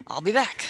I'll be back.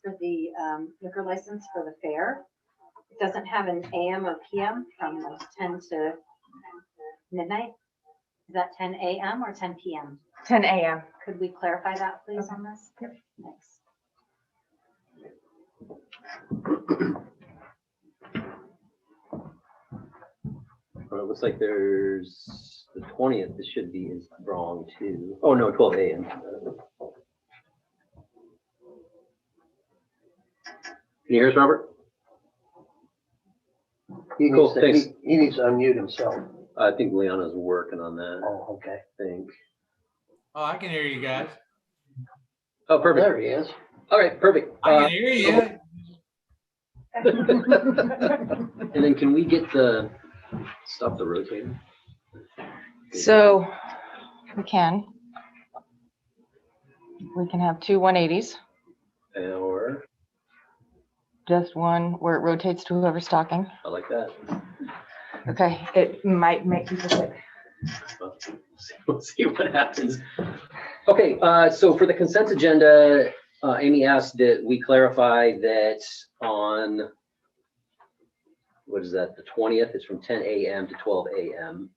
For the liquor license for the fair. It doesn't have an AM or PM from 10 to midnight. Is that 10 AM or 10 PM? 10 a.m. Could we clarify that, please, on this? Yep. Thanks. Well, it looks like there's the 20th. This should be wrong too. Oh no, 12 a.m. Can you hear us, Robert? He Cool, needs to, thanks. he needs to unmute himself. I think Leonna's working on that. Oh, okay. I think. Oh, I can hear you guys. Oh, perfect. There he is. All right, perfect. I can hear you. And then can we get the stop the rotating? So we can have two 180s, Or just one where it rotates to whoever's talking. I like that. Okay, it might make people sick. We'll see what happens. Okay, so for the consent agenda, Amy asked that we clarify that on, what is that, the 20th, it's from 10 a.m. to 12 a.m.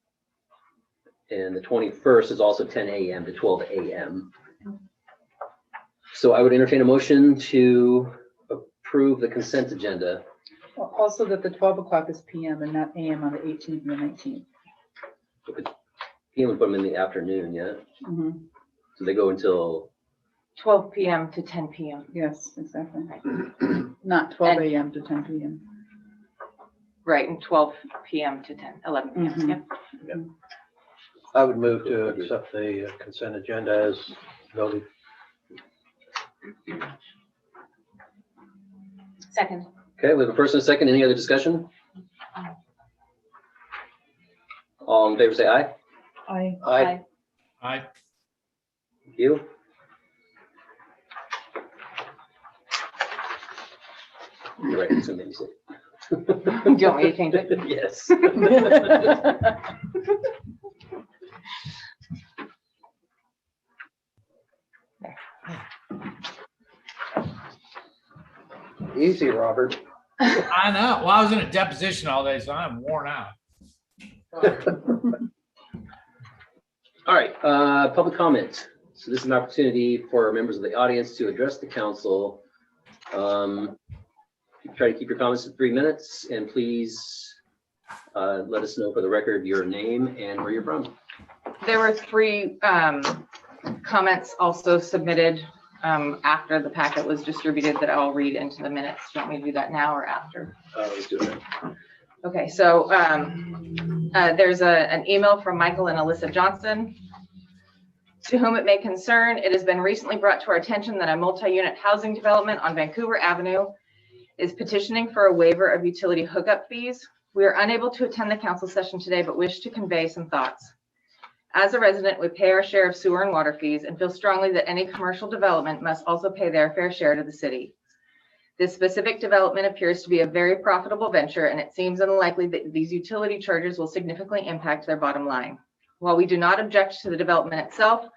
And the 21st is also 10 a.m. to 12 a.m. So I would entertain a motion to approve the consent agenda. Also that the 12 o'clock is PM and not AM on the 18th and the 19th. PM would put them in the afternoon, yeah? Mhm. So they go until, 12 PM to 10 PM. Yes, exactly. Not 12 AM to 10 PM. Right, and 12 PM to 11 PM. Mhm. Yep. I would move to accept the consent agenda as noted. Second. okay, we have a first and a second. Any other discussion? All in favor, say aye. Aye. Aye. Thank you. You're right, it's amazing. Do you want me to change it? Yes. Easy, Robert. I know. Well, I was in a deposition all day, so I'm worn out. All right, public comment. So this is an opportunity for members of the audience to address the council. Try to keep your comments to 3 minutes, and please let us know for the record your name and where you're from. There were 3 comments also submitted after the packet was distributed that I'll read into the minutes. Do you want me to do that now or after? Let's do it. Okay, so there's an email from Michael and Alyssa Johnson. To whom it may concern, it has been recently brought to our attention that a multi-unit housing development on Vancouver Avenue is petitioning for a waiver of utility hookup fees. We are unable to attend the council session today, but wish to convey some thoughts. As a resident, we pay our share of sewer and water fees and feel strongly that any commercial development must also pay their fair share to the city. This specific development appears to be a very profitable venture, and it seems unlikely that these utility charges will significantly impact their bottom line. While we do not object to the development itself,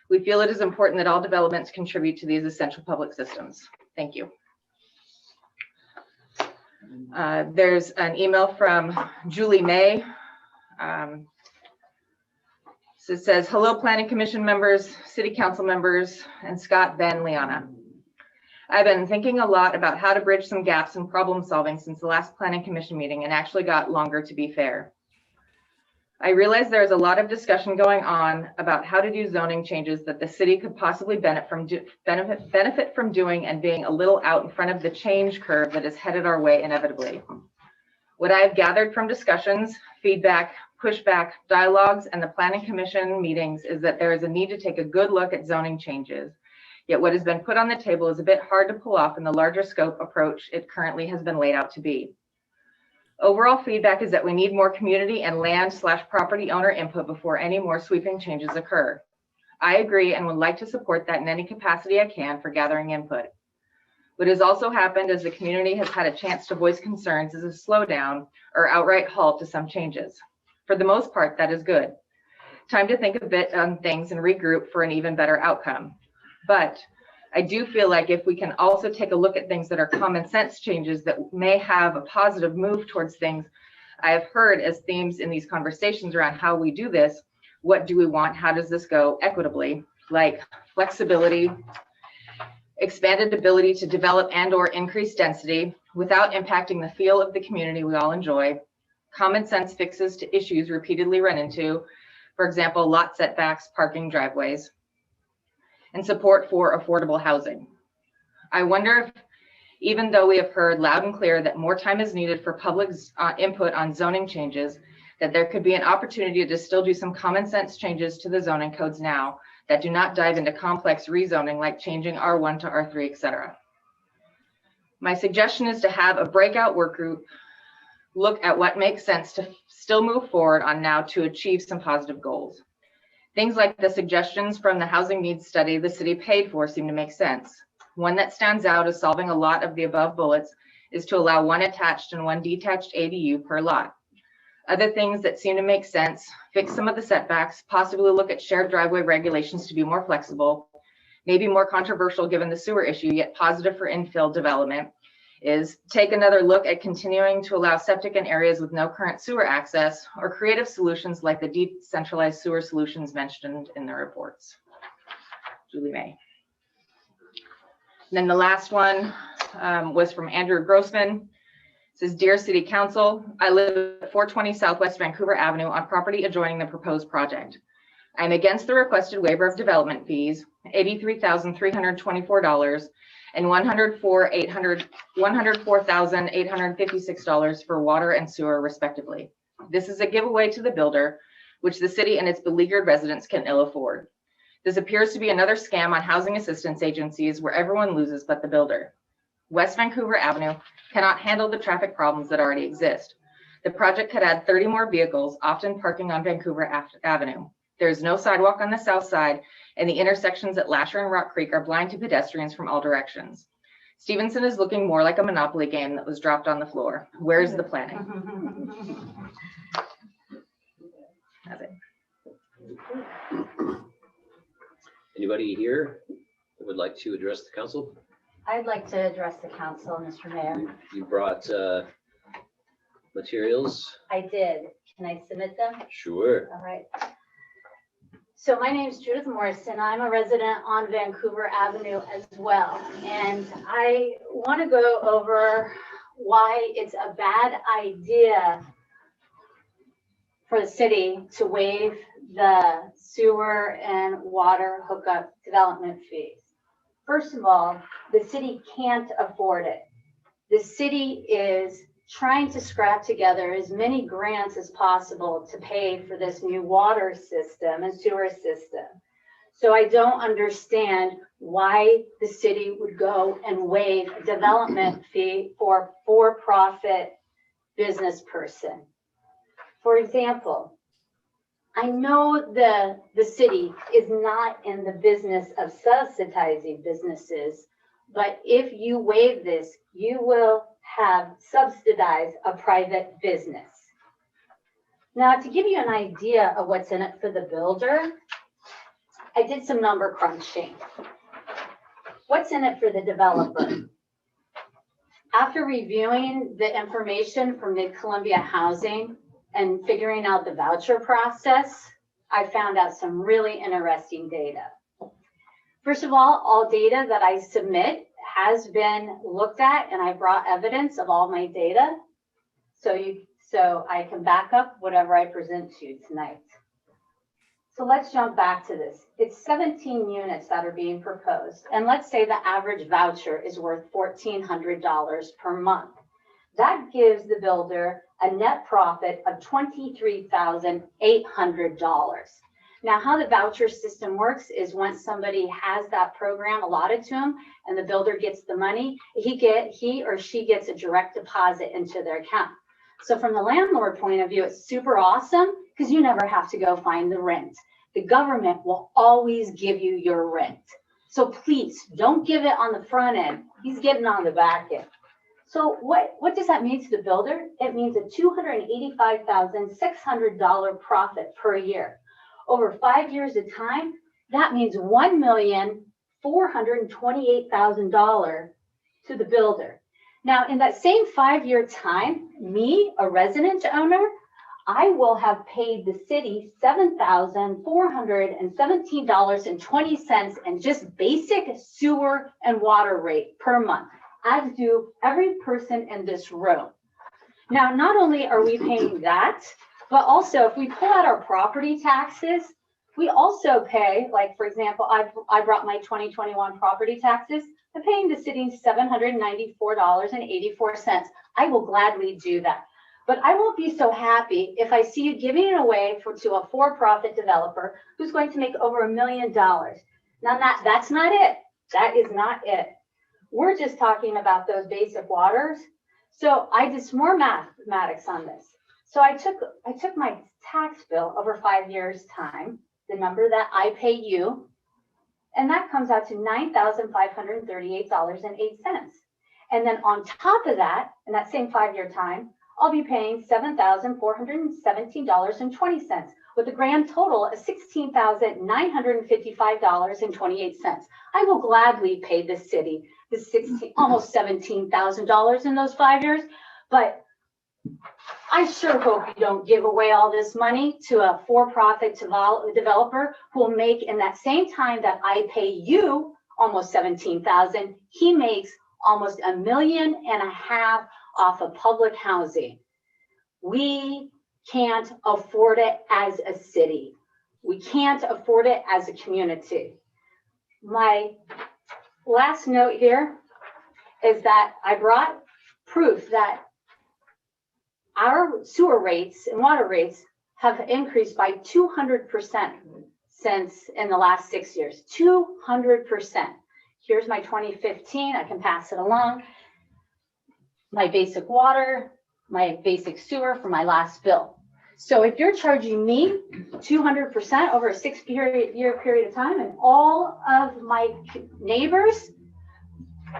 we feel it is important that all developments contribute to these essential public systems. Thank you. There's an email from Julie May. So it says, hello, Planning Commission members, City Council members, and Scott, Ben, Liana. I've been thinking a lot about how to bridge some gaps in problem solving since the last Planning Commission meeting, and actually got longer, to be fair. I realize there's a lot of discussion going on about how to do zoning changes that the city could possibly benefit from doing, and being a little out in front of the change curve that is headed our way inevitably. What I have gathered from discussions, feedback, pushback, dialogues, and the Planning Commission meetings is that there is a need to take a good look at zoning changes. Yet what has been put on the table is a bit hard to pull off in the larger scope approach it currently has been laid out to be. Overall feedback is that we need more community and land/property owner input before any more sweeping changes occur. I agree and would like to support that in any capacity I can for gathering input. What has also happened as the community has had a chance to voice concerns is a slowdown or outright halt to some changes. For the most part, that is good. Time to think a bit on things and regroup for an even better outcome. But I do feel like if we can also take a look at things that are common sense changes that may have a positive move towards things I have heard as themes in these conversations around how we do this. What do we want? How does this go equitably? Like flexibility, expanded ability to develop and or increase density without impacting the feel of the community we all enjoy, common sense fixes to issues repeatedly run into, for example, lot setbacks, parking, driveways, and support for affordable housing. I wonder if, even though we have heard loud and clear that more time is needed for public input on zoning changes, that there could be an opportunity to still do some common sense changes to the zoning codes now that do not dive into complex rezoning like changing R1 to R3, etc. My suggestion is to have a breakout work group look at what makes sense to still move forward on now to achieve some positive goals. Things like the suggestions from the housing needs study the city paid for seem to make sense. One that stands out as solving a lot of the above bullets is to allow one attached and one detached ADU per lot. Other things that seem to make sense, fix some of the setbacks, possibly look at shared driveway regulations to be more flexible, maybe more controversial given the sewer issue, yet positive for infill development, is take another look at continuing to allow septic in areas with no current sewer access, or creative solutions like the decentralized sewer solutions mentioned in the reports. Julie May. And then the last one, was from Andrew Grossman. It says, Dear City Council, I live at 420 Southwest Vancouver Avenue on property adjoining the proposed project. I'm against the requested waiver of development fees, $83,324 and $104,856 for water and sewer respectively. This is a giveaway to the builder, which the city and its beleaguered residents can ill afford. This appears to be another scam on housing assistance agencies where everyone loses but the builder. West Vancouver Avenue cannot handle the traffic problems that already exist. The project could add 30 more vehicles, often parking on Vancouver Avenue. There is no sidewalk on the south side, and the intersections at Lasher and Rock Creek are blind to pedestrians from all directions. Stevenson is looking more like a Monopoly game that was dropped on the floor. Where's the planning? That's it. Anybody here that would like to address the council? I'd like to address the council, Mr. Mayor. You brought materials? I did. Can I submit them? Sure. All right. So my name is Judith Morrison. I'm a resident on Vancouver Avenue as well. And I want to go over why it's a bad idea for the city to waive the sewer and water hookup development fees. First of all, the city can't afford it. The city is trying to scrap together as many grants as possible to pay for this new water system and sewer system. So I don't understand why the city would go and waive a development fee for a for-profit business person. For example, I know the city is not in the business of subsidizing businesses, but if you waive this, you will have subsidized a private business. Now, to give you an idea of what's in it for the builder, I did some number crunching. What's in it for the developer? After reviewing the information from Mid-Columbia Housing and figuring out the voucher process, I found out some really interesting data. First of all data that I submit has been looked at, and I brought evidence of all my data. So I can back up whatever I present to you tonight. So let's jump back to this. It's 17 units that are being proposed. And let's say the average voucher is worth $1,400 per month. That gives the builder a net profit of $23,800. Now, how the voucher system works is once somebody has that program allotted to them and the builder gets the money, he or she gets a direct deposit into their account. So from the landlord point of view, it's super awesome because you never have to go find the rent. The government will always give you your rent. So please don't give it on the front end. He's getting on the back end. So what does that mean to the builder? It means a $285,600 profit per year. Over 5 years of time, that means $1,428,000 to the builder. Now, in that same 5-year time, me, a resident owner, I will have paid the city $7,417.20 in just basic sewer and water rate per month, as do every person in this room. Now, not only are we paying that, but also if we pull out our property taxes, we also pay, like for example, I brought my 2021 property taxes. I'm paying the city $794.84. I will gladly do that. But I won't be so happy if I see you giving it away to a for-profit developer who's going to make over $1 million. Now that's not it. That is not it. We're just talking about those basic waters. So I did some more mathematics on this. So I took my tax bill over 5 years' time, the number that I pay you, and that comes out to $9,538.08. And then on top of that, in that same 5-year time, I'll be paying $7,417.20 with a grand total of $16,955.28. I will gladly pay the city the almost $17,000 in those 5 years, but I sure hope you don't give away all this money to a for-profit developer who will make in that same time that I pay you almost $17,000, he makes almost $1.5 million off of public housing. We can't afford it as a city. We can't afford it as a community. My last note here is that I brought proof that our sewer rates and water rates have increased by 200% since in the last 6 years, 200%. Here's my 2015, I can pass it along. My basic water, my basic sewer for my last bill. So if you're charging me 200% over a 6-year period of time and all of my neighbors,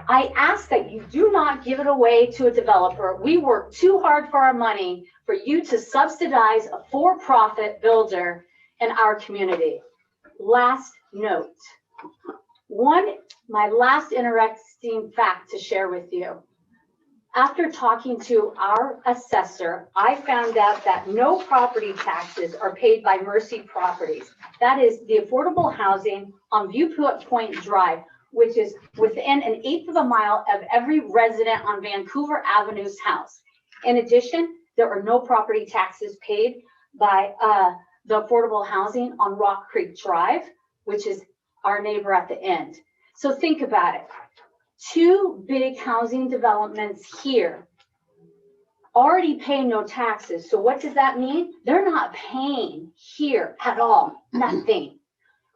I ask that you do not give it away to a developer. We work too hard for our money for you to subsidize a for-profit builder in our community. Last note. My last interesting fact to share with you. After talking to our assessor, I found out that no property taxes are paid by Mercy Properties. That is the affordable housing on Viewpoint Drive, which is within 1/8 of a mile of every resident on Vancouver Avenue's house. In addition, there are no property taxes paid by the affordable housing on Rock Creek Drive, which is our neighbor at the end. So think about it. 2 big housing developments here already pay no taxes. So what does that mean? They're not paying here at all, nothing.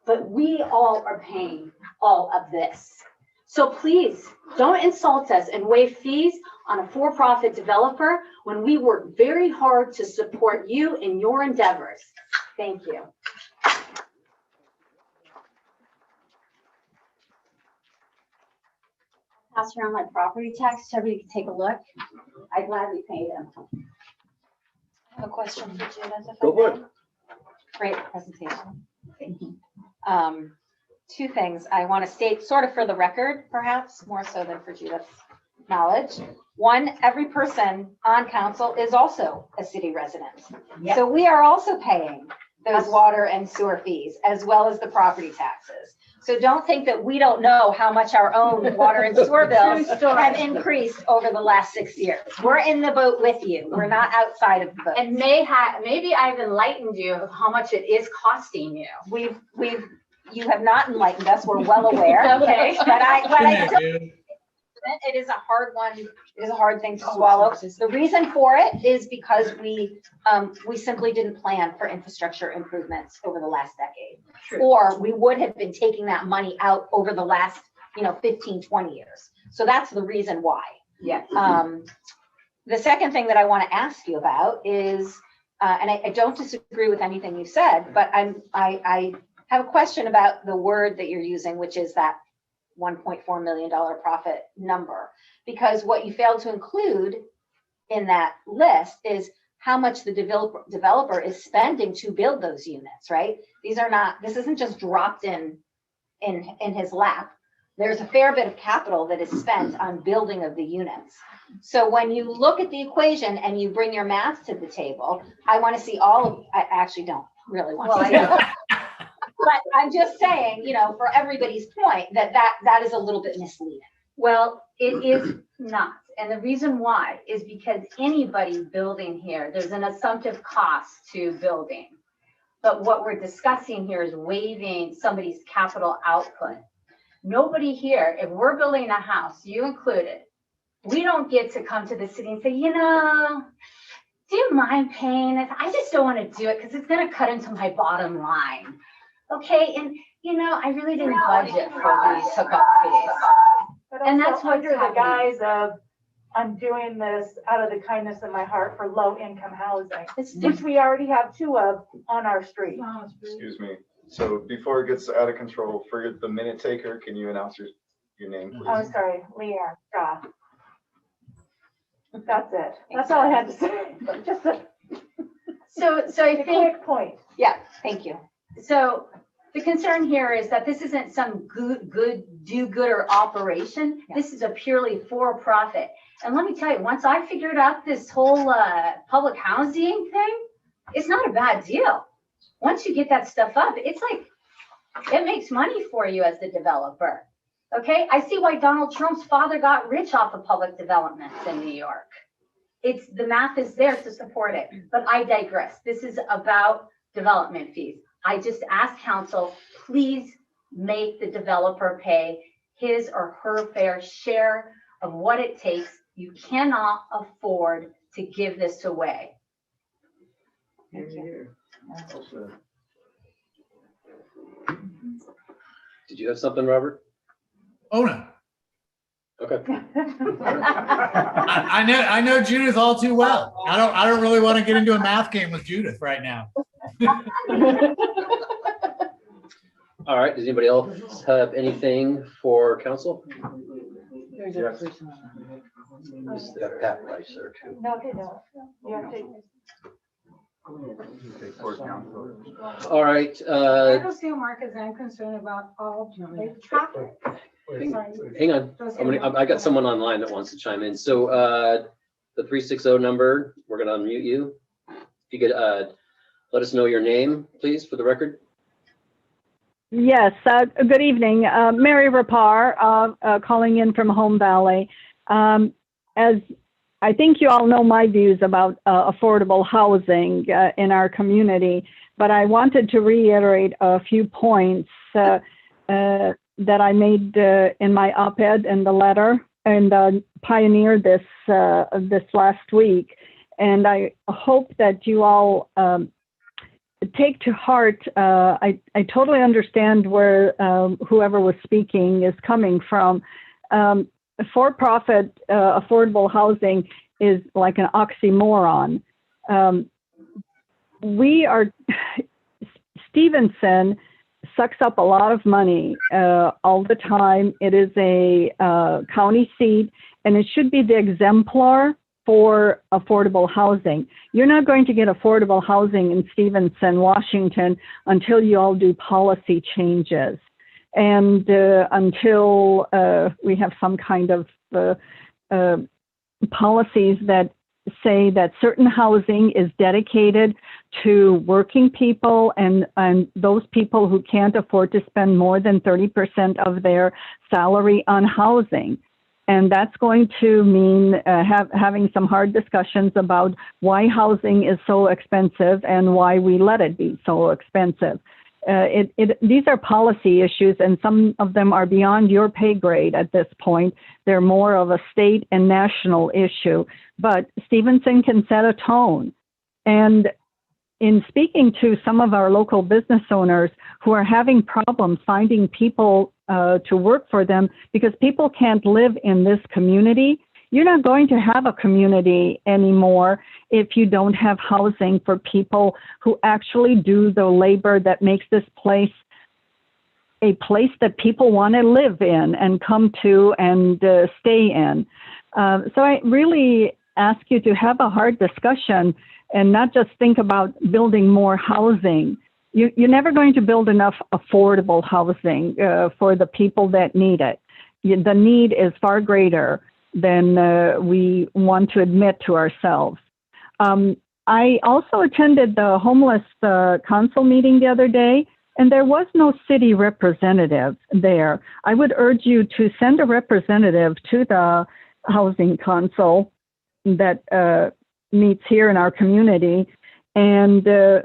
But we all are paying all of this. So please don't insult us and waive fees on a for-profit developer when we work very hard to support you in your endeavors. Thank you. Pass around my property tax so everybody can take a look. I gladly pay them. I have a question for Judith. If I Go for may. it. Great presentation. Thank you. 2 things I want to state sort of for the record, perhaps more so than for Judith's knowledge. 1, every person on council is also a city resident. Yes. So we are also paying those water and sewer fees as well as the property taxes. So don't think that we don't know how much our own water and sewer bills have increased over the last 6 years. We're in the boat with you. We're not outside of the boat. And maybe I've enlightened you of how much it is costing you. You have not enlightened us. We're well aware. Okay. But I still, Dude. it is a hard one. It is a hard thing to swallow. The reason for it is because we simply didn't plan for infrastructure improvements over the last decade. True. Or we would have been taking that money out over the last, 15, 20 years. So that's the reason why. Yeah. The second thing that I want to ask you about is, and I don't disagree with anything you said, but I have a question about the word that you're using, which is that $1.4 million profit number, because what you failed to include in that list is how much the developer is spending to build those units, right? This isn't just dropped in his lap. There's a fair bit of capital that is spent on building of the units. So when you look at the equation and you bring your math to the table, I want to see I actually don't really want to see it. But I'm just saying, for everybody's point, that is a little bit misleading. Well, it is not. And the reason why is because anybody building here, there's an assumptive cost to building. But what we're discussing here is waiving somebody's capital output. Nobody here, if we're building a house, you included, we don't get to come to the city and say, do you mind paying this? I just don't want to do it because it's going to cut into my bottom line. Okay, and I really didn't budget for these hookup fees. But And also that's what's under the happening. guise of, I'm doing this out of the kindness of my heart for low-income housing, which we already have 2 of on our street. Excuse me. So before it gets out of control, for the minute taker, can you announce your name, please? Oh, sorry, Leanne Shaw. That's it. That's all I had to say. Just a So I think, quick point. Yeah, thank you. so the concern here is that this isn't some do-gooder operation. Yeah. This is a purely for-profit. And let me tell you, once I figured out this whole public housing thing, it's not a bad deal. Once you get that stuff up, it's like, it makes money for you as the developer. Okay, I see why Donald Trump's father got rich off of public developments in New York. The math is there to support it, but I digress. This is about development fees. I just ask council, please make the developer pay his or her fair share of what it takes. You cannot afford to give this away. Thank you. Did you have something, Robert? Oh, no. Okay. I know Judith all too well. I don't really want to get into a math game with Judith right now. All right, does anybody else have anything for council? There's a Yes. person on Is that Pat Rice there too? No, they don't. You have to. Okay, for council. All right, I don't see Marcus, I'm concerned about all like traffic. Sorry. hang on. I got someone online that wants to chime in. So the 360 number, we're gonna unmute you. If you could let us know your name, please, for the record. Yes, good evening. Mary Rapar, calling in from Home Valley. As I think you all know my views about affordable housing in our community, but I wanted to reiterate a few points that I made in my op-ed in the letter and pioneered this last week. And I hope that you all take to heart. I totally understand where whoever was speaking is coming from. For-profit affordable housing is like an oxymoron. Stevenson sucks up a lot of money all the time. It is a county seat, and it should be the exemplar for affordable housing. You're not going to get affordable housing in Stevenson, Washington, until you all do policy changes. And until we have some kind of policies that say that certain housing is dedicated to working people and those people who can't afford to spend more than 30% of their salary on housing. And that's going to mean having some hard discussions about why housing is so expensive and why we let it be so expensive. These are policy issues, and some of them are beyond your pay grade at this point. They're more of a state and national issue, but Stevenson can set a tone. And in speaking to some of our local business owners who are having problems finding people to work for them because people can't live in this community, you're not going to have a community anymore if you don't have housing for people who actually do the labor that makes this place a place that people want to live in and come to and stay in. So I really ask you to have a hard discussion and not just think about building more housing. You're never going to build enough affordable housing for the people that need it. The need is far greater than we want to admit to ourselves. I also attended the homeless council meeting the other day, and there was no city representative there. I would urge you to send a representative to the housing council that meets here in our community, and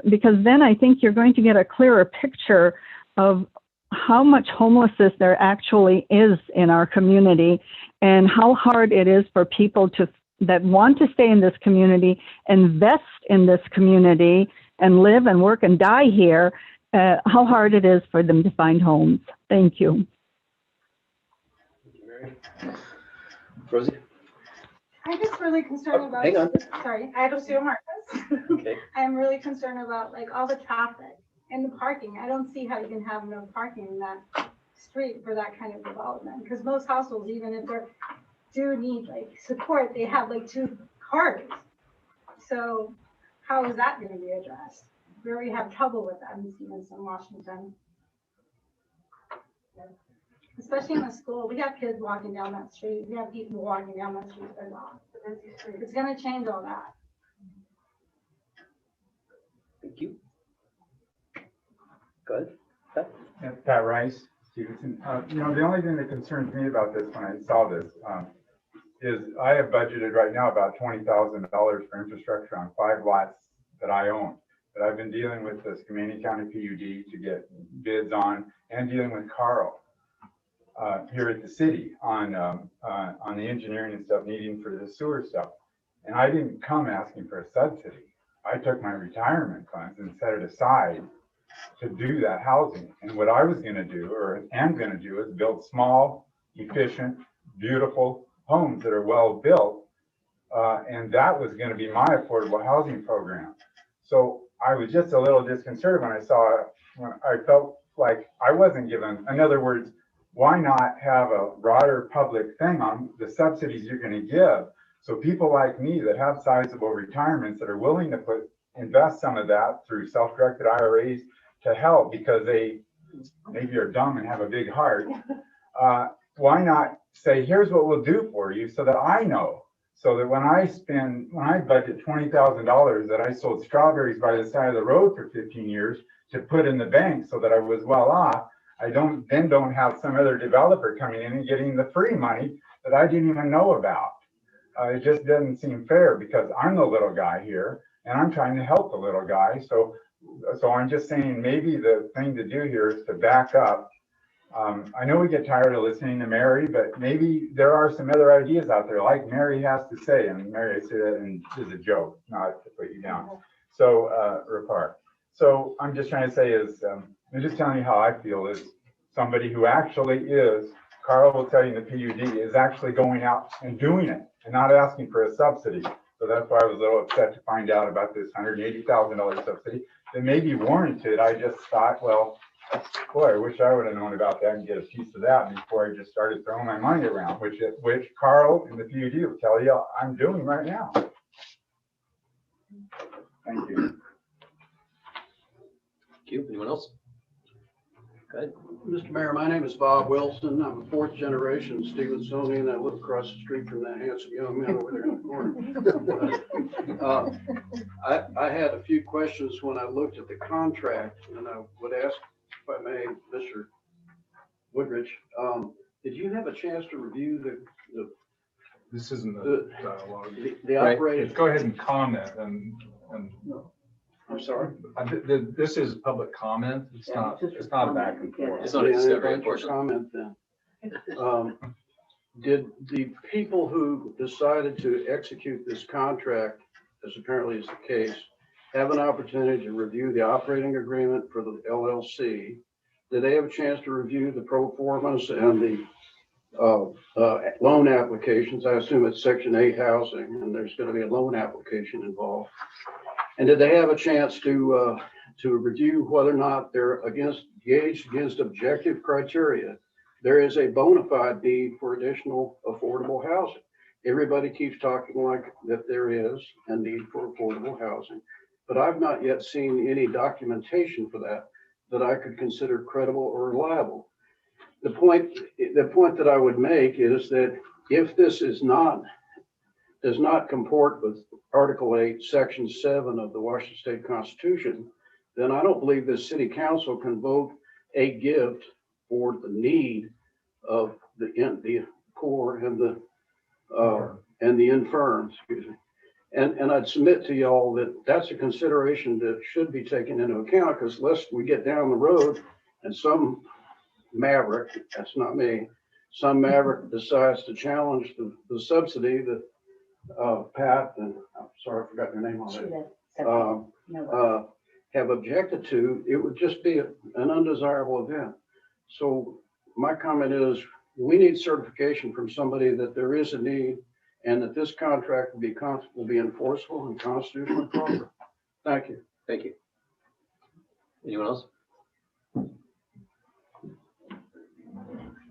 because then I think you're going to get a clearer picture of how much homelessness there actually is in our community and how hard it is for people that want to stay in this community, invest in this community, and live and work and die here, how hard it is for them to find homes. Thank you. Rosie? I'm just really concerned about. Hang on. Sorry, I don't see a Marcus. Okay. I'm really concerned about like all the traffic and the parking. I don't see how you can have no parking in that street for that kind of development. Because most households, even if they do need like support, they have like 2 cars. So how is that going to be addressed? We already have trouble with that in Stevenson, Washington. Especially in the school, we have kids walking down that street. We have people walking down that street. They're not. It's going to change all that. Thank you. Go ahead. Pat? Pat Rice, Stevenson. You know, the only thing that concerns me about this when I saw this is I have budgeted right now about $20,000 for infrastructure on 5 lots that I own. That I've been dealing with the Skamania County PUD to get bids on, and dealing with Carl here at the city on the engineering and stuff needing for the sewer stuff. And I didn't come asking for a subsidy. I took my retirement funds and set it aside to do that housing. And what I was going to do, or am going to do, is build small, efficient, beautiful homes that are well built. And that was going to be my affordable housing program. So I was just a little disconcerted when I saw it, when I felt like I wasn't given, in other words, why not have a broader public thing on the subsidies you're going to give? So people like me that have sizable retirements that are willing to invest some of that through self-directed IRAs to help because they maybe are dumb and have a big heart. Why not say, here's what we'll do for you so that I know, so that when I budget $20,000 that I sold strawberries by the side of the road for 15 years to put in the bank so that I was well off, I don't have some other developer coming in and getting the free money that I didn't even know about. It just doesn't seem fair because I'm the little guy here and I'm trying to help the little guy. So I'm just saying maybe the thing to do here is to back up. I know we get tired of listening to Mary, but maybe there are some other ideas out there like Mary has to say, and Mary, I say that and is a joke, not to put you down. So, Rapar. So I'm just trying to say is, I'm just telling you how I feel is somebody who actually is, Carl will tell you in the PUD, is actually going out and doing it and not asking for a subsidy. So that's why I was a little upset to find out about this $180,000 subsidy that may be warranted. I just thought, well, boy, I wish I would have known about that and get a piece of that before I just started throwing my money around, which Carl in the PUD will tell you I'm doing right now. Thank you. Thank you. Anyone else? Go ahead. Mr. Mayor, my name is Bob Wilson. I'm a 4th generation Stevensonian. I live across the street from that handsome young man over there in the corner. I had a few questions when I looked at the contract, and I would ask, if I may, Mr. Woodridge, did you have a chance to review the This isn't a dialogue. the operating? Go ahead and comment and. No. I'm sorry. This is public comment. It's not a back and forth. It's not a discovery portion. Comment then. Did the people who decided to execute this contract, as apparently is the case, have an opportunity to review the operating agreement for the LLC? Did they have a chance to review the pro formas and the loan applications? I assume it's Section 8 housing, and there's going to be a loan application involved. And did they have a chance to review whether or not they're engaged against objective criteria? There is a bona fide need for additional affordable housing. Everybody keeps talking like that there is a need for affordable housing, but I've not yet seen any documentation for that I could consider credible or reliable. The point that I would make is that if this does not comport with Article 8, Section 7 of the Washington State Constitution, then I don't believe the City Council can vote a gift for the need of the poor and the infirm, excuse me. And I'd submit to y'all that that's a consideration that should be taken into account, because lest we get down the road and some maverick, that's not me, some maverick decides to challenge the subsidy that Pat, and I'm sorry, I forgot their name on it, have objected to. It would just be an undesirable event. So my comment is we need certification from somebody that there is a need and that this contract will be enforceable and constitutionally proper. Thank you. Thank you. Anyone else?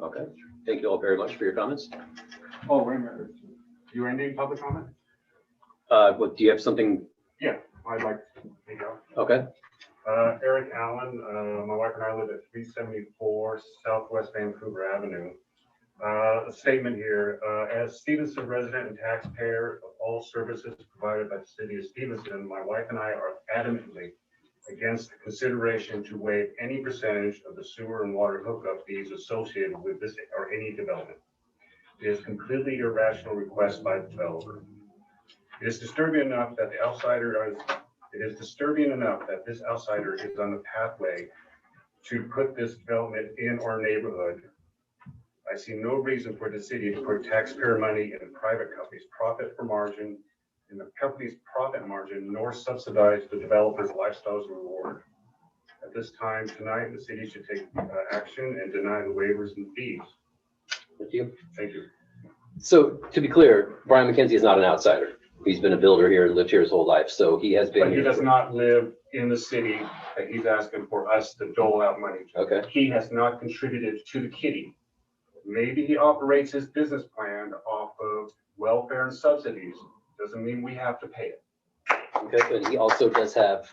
Okay. Thank you all very much for your comments. Oh, wait a minute. You ending public comment? What, do you have something? Yeah, I'd like to speak up. Okay. Eric Allen, my wife and I live at 374 Southwest Vancouver Avenue. A statement here, as Stevenson resident and taxpayer of all services provided by the city of Stevenson, my wife and I are adamantly against the consideration to waive any percentage of the sewer and water hookup fees associated with this or any development. It is completely irrational request by the developer. It is disturbing enough that this outsider is on the pathway to put this development in our neighborhood. I see no reason for the city to put taxpayer money in the private company's profit margin, nor subsidize the developer's lifestyles reward. At this time tonight, the city should take action and deny the waivers and fees. Thank you. Thank you. So to be clear, Brian McKenzie is not an outsider. He's been a builder here and lived here his whole life. So he has been. But he does not live in the city that he's asking for us to dole out money to. Okay. He has not contributed to the kitty. Maybe he operates his business plan off of welfare and subsidies. Doesn't mean we have to pay it. Okay, but he also does have,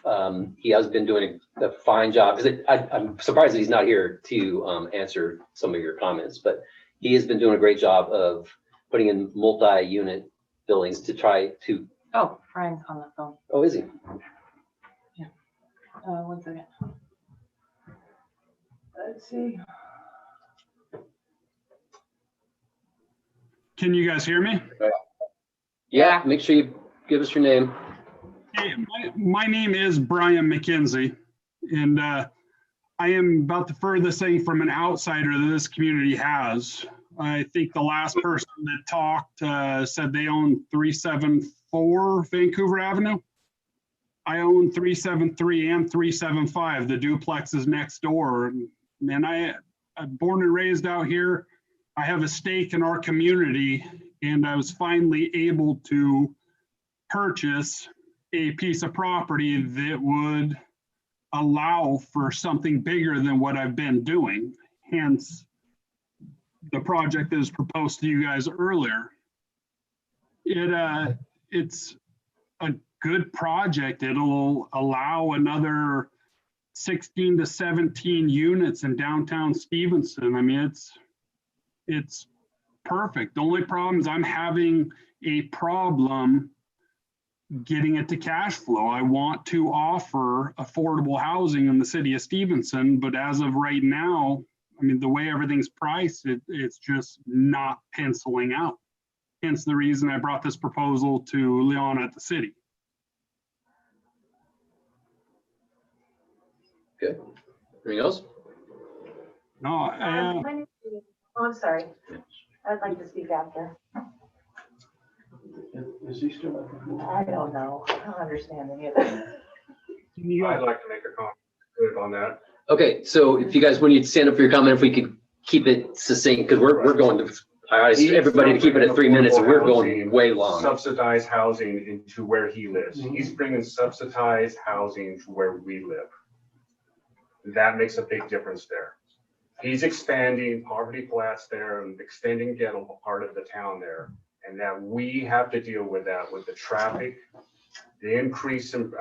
he has been doing a fine job. Because I'm surprised that he's not here to answer some of your comments, but he has been doing a great job of putting in multi-unit buildings to try to. Oh, Brian's on the phone. Oh, is he? Yeah. 1 second. Let's see. Can you guys hear me? Yeah, make sure you give us your name. Hey, my name is Brian McKenzie, and I am about the furthest thing from an outsider that this community has. I think the last person that talked said they own 374 Vancouver Avenue. I own 373 and 375. The duplex is next door. And I'm born and raised out here. I have a stake in our community, and I was finally able to purchase a piece of property that would allow for something bigger than what I've been doing. Hence, the project that was proposed to you guys earlier. It's a good project. It'll allow another 16 to 17 units in downtown Stevenson. I mean, it's perfect. The only problem is I'm having a problem getting it to cash flow. I want to offer affordable housing in the city of Stevenson, but as of right now, I mean, the way everything's priced, it's just not penciling out. Hence the reason I brought this proposal to Leon at the city. Good. Anything else? No, I'm sorry. I'd like to speak after. Is he still? I don't know. I don't understand any of this. I'd like to make a comment on that. Okay, so if you guys, when you stand up for your comment, if we could keep it succinct, because we're going to, I asked everybody to keep it at 3 minutes, and we're going way long. Subsidized housing into where he lives. He's bringing subsidized housing to where we live. That makes a big difference there. He's expanding Poverty Flats there and extending ghetto part of the town there. And that we have to deal with that, with the traffic, the increase in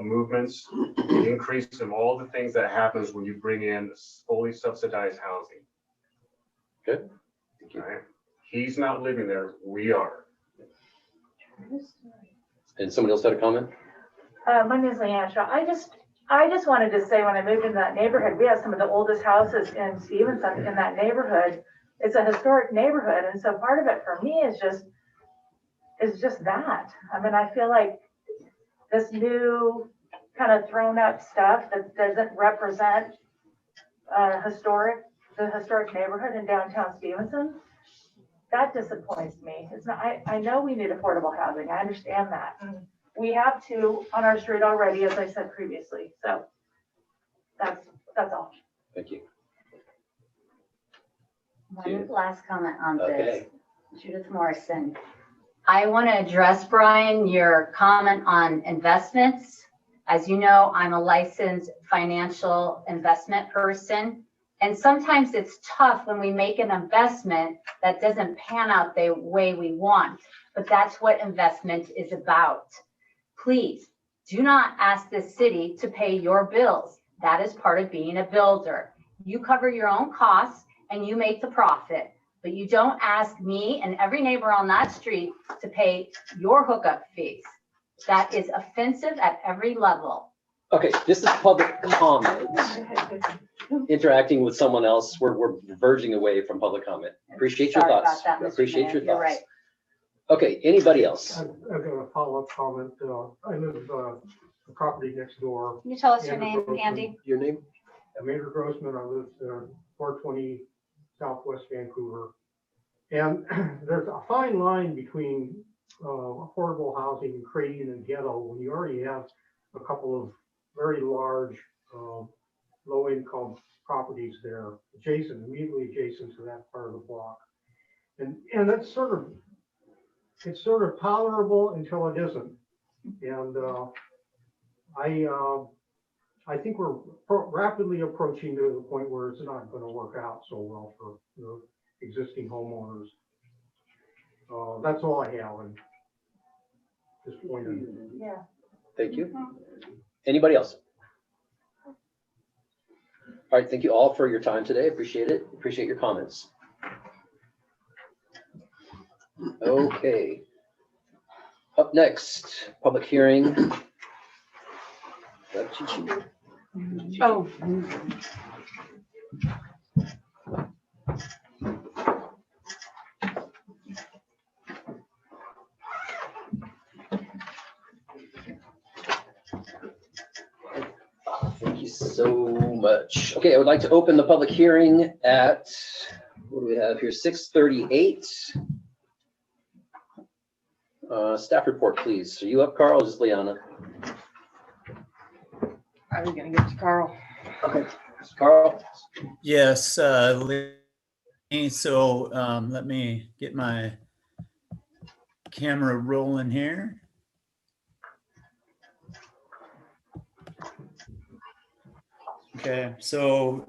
movements, the increase in all the things that happens when you bring in fully subsidized housing. Good. Right? He's not living there, we are. And somebody else had a comment? My name is Leandra. I just wanted to say, when I moved into that neighborhood, we have some of the oldest houses in Stevenson in that neighborhood. It's a historic neighborhood. And so part of it for me is just that. I mean, I feel like this new kind of thrown up stuff that doesn't represent the historic neighborhood in downtown Stevenson, that disappoints me. It's not, I know we need affordable housing. I understand that. And we have two on our street already, as I said previously. So that's all. Thank you. One last comment on this. Okay. Judith Morrison. I want to address, Brian, your comment on investments. As you know, I'm a licensed financial investment person. And sometimes it's tough when we make an investment that doesn't pan out the way we want. But that's what investment is about. Please do not ask the city to pay your bills. That is part of being a builder. You cover your own costs and you make the profit, but you don't ask me and every neighbor on that street to pay your hookup fees. That is offensive at every level. Okay, this is public comment. Interacting with someone else, we're verging away from public comment. Appreciate your Sorry thoughts. about that, Mr. Appreciate your Mayor. You're thoughts. right. Okay, anybody else? I've got a follow-up comment. I live the property next door. Can you tell us your Andrew name, Grossman. Andy? Your name? I'm Andrew Grossman. I live 420 Southwest Vancouver. And there's a fine line between affordable housing and creating a ghetto when you already have a couple of very large low-income properties there immediately adjacent to that part of the block. And that's it's sort of tolerable until it isn't. And I think we're rapidly approaching to the point where it's not going to work out so well for the existing homeowners. That's all I have at this point. Yeah. Thank you. Anybody else? All right, thank you all for your time today. Appreciate it. Appreciate your comments. Okay. Up next, public hearing. Oh. Thank you so much. Okay, I would like to open the public hearing at, what do we have here, 6:38. Staff report, please. Are you up, Carl, or just Liana? I was gonna give it to Carl. Okay, Carl? Yes, so let me get my camera rolling here. Okay, so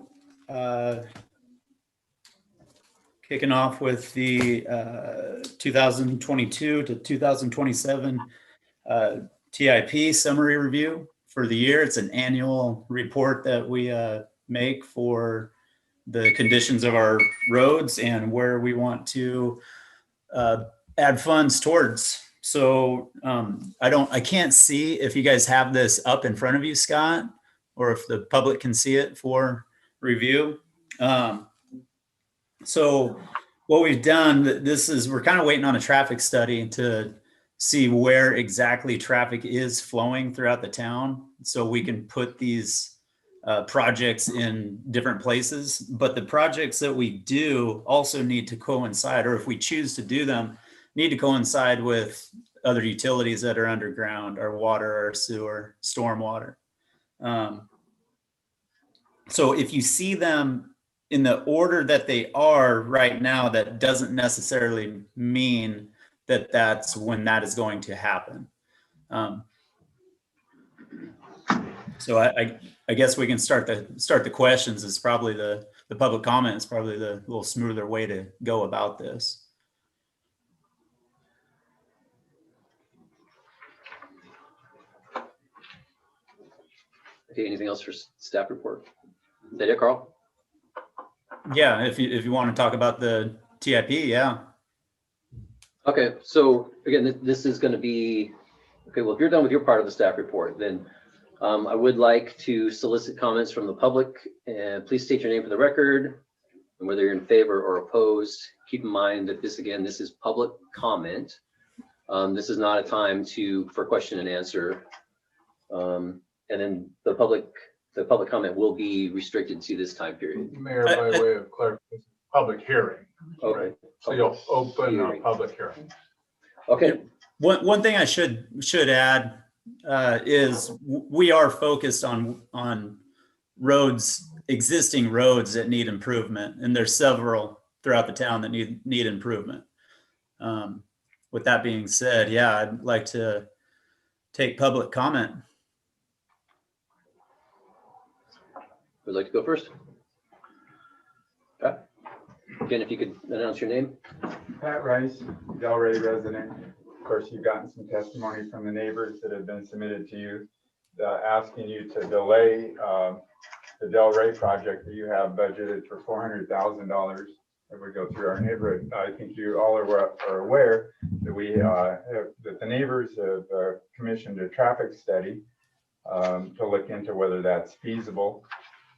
kicking off with the 2022 to 2027 TIP summary review for the year. It's an annual report that we make for the conditions of our roads and where we want to add funds towards. So I can't see if you guys have this up in front of you, Scott, or if the public can see it for review. So what we've done, we're kind of waiting on a traffic study to see where exactly traffic is flowing throughout the town, so we can put these projects in different places. But the projects that we do also need to coincide, or if we choose to do them, need to coincide with other utilities that are underground, our water, our sewer, stormwater. So if you see them in the order that they are right now, that doesn't necessarily mean that that's when that is going to happen. So I guess we can start the questions. Is probably the public comment is probably the little smoother way to go about this. Okay, anything else for staff report? Is that it, Carl? Yeah, if you want to talk about the TIP, yeah. Okay, so again, this is going to be, okay, well, if you're done with your part of the staff report, then I would like to solicit comments from the public, and please state your name for the record and whether you're in favor or opposed. Keep in mind that this is public comment. This is not a time for question and answer. And then the public comment will be restricted to this time period. Mayor, by way of clarification, public hearing. Okay. Right? So you'll open a public hearing. Okay. One thing I should add is we are focused on roads, existing roads that need improvement, and there's several throughout the town that need improvement. With that being said, yeah, I'd like to take public comment. Would like to go first? Pat? Again, if you could announce your name. Pat Rice, Delray resident. Of course, you've gotten some testimony from the neighbors that have been submitted to you, asking you to delay the Delray project that you have budgeted for $400,000 that would go through our neighborhood. I think you all are aware that that the neighbors have commissioned a traffic study to look into whether that's feasible.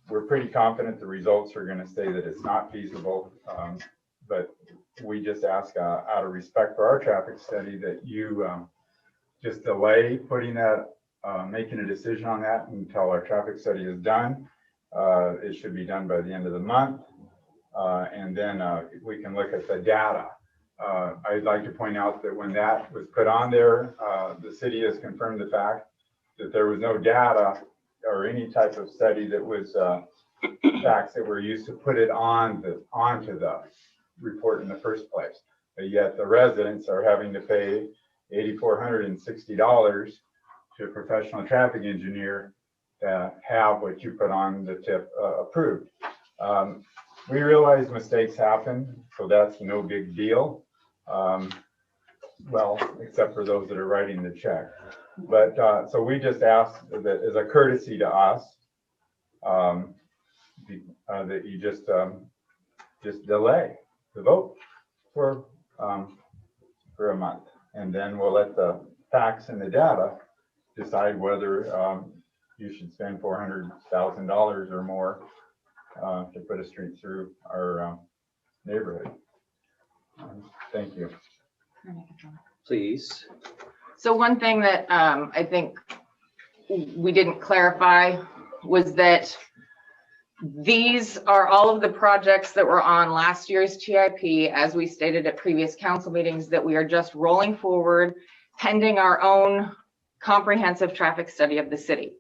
We're pretty confident the results are going to say that it's not feasible, but we just ask out of respect for our traffic study that you just delay putting that, making a decision on that until our traffic study is done. It should be done by the end of the month, and then we can look at the data. I'd like to point out that when that was put on there, the city has confirmed the fact that there was no data or any type of study that was facts that were used to put it onto the report in the first place. But yet the residents are having to pay $8,460 to a professional traffic engineer to have what you put on the tip approved. We realize mistakes happen, so that's no big deal. Well, except for those that are writing the check. But so we just ask that as a courtesy to us, that you just delay the vote for a month, and then we'll let the facts and the data decide whether you should spend $400,000 or more to put a street through our neighborhood. Thank you. Please. So one thing that I think we didn't clarify was that these are all of the projects that were on last year's TIP, as we stated at previous council meetings, that we are just rolling forward pending our own comprehensive traffic study of the city.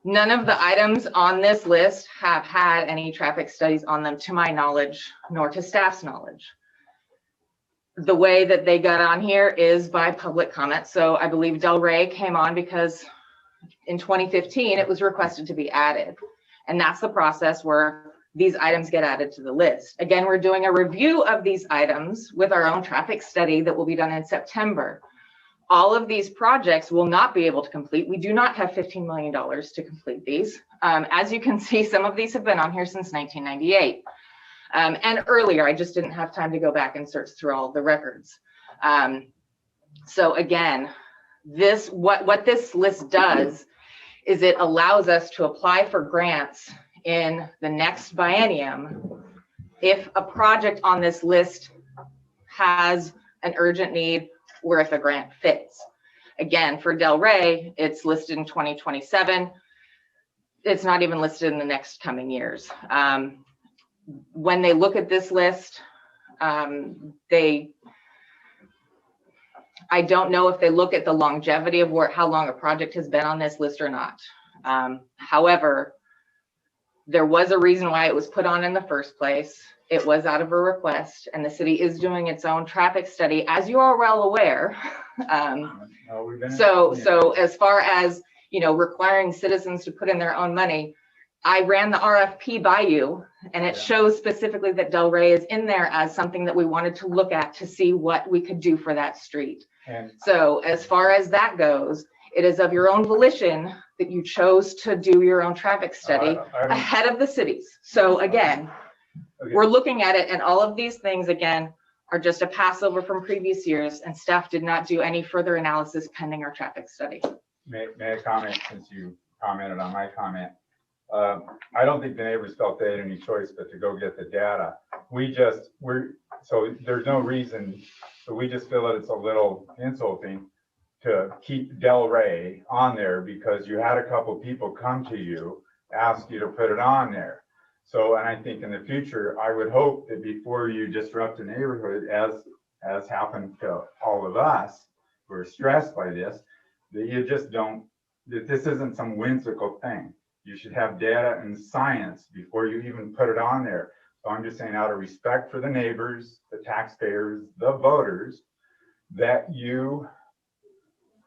None of the items on this list have had any traffic studies on them, to my knowledge, nor to staff's knowledge. The way that they got on here is by public comment. So I believe Del Rey came on because in 2015, it was requested to be added. And that's the process where these items get added to the list. Again, we're doing a review of these items with our own traffic study that will be done in September. All of these projects will not be able to complete. We do not have $15 million to complete these. As you can see, some of these have been on here since 1998. And earlier, I just didn't have time to go back and search through all the records. So again, what this list does is it allows us to apply for grants in the next biennium if a project on this list has an urgent need or if a grant fits. Again, for Del Rey, it's listed in 2027. It's not even listed in the next coming years. When they look at this list, I don't know if they look at the longevity of how long a project has been on this list or not. However, there was a reason why it was put on in the first place. It was out of a request, and the city is doing its own traffic study, as you are well aware. So as far as, requiring citizens to put in their own money, I ran the RFP by you, and it shows specifically that Del Rey is in there as something that we wanted to look at to see what we could do for that street. So as far as that goes, it is of your own volition that you chose to do your own traffic study ahead of the cities. So again, we're looking at it, and all of these things, again, are just a passover from previous years, and staff did not do any further analysis pending our traffic study. May I comment, since you commented on my comment? I don't think the neighbors felt they had any choice but to go get the data. So there's no reason, so we just feel that it's a little insulting to keep Del Rey on there because you had a couple people come to you, ask you to put it on there. So, and I think in the future, I would hope that before you disrupt a neighborhood, as happened to all of us who are stressed by this, that you just don't, that this isn't some whimsical thing. You should have data and science before you even put it on there. So I'm just saying, out of respect for the neighbors, the taxpayers, the voters, that you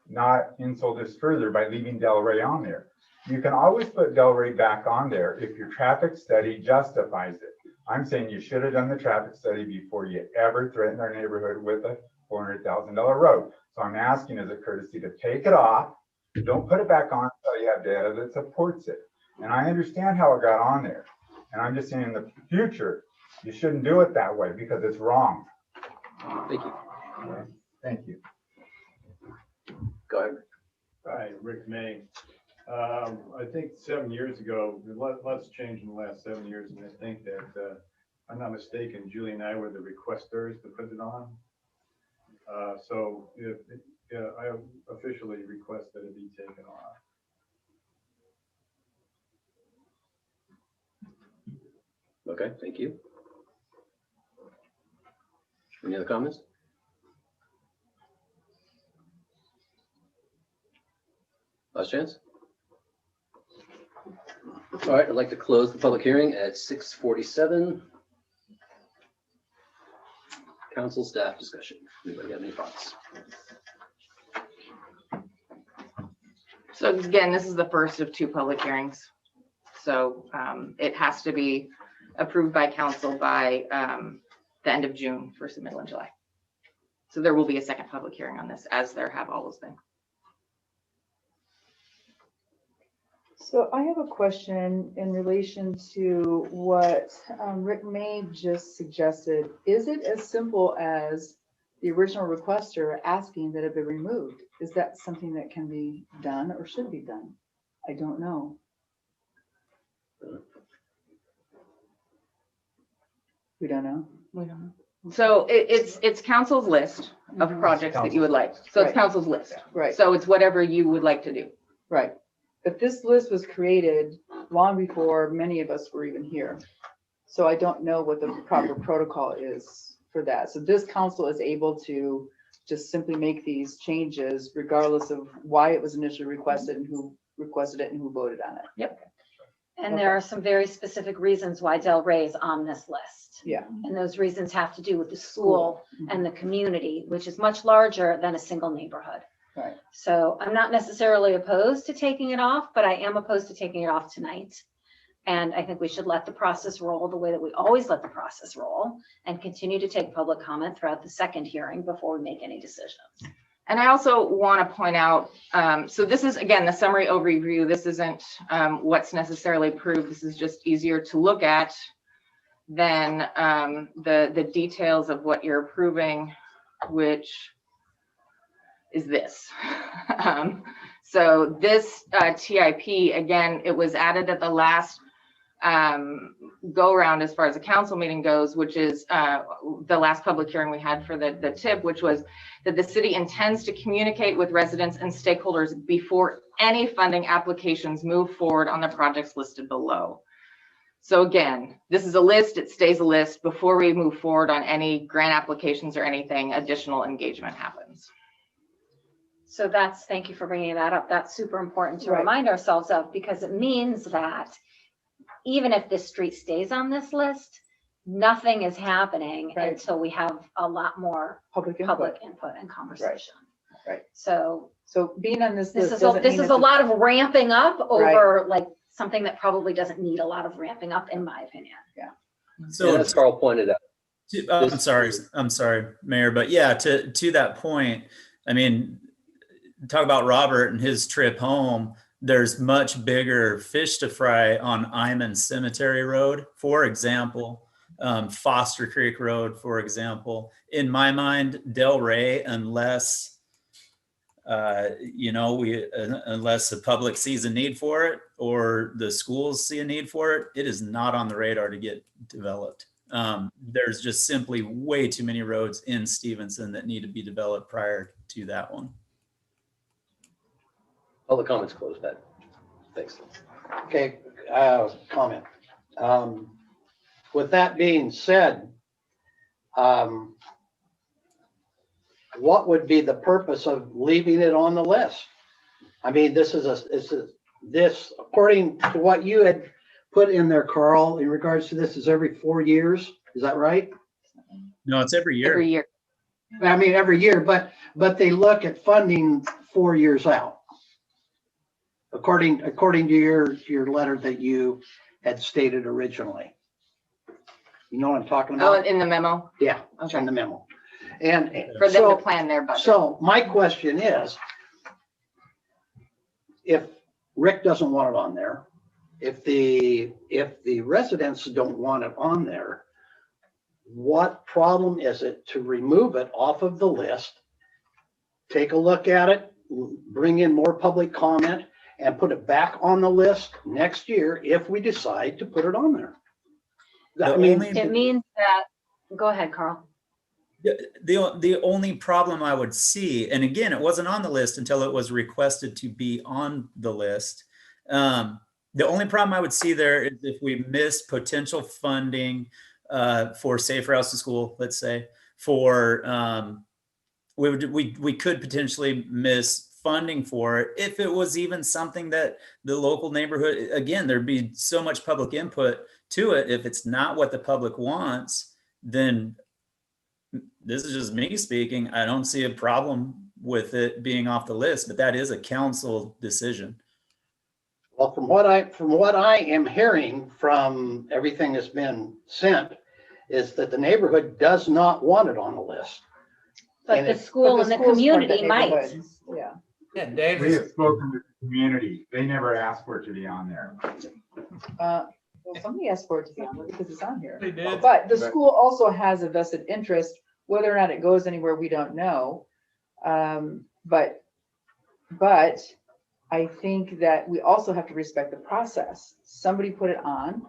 not insult this further by leaving Del Rey on there. You can always put Del Rey back on there if your traffic study justifies it. I'm saying you should have done the traffic study before you ever threatened our neighborhood with a $400,000 road. So I'm asking as a courtesy to take it off. Don't put it back on until you have data that supports it. And I understand how it got on there. And I'm just saying in the future, you shouldn't do it that way because it's wrong. Thank you. Thank you. Go ahead. Hi, Rick May. I think 7 years ago, lots changed in the last 7 years, and I think that, if I'm not mistaken, Julie and I were the requesters to put it on. So I officially request that it be taken off. Okay, thank you. Any other comments? Last chance? All right, I'd like to close the public hearing at 6:47. Council staff discussion. Anybody got any thoughts? So again, this is the first of 2 public hearings. So it has to be approved by council by the end of June for submittal in July. So there will be a second public hearing on this, as there have always been. So I have a question in relation to what Rick May just suggested. Is it as simple as the original requester asking that it be removed? Is that something that can be done or should be done? I don't know. We don't know. We don't know. So it's council's list of projects that you would like. So it's Right. council's list. Right. So it's whatever you would like to do. Right. But this list was created long before many of us were even here. So I don't know what the proper protocol is for that. So this council is able to just simply make these changes regardless of why it was initially requested and who requested it and who voted on it. Yep. And there are some very specific reasons why Del Rey is on this list. Yeah. And those reasons have to do with the school and the community, which is much larger than a single neighborhood. Right. So I'm not necessarily opposed to taking it off, but I am opposed to taking it off tonight. And I think we should let the process roll the way that we always let the process roll and continue to take public comment throughout the second hearing before we make any decisions. And I also want to point out, so this is, again, the summary overview. This isn't what's necessarily approved. This is just easier to look at than the details of what you're approving, which is this. So this TIP, again, it was added at the last go around as far as the council meeting goes, which is the last public hearing we had for the TIP, which was that the city intends to communicate with residents and stakeholders before any funding applications move forward on the projects listed below. So again, this is a list, it stays a list. Before we move forward on any grant applications or anything, additional engagement happens. So thank you for bringing that up. That's super important to Right. remind ourselves of, because it means that even if this street stays on this list, nothing is happening Right. until we have a lot more Public public input. input and conversation. Right. So being on this this list is doesn't this mean is it's a lot of ramping up Right. over like something that probably doesn't need a lot of ramping up, in my opinion. Yeah. So And as Carl pointed out. I'm sorry, Mayor, but yeah, to that point, I mean, talk about Robert and his trip home. There's much bigger fish to fry on Iman Cemetery Road, for example, Foster Creek Road, for example. In my mind, Del Rey, unless unless the public sees a need for it or the schools see a need for it, it is not on the radar to get developed. There's just simply way too many roads in Stevenson that need to be developed prior to that one. All the comments closed, Pat. Thanks. Okay, comment. With that being said, what would be the purpose of leaving it on the list? I mean, this according to what you had put in there, Carl, in regards to this, is every 4 years. Is that right? No, it's every year. Every year. I mean, every year, but they look at funding 4 years out. According to your letter that you had stated originally. You know what I'm talking Oh, about? in the memo? Yeah, it's in the memo. And For them to plan their budget. So my question is, if Rick doesn't want it on there, if the residents don't want it on there, what problem is it to remove it off of the list, take a look at it, bring in more public comment, and put it back on the list next year if we decide to put it on there. I mean, It means that, go ahead, Carl. The only problem I would see, and again, it wasn't on the list until it was requested to be on the list. The only problem I would see there is if we miss potential funding for Safe Routes to School, let's say, for we could potentially miss funding for it if it was even something that the local neighborhood, again, there'd be so much public input to it. If it's not what the public wants, then this is just me speaking, I don't see a problem with it being off the list, but that is a council decision. well, from what I am hearing from everything that's been sent, is that the neighborhood does not want it on the list. But the school and the community might. Yeah. Yeah, Dave. We have spoken to the community. They never asked for it to be on there. Well, somebody asked for it to be on there because it's on here. They did. But the school also has a vested interest, whether or not it goes anywhere, we don't know. But I think that we also have to respect the process. Somebody put it on.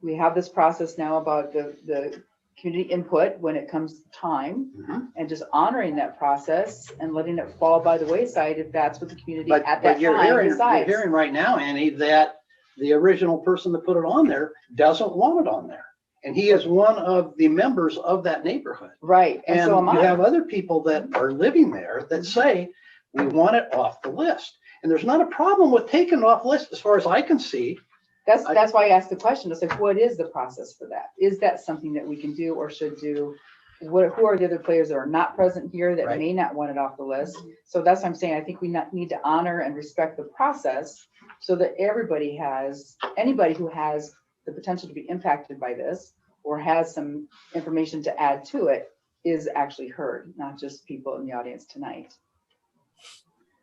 We have this process now about the community input when it comes time, and just honoring that process and letting it fall by the wayside if that's what the community at that time You're decides. hearing right now, Annie, that the original person that put it on there doesn't want it on there. And he is one of the members of that neighborhood. Right, and so am you I. have other people that are living there that say, we want it off the list. And there's not a problem with taking it off the list as far as I can see. That's why I asked the question. It's like, what is the process for that? Is that something that we can do or should do? Who are the other players that are not present here that may not want it off the list? So that's what I'm saying. I think we need to honor and respect the process so that anybody who has the potential to be impacted by this or has some information to add to it is actually heard, not just people in the audience tonight.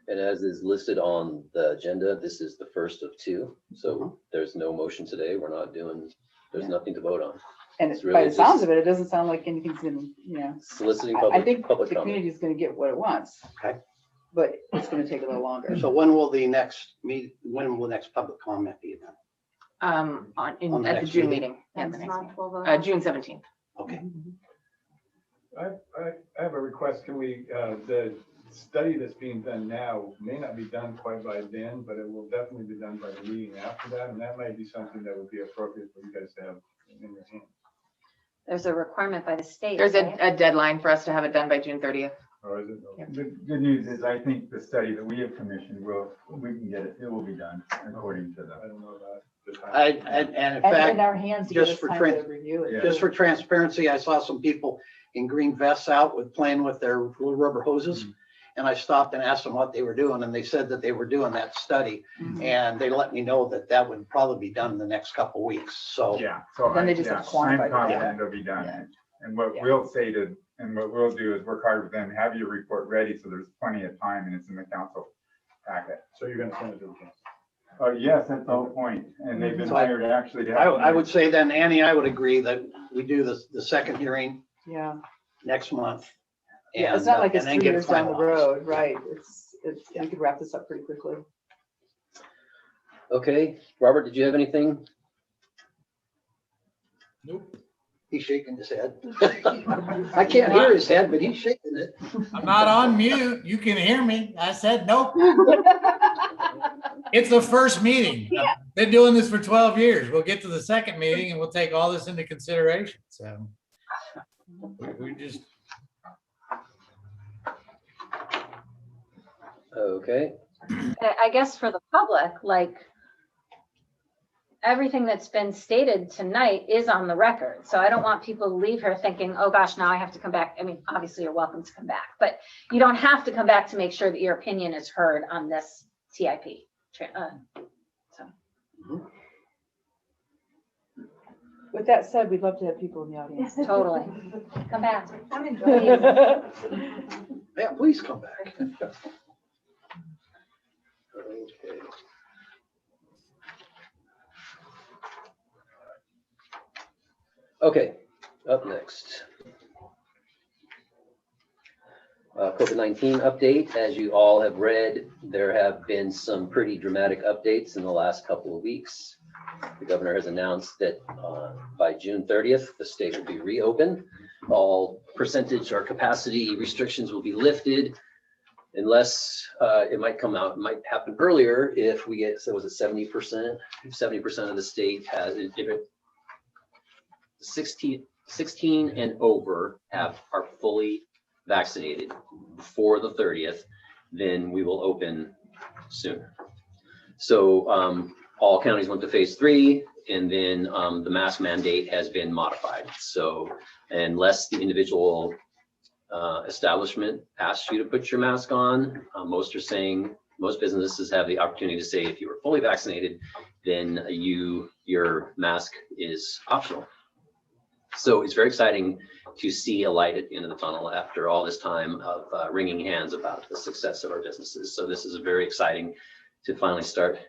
And as is listed on the agenda, this is the first of two. So there's no motion today. We're not doing, there's nothing to vote on. And It's by really the sounds just of it, it doesn't sound like anything's going to, soliciting I think public the comment. community is going to get what it wants. Okay. But it's going to take a little longer. So when will the next public comment be then? On On the the next June meeting? meeting. Next month we'll vote. June 17th. Okay. I have a request. Can we, the study that's being done now may not be done quite by then, but it will definitely be done by the meeting after that. And that might be something that would be appropriate for you guys to have in your hands. There's a requirement by the state. There's right? a deadline for us to have it done by June 30th. Or is it? The good news is I think the study that we have commissioned we can get it. It will be done according to the. I don't know about the time. And in And fact, in our hands to give just us for time to review it. just for transparency, I saw some people in green vests out playing with their little rubber hoses. And I stopped and asked them what they were doing, and they said that they were doing that study. And they let me know that that would probably be done in the next couple of weeks. So Yeah. So Then they just have to quantify I'm it. confident it'll be done. And what we'll say and what we'll do is work hard with them, have your report ready, so there's plenty of time and it's in the council packet. So you're gonna send it to them? Oh, yes, that's the whole point. And they've been So I- hired actually to I help. would say then, Annie, I would agree that we do the second hearing Yeah. next month. Yeah, it's not like it's and then 3 get it years down the finalized. road, right? We could wrap this up pretty quickly. Okay, Robert, did you have anything? Nope. He's shaking his head. I can't hear his head, but he's shaking it. I'm not on mute. You can hear me. I said nope. It's the first meeting. I've been doing this for 12 years. We'll get to the second meeting and we'll take all this into consideration. So we just. Okay. I guess for the public, like, everything that's been stated tonight is on the record. So I don't want people to leave here thinking, oh gosh, now I have to come back. I mean, obviously you're welcome to come back, but you don't have to come back to make sure that your opinion is heard on this TIP. With that said, we'd love to have people in the audience. Totally. Come back. I'm enjoying it. Yeah, please come back. Okay. Okay, up next. COVID-19 update. As you all have read, there have been some pretty dramatic updates in the last couple of weeks. The governor has announced that by June 30th, the state will be reopened. All percentage or capacity restrictions will be lifted unless it might come out, it might happen earlier if we get, so was it 70%? 70% of the state has, if it 16 and over are fully vaccinated before the 30th, then we will open sooner. So all counties went to phase 3, and then the mask mandate has been modified. So unless the individual establishment asks you to put your mask on, most businesses have the opportunity to say, if you were fully vaccinated, then your mask is optional. So it's very exciting to see a light at the end of the tunnel after all this time of wringing hands about the success of our businesses. So this is very exciting to finally start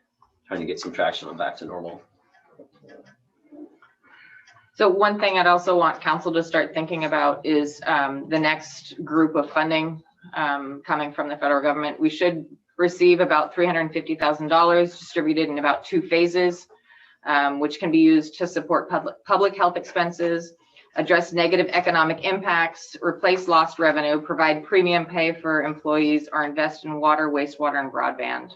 trying to get some traction on back to normal. So one thing I'd also want council to start thinking about is the next group of funding coming from the federal government. We should receive about $350,000 distributed in about 2 phases, which can be used to support public health expenses, address negative economic impacts, replace lost revenue, provide premium pay for employees, or invest in water, wastewater, and broadband.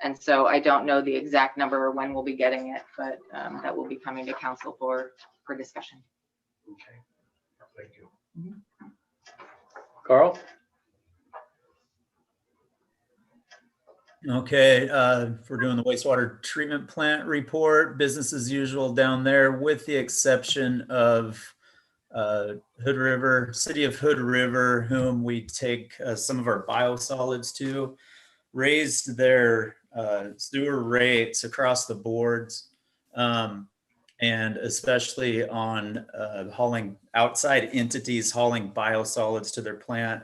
And so I don't know the exact number or when we'll be getting it, but that will be coming to council for discussion. Okay, thank you. Carl? Okay, we're doing the wastewater treatment plant report, business as usual down there, with the exception of Hood River, City of Hood River, whom we take some of our biosolids to, raised their sewer rates across the boards, and especially on hauling outside entities hauling biosolids to their plant.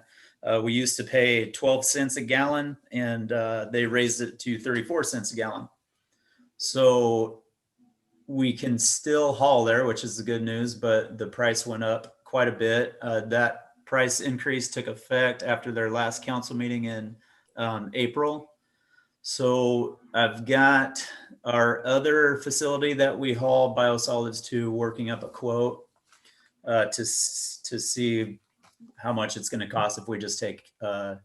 We used to pay 12 cents a gallon, and they raised it to 34 cents a gallon. So we can still haul there, which is the good news, but the price went up quite a bit. That price increase took effect after their last council meeting in April. So I've got our other facility that we haul biosolids to working up a quote to see how much it's going to cost if we just take the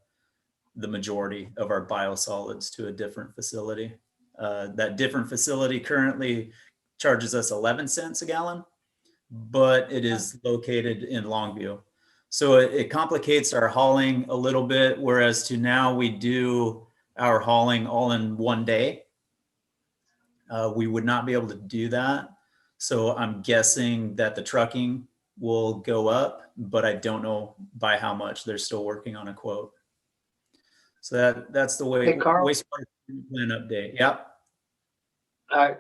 majority of our biosolids to a different facility. That different facility currently charges us 11 cents a gallon, but it is located in Longview. So it complicates our hauling a little bit, whereas to now we do our hauling all in one day. We would not be able to do that. So I'm guessing that the trucking will go up, but I don't know by how much. They're still working on a quote. So that's the way. Hey, Carl. Wastewater plan update. Yep.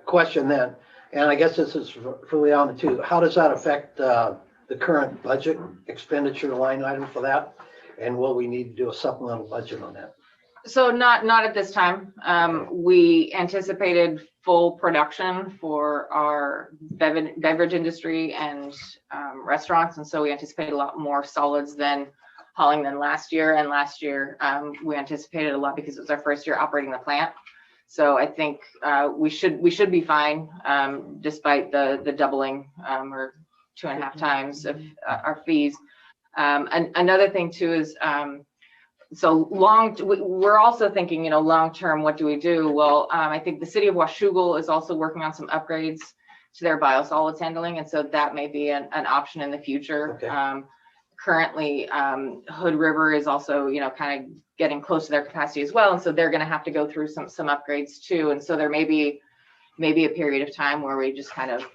Question then, and I guess this is for Leona too. How does that affect the current budget expenditure line item for that? And will we need to do a supplemental budget on that? So not at this time. We anticipated full production for our beverage industry and restaurants, and so we anticipate a lot more solids than hauling than last year. And last year we anticipated a lot because it was our first year operating the plant. So I think we should be fine despite the doubling or 2.5 times of our fees. And another thing too is so we're also thinking, long term, what do we do? Well, I think the city of Washougal is also working on some upgrades to their biosolids handling, and so that may be an option in the future. Okay. Currently, Hood River is also, kind of getting close to their capacity as well, and so they're going to have to go through some upgrades too. And so there may be a period of time where we just kind of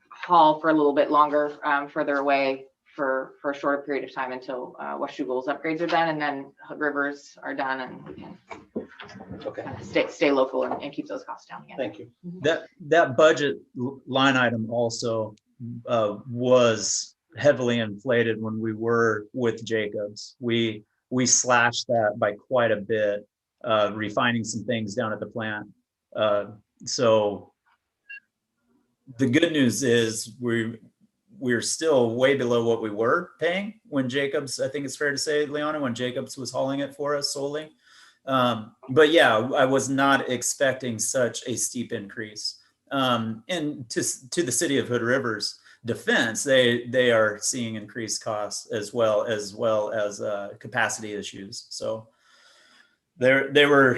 haul for a little bit longer, further away for a shorter period of time until Washougal's upgrades are done, and then Hood Rivers are done, and we can stay local and keep those costs down again. Thank you. That budget line item also was heavily inflated when we were with Jacobs. We slashed that by quite a bit, refining some things down at the plant. So the good news is we're still way below what we were paying when Jacobs, I think it's fair to say, Leona, when Jacobs was hauling it for us solely. But yeah, I was not expecting such a steep increase. And to the city of Hood River's defense, they are seeing increased costs as well as capacity issues. So they're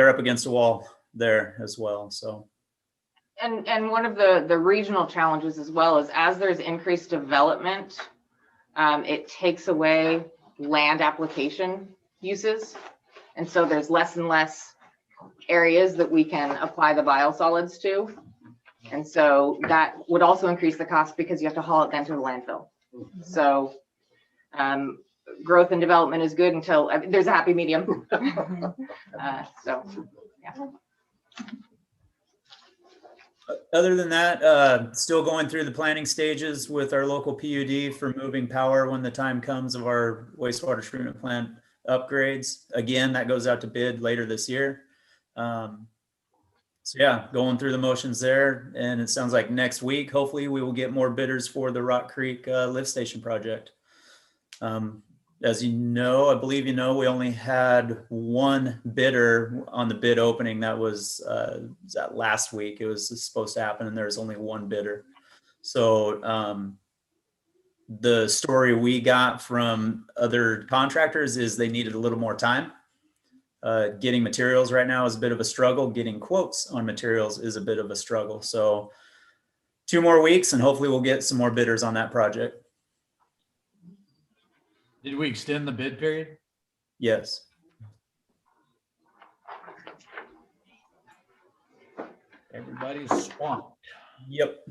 up against a wall there as well. So. And one of the regional challenges as well is as there's increased development, it takes away land application uses. And so there's less and less areas that we can apply the biosolids to. And so that would also increase the cost because you have to haul it then to the landfill. So growth and development is good until there's a happy medium. So, yeah. Other than that, still going through the planning stages with our local PUD for moving power when the time comes of our wastewater treatment plant upgrades. Again, that goes out to bid later this year. So yeah, going through the motions there. And it sounds like next week, hopefully we will get more bidders for the Rock Creek lift station project. As you know, I believe you know, we only had one bidder on the bid opening. That was that last week. It was supposed to happen, and there was only one bidder. So the story we got from other contractors is they needed a little more time. Getting materials right now is a bit of a struggle. Getting quotes on materials is a bit of a struggle. So 2 more weeks, and hopefully we'll get some more bidders on that project. Did we extend the bid period? Yes. Everybody's swamped. Yep.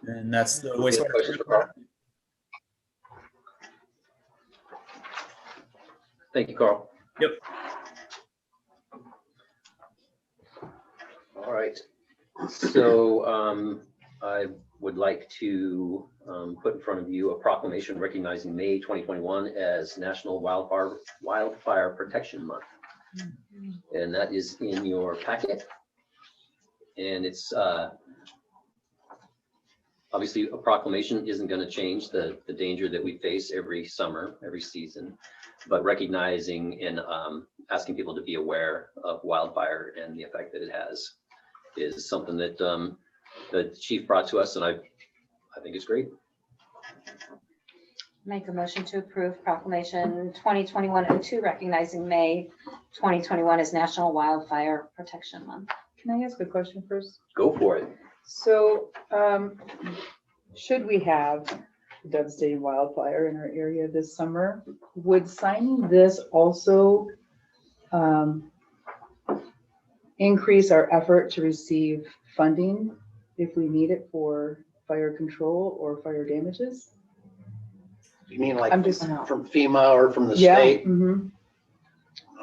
And that's the wastewater. Thank you, Carl. Yep. All right. So I would like to put in front of you a proclamation recognizing May 2021 as National Wildfire Protection Month. And that is in your packet. And it's obviously a proclamation isn't going to change the danger that we face every summer, every season, but recognizing and asking people to be aware of wildfire and the effect that it has is something that the chief brought to us, and I think it's great. Make a motion to approve proclamation 2021-02 recognizing May 2021 as National Wildfire Protection Month. Can I ask a question first? Go for it. So should we have devastating wildfire in our area this summer, would signing this also increase our effort to receive funding if we need it for fire control or fire damages? You mean like I'm just from FEMA or from the yeah, state? Mm-hmm.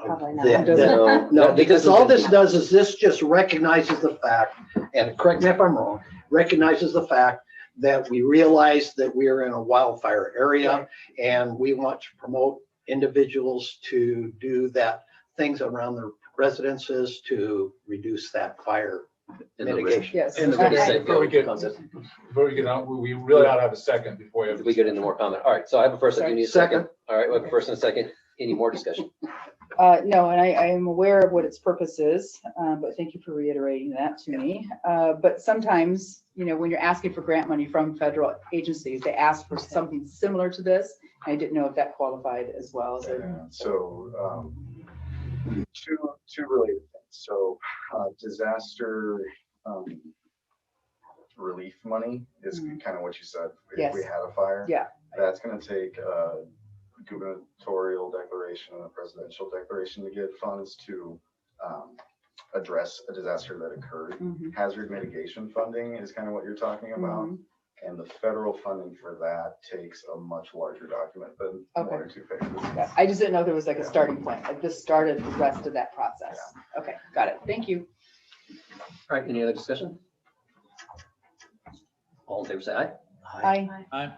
Probably not. No, because all this does is this just recognizes the fact, and correct me if I'm wrong, recognizes the fact that we realize that we are in a wildfire area and we want to promote individuals to do that things around their residences to reduce that fire mitigation. Yes. And before we get on, we really ought to have a second before we get into more comment. All right, so I have a first. You need a second. All right, we have a first and a second. Any more discussion? No, and I am aware of what its purpose is, but thank you for reiterating that to me. But sometimes, you know, when you're asking for grant money from federal agencies, they ask for something similar to this. I didn't know if that qualified as well. So two related things. So disaster relief money is kind of what you said. If we had a fire, that's going to take a gubernatorial declaration and a presidential declaration to get funds to address a disaster that occurred. Hazard mitigation funding is kind of what you're talking about. And the federal funding for that takes a much larger document than 1 or 2 pages. Yeah, I just didn't know if there was like a starting point. Like this started the rest of that process. Okay, got it. Thank you. All right, any other discussion? All in favor, say aye. Aye. Aye.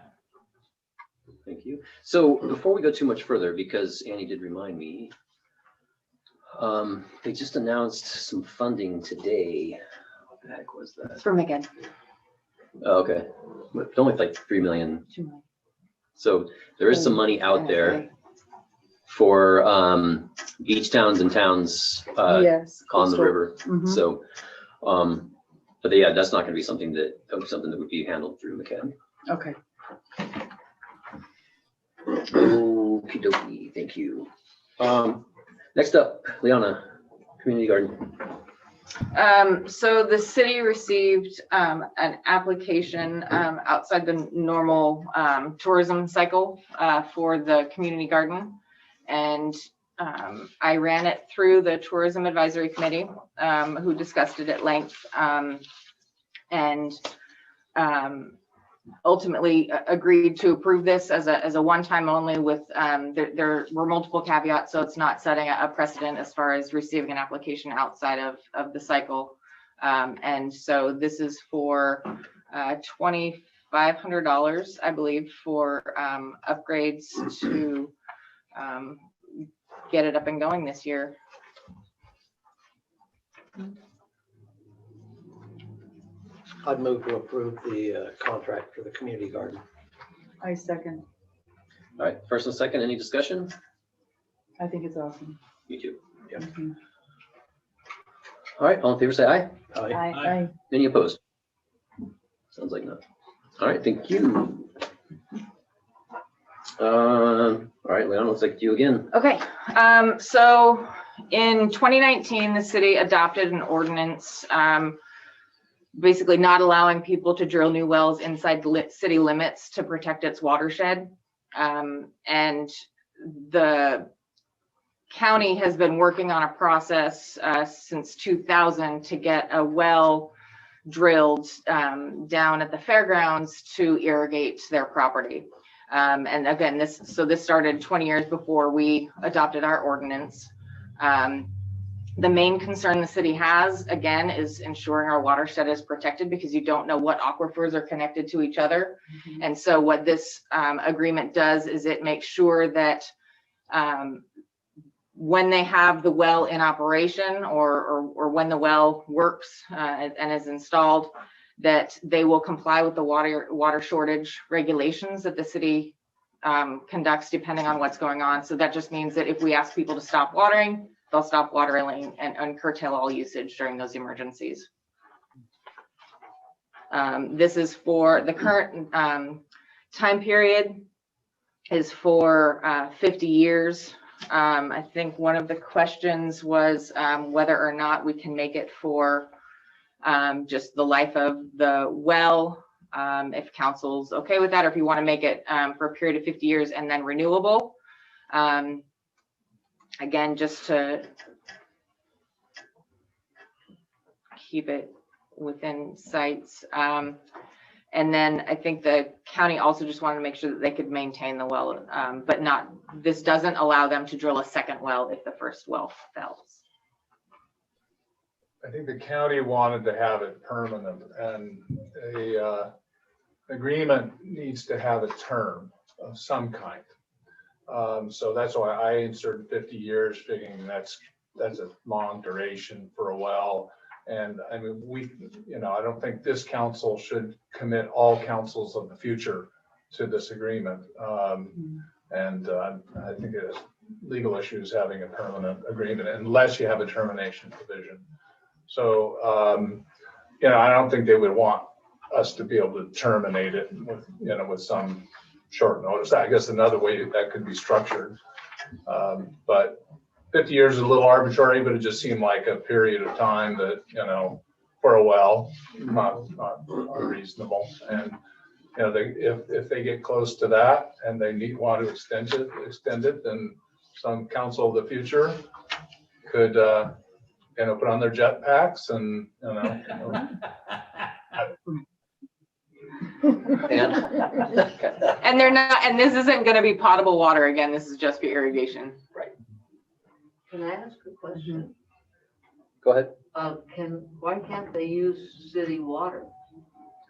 Thank you. So before we go too much further, because Annie did remind me, they just announced some funding today. What the heck was that? For McGinn. Oh, okay, but only like 3 million. So there is some money out there for beach towns and towns Yes. on the river. Mhm. So, but yeah, that's not going to be something that would be handled through McCann. Okay. Okie dokie, thank you. Next up, Liana, community garden. So the city received an application outside the normal tourism cycle for the community garden. And I ran it through the Tourism Advisory Committee, who discussed it at length, and ultimately agreed to approve this as a one-time only with, there were multiple caveats, so it's not setting a precedent as far as receiving an application outside of the cycle. And so this is for $2,500, I believe, for upgrades to get it up and going this year. I'd move to approve the contract for the community garden. I second. All right, first and second, any discussion? I think it's awesome. Me too. Yeah. Mhm. All right, all in favor, say aye. Aye. Any opposed? Sounds like no. All right, thank you. All right, Leon, looks like you again. Okay, so in 2019, the city adopted an ordinance basically not allowing people to drill new wells inside the city limits to protect its watershed. And the county has been working on a process since 2000 to get a well drilled down at the fairgrounds to irrigate their property. And again, this started 20 years before we adopted our ordinance. The main concern the city has, again, is ensuring our watershed is protected because you don't know what aquifers are connected to each other. Mm-hmm. And so what this agreement does is it makes sure that when they have the well in operation or when the well works and is installed, that they will comply with the water shortage regulations that the city conducts depending on what's going on. So that just means that if we ask people to stop watering, they'll stop watering and curtail all usage during those emergencies. This is for the current time period is for 50 years. I think one of the questions was whether or not we can make it for just the life of the well, if council's okay with that, or if you want to make it for a period of 50 years and then renewable. Again, just to keep it within sites. And then I think the county also just wanted to make sure that they could maintain the well, but this doesn't allow them to drill a second well if the first well fails. I think the county wanted to have it permanent, and a agreement needs to have a term of some kind. So that's why I inserted 50 years, figuring that's a long duration for a well. And I mean, I don't think this council should commit all councils of the future to this agreement. And I think it is legal issues having a permanent agreement unless you have a termination provision. So, I don't think they would want us to be able to terminate it with, with some short notice. I guess another way that could be structured. But 50 years is a little arbitrary, but it just seemed like a period of time that, for a well, not unreasonable. And, if they get close to that and they want to extend it, then some council of the future could, put on their jetpacks and, And they're not, and this isn't going to be potable water again. This is just for irrigation. Right. Can I ask a question? Go ahead. Why can't they use city water?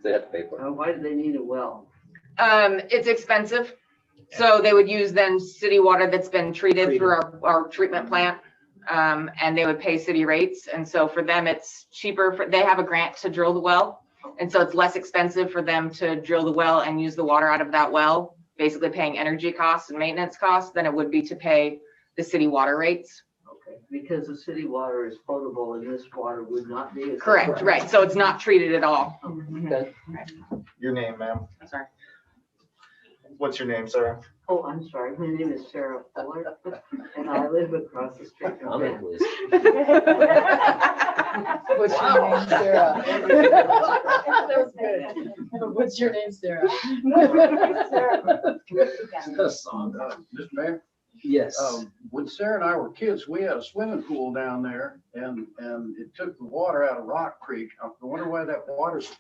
They have to pay for it. Why do they need a well? It's expensive. So they would use then city water that's been treated through our treatment plant. And they would pay city rates. And so for them, it's cheaper. They have a grant to drill the well. And so it's less expensive for them to drill the well and use the water out of that well, basically paying energy costs and maintenance costs, than it would be to pay the city water rates. Okay, because the city water is potable and this water would not be. Correct, right. So it's not treated at all. Okay. Your name, ma'am? Sorry. What's your name, Sarah? Oh, I'm sorry. My name is Sarah Fuller and I live across the street from Comment, them. please. What's your name, Sarah? That was good. What's your name, Sarah? That's a song. Mr. Mayor? Yes. When Sarah and I were kids, we had a swimming pool down there and it took the water out of Rock Creek. I wonder why that water's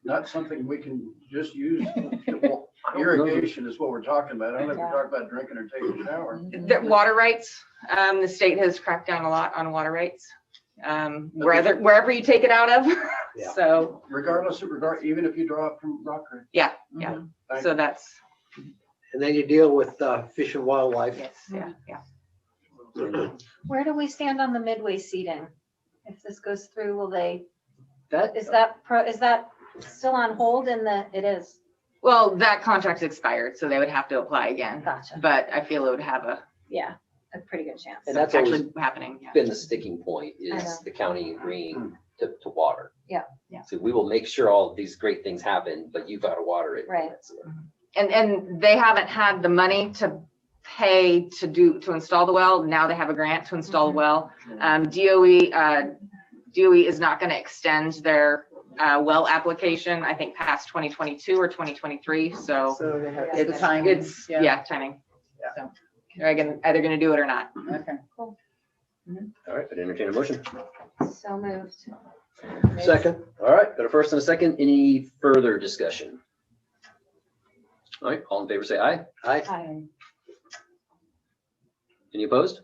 not something we can just use. Irrigation is what we're talking about. I don't know if we're talking about drinking or taking a shower. The water rights, the state has cracked down a lot on water rights, wherever you take it out of. Yeah. So Regardless of even if you draw it from Rock Creek. yeah. Thank So you. that's, And then you deal with Fish and Wildlife. yes, yeah. Where do we stand on the midway seating? If this goes through, will they, That is that still on hold it is? Well, that contract's expired, so they would have to apply again. Gotcha. But I feel it would have a Yeah, a pretty good chance. And that's always actually happening. Yeah. been the sticking point I is know. the county agreeing to water. Yeah. So we will make sure all of these great things happen, but you've got to water it. Right. And they haven't had the money to pay to install the well. Now they have a grant to install the well. DOE is not going to extend their well application, I think, past 2022 or 2023. So they have it's the timing. It's timing. So they're either going to do it or not. Okay. All right, I'd entertain a motion. So moved. Second. All right, got a first and a second. Any further discussion? All right, all in favor, say aye. Aye. Hi. Any opposed?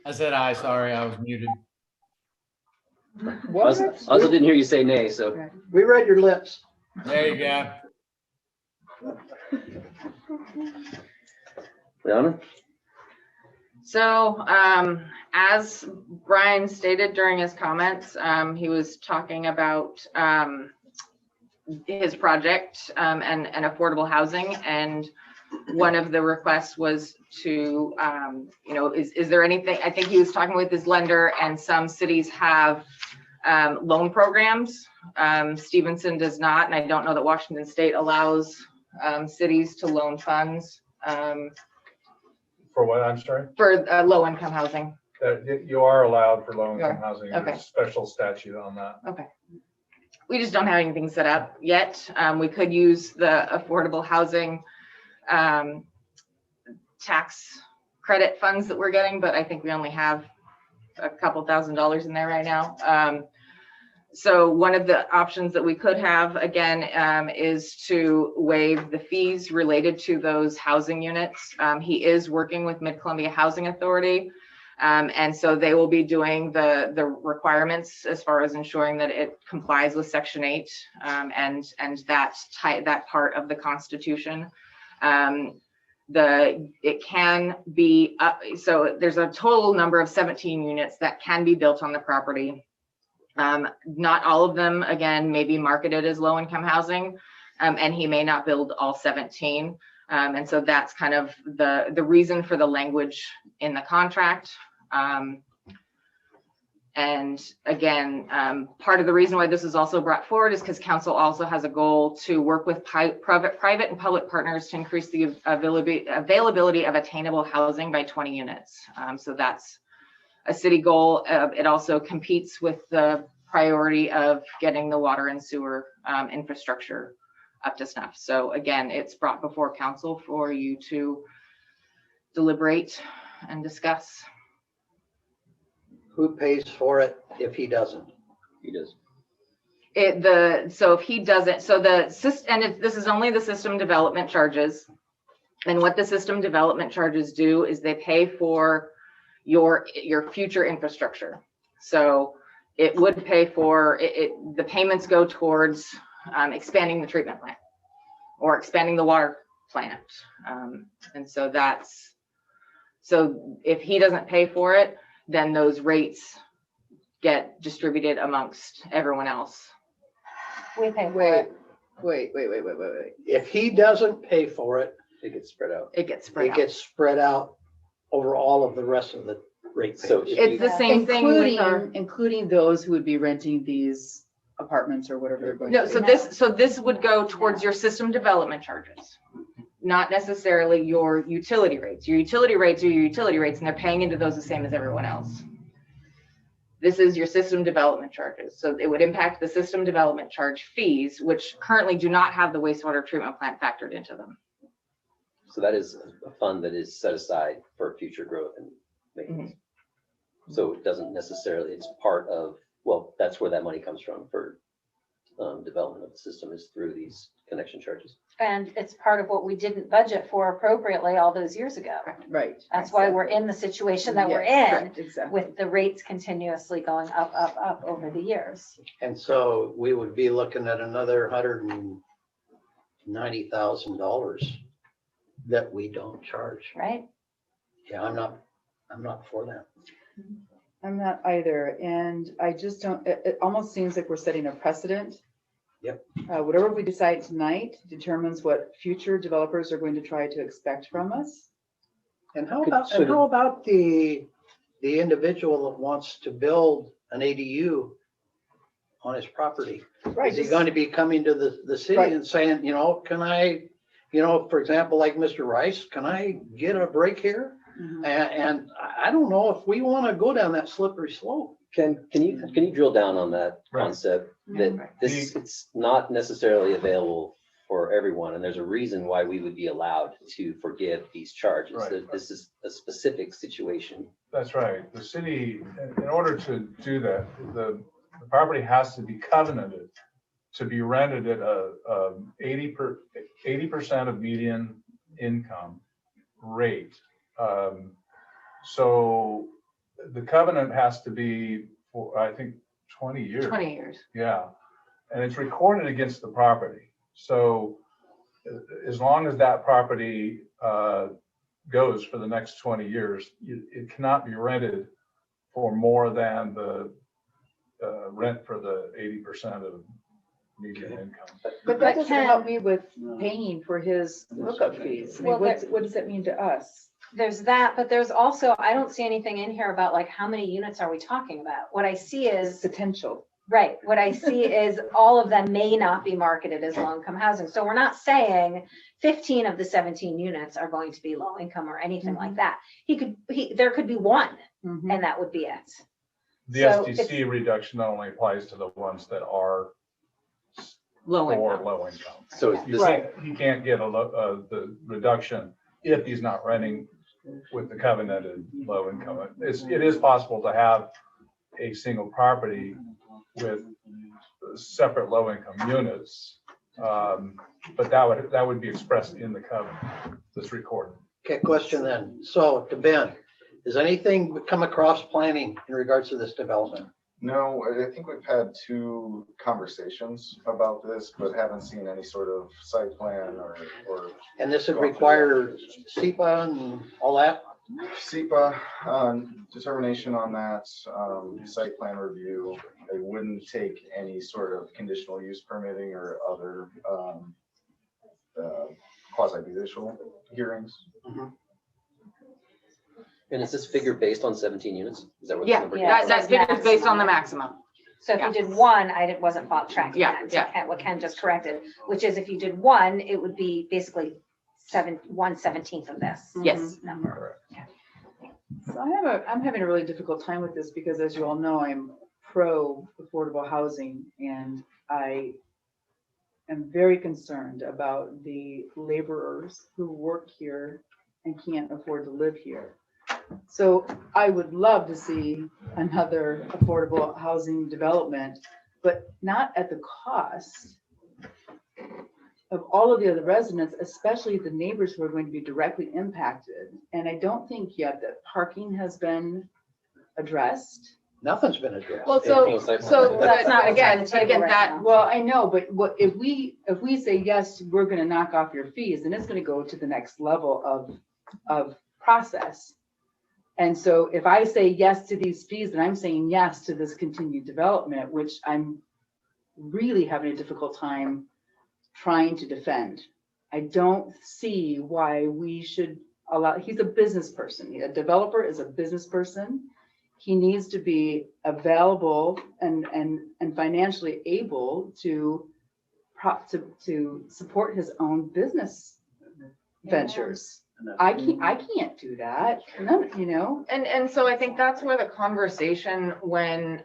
I said aye, sorry, I was muted. I also didn't hear you say nay, so. We read your lips. There you go. Leona? So, as Brian stated during his comments, he was talking about his project and affordable housing. And one of the requests was to, is there anything, I think he was talking with his lender, and some cities have loan programs. Stevenson does not, and I don't know that Washington State allows cities to loan funds. For what, I'm sorry? For low-income housing. You are allowed for low-income Yeah. housing. Okay. There's a special statute on that. Okay. We just don't have anything set up yet. We could use the affordable housing tax credit funds that we're getting, but I think we only have a couple $1,000s in there right now. So one of the options that we could have, again, is to waive the fees related to those housing units. He is working with Mid-Columbia Housing Authority. And so they will be doing the requirements as far as ensuring that it complies with Section 8 and that part of the Constitution. It can be up, so there's a total number of 17 units that can be built on the property. Not all of them, again, may be marketed as low-income housing, and he may not build all 17. And so that's kind of the reason for the language in the contract. And again, part of the reason why this is also brought forward is because council also has a goal to work with private and public partners to increase the availability of attainable housing by 20 units. So that's a city goal. It also competes with the priority of getting the water and sewer infrastructure up to snuff. So again, it's brought before council for you to deliberate and discuss. Who pays for it if he doesn't? He does. So if he doesn't, so the system, and this is only the system development charges. And what the system development charges do is they pay for your future infrastructure. So it would pay for the payments go towards expanding the treatment plant or expanding the water plant. And so so if he doesn't pay for it, then those rates get distributed amongst everyone else. We pay for it. Wait. If he doesn't pay for it, It gets spread out. It gets spread it out. gets spread out over all of the rest of the rate So payers. It's the same thing with our. Including those who would be renting these apartments or whatever they're going to. No, so this would go towards your system development charges, not necessarily your utility rates. Your utility rates are your utility rates, and they're paying into those the same as everyone else. This is your system development charges. So it would impact the system development charge fees, which currently do not have the wastewater treatment plant factored into them. So that is a fund that is set aside for future growth and maintenance. So it doesn't necessarily, it's part of, well, that's where that money comes from for development of the system, is through these connection charges. And it's part of what we didn't budget for appropriately all those years ago. Right. That's why we're in the situation that we're in, Exactly. with the rates continuously going up over the years. And so we would be looking at another $190,000 that we don't charge. Right? Yeah, I'm not for that. I'm not either, and I just don't, it almost seems like we're setting a precedent. Yep. Whatever we decide tonight determines what future developers are going to try to expect from us. And how about the individual that wants to build an ADU on his property? Right. Is he going to be coming to the city Right. and saying, can I, for example, like Mr. Rice, can I get a break here? And I don't know if we want to go down that slippery slope. Can you drill down on that concept, that it's not necessarily available for everyone, and there's a reason why we would be allowed to forgive these charges. That this is a specific situation. That's right. The city, in order to do that, the property has to be covenanted to be rented at a 80% of median income rate. So the covenant has to be for, I think, 20 years. 20 years. Yeah. And it's recorded against the property. So as long as that property goes for the next 20 years, it cannot be rented for more than the rent for the 80% of median income. But that doesn't help me with paying for his hookup fees. I mean, Well, what does that mean to us? There's that, but there's also, I don't see anything in here about like, how many units are we talking about? What I see is potential. Right. What I see is all of them may not be marketed as low-income housing. So we're not saying 15 of the 17 units are going to be low income or anything like that. There could be one, and that would be it. The SDC reduction only applies to the ones that are low income. So he can't get the reduction if he's not renting with the covenanted low income. It is possible to have a single property with separate low income units, but that would be expressed in the covenant that's recorded. Okay, question then. So to Ben, has anything come across planning in regards to this development? No, I think we've had 2 conversations about this, but haven't seen any sort of site plan or. And this would require SEPA and all that? SEPA, determination on that, site plan review. It wouldn't take any sort of conditional use permitting or other quasi-judicial hearings. And is this figure based on 17 units? Is that what Yeah, the number that figure is based on the maximum. So if you did one, I wasn't tracking Yeah, that. What Ken just corrected, which is if you did one, it would be basically 1/17 of this. Yes. Number. So I'm having a really difficult time with this because, as you all know, I'm pro affordable housing, and I am very concerned about the laborers who work here and can't afford to live here. So I would love to see another affordable housing development, but not at the cost of all of the other residents, especially the neighbors who are going to be directly impacted. And I don't think yet that parking has been addressed. Nothing's been addressed. Well, that's not again, that. Well, I know, but if we say yes, we're going to knock off your fees, then it's going to go to the next level of process. And so if I say yes to these fees, then I'm saying yes to this continued development, which I'm really having a difficult time trying to defend. I don't see why we should allow, he's a business person. A developer is a business person. He needs to be available and financially able to support his own business ventures. I can't do that. None, you know. And so I think that's where the conversation when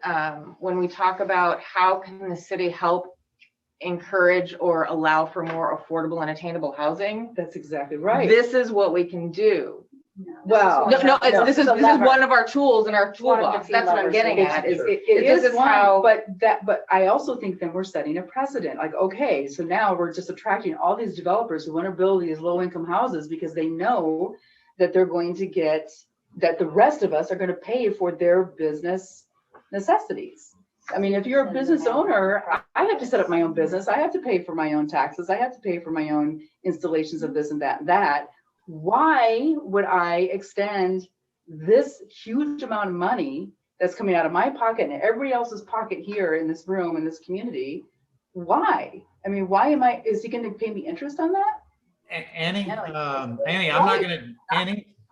we talk about how can the city help encourage or allow for more affordable and attainable housing. That's exactly right. This is what we can do. Well, this is one of our tools in our toolbox. That's what I'm getting at. It is one, but I also think that we're setting a precedent. Like, okay, so now we're just attracting all these developers who want to build these low-income houses because they know that they're going to get, that the rest of us are going to pay for their business necessities. I mean, if you're a business owner, I have to set up my own business. I have to pay for my own taxes. I have to pay for my own installations of this and that and that. Why would I extend this huge amount of money that's coming out of my pocket and everybody else's pocket here in this room, in this community? Why? I mean, is he going to pay me interest on that? Annie,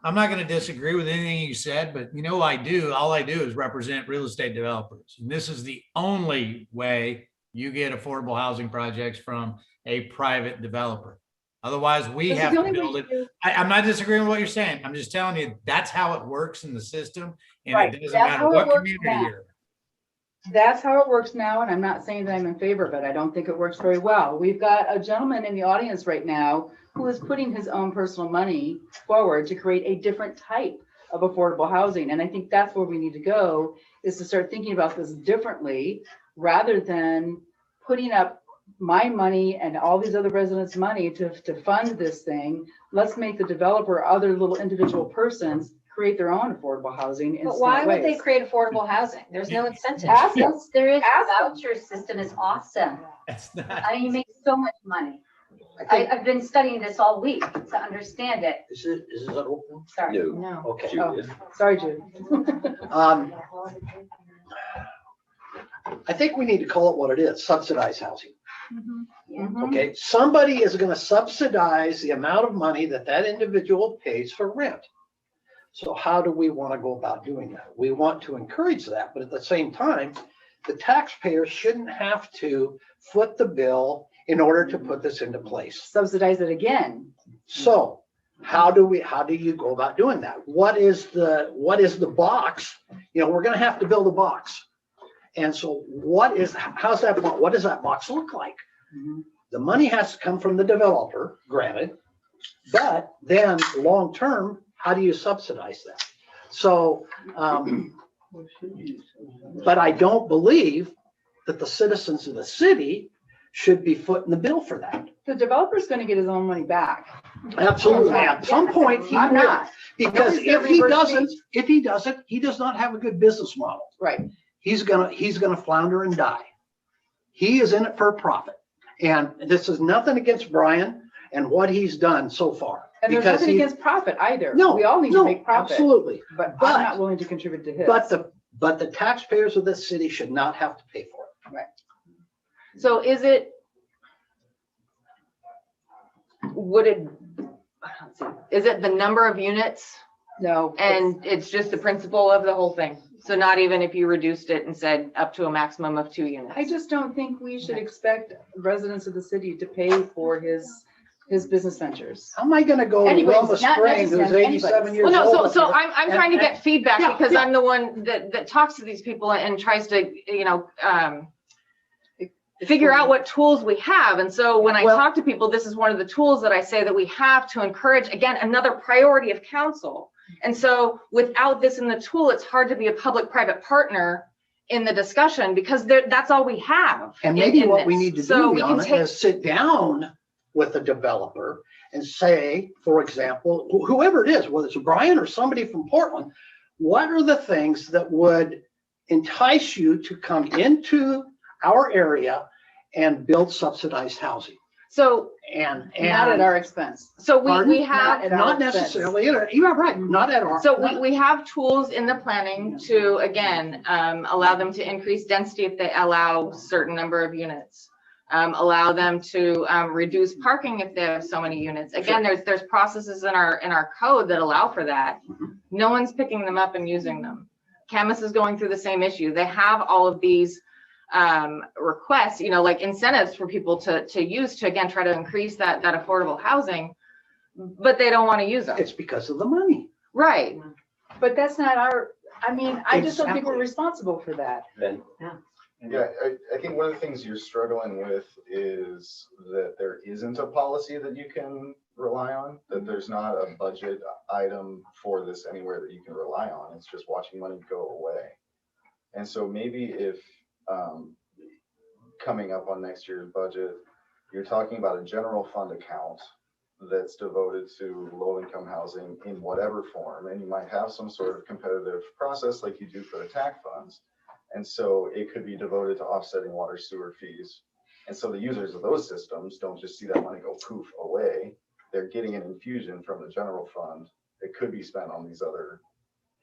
I'm not going to disagree with anything you said, but you know, all I do is represent real estate developers. And this is the only way you get affordable housing projects from a private developer. Otherwise, we have to build it. I'm not disagreeing with what you're saying. I'm just telling you that's how it works in the system. And it doesn't matter what community you're in. That's how it works now. And I'm not saying that I'm in favor of it. I don't think it works very well. We've got a gentleman in the audience right now who is putting his own personal money forward to create a different type of affordable housing. And I think that's where we need to go, is to start thinking about this differently rather than putting up my money and all these other residents' money to fund this thing. Let's make the developer, other little individual persons, create their own affordable housing in But why would they create affordable housing? There's no incentive. Yes, there is. The voucher system is awesome. I mean, you make so much money. I've been studying this all week to understand it. Is it open? Sorry. No. Okay. Sorry, Jude. I think we need to call it what it is, subsidized housing. Mm-hmm. Okay, somebody is going to subsidize the amount of money that that individual pays for rent. So how do we want to go about doing that? We want to encourage that, but at the same time, the taxpayers shouldn't have to foot the bill in order to put this into place. Subsidize it again. So how do you go about doing that? What is the box? You know, we're going to have to build a box. And so what does that box look like? Mm-hmm. The money has to come from the developer, granted, but then long term, how do you subsidize that? So, but I don't believe that the citizens of the city should be footing the bill for that. The developer's going to get his own money back. Absolutely. At some point, he I'm will. not. Because if he doesn't, he does not have a good business model. Right. He's gonna flounder and die. He is in it for a profit. And this is nothing against Brian and what he's done so far. And there's nothing against profit either. No, we all need to make profit. Absolutely. But I'm not willing to contribute to his. But the taxpayers of this city should not have to pay for it. Right. So is it the number of units? No. And it's just the principle of the whole thing. So not even if you reduced it and said up to a maximum of 2 units. I just don't think we should expect residents of the city to pay for his business ventures. How am I going to go to Wilma Spring, who's 87 years old? Well, no, so I'm trying to get feedback because I'm the one that talks to these people and tries to, figure out what tools we have. And so when I talk to people, this is one of the tools that I say that we have to encourage, again, another priority of council. And so without this in the tool, it's hard to be a public-private partner in the discussion because that's all we have. And maybe what we need to do, Liana, is sit down with a developer and say, for example, whoever it is, whether it's Brian or somebody from Portland, what are the things that would entice you to come into our area and build subsidized housing? So and. Not at our expense. So we Pardon? have. Not necessarily, you are right, not at our. So we have tools in the planning to, again, allow them to increase density if they allow certain number of units. Allow them to reduce parking if they have so many units. Again, there's processes in our code that allow for that. No one's picking them up and using them. Camas is going through the same issue. They have all of these requests, you know, like incentives for people to use to, again, try to increase that affordable housing, but they don't want to use them. It's because of the money. Right. But that's not our, I mean, I just don't think Exactly. we're responsible for that. Ben? Yeah, I think one of the things you're struggling with is that there isn't a policy that you can rely on, that there's not a budget item for this anywhere that you can rely on. It's just watching money go away. And so maybe if coming up on next year's budget, you're talking about a general fund account that's devoted to low-income housing in whatever form, and you might have some sort of competitive process like you do for the TAC funds. And so it could be devoted to offsetting water sewer fees. And so the users of those systems don't just see that money go poof away. They're getting an infusion from the general fund that could be spent on these other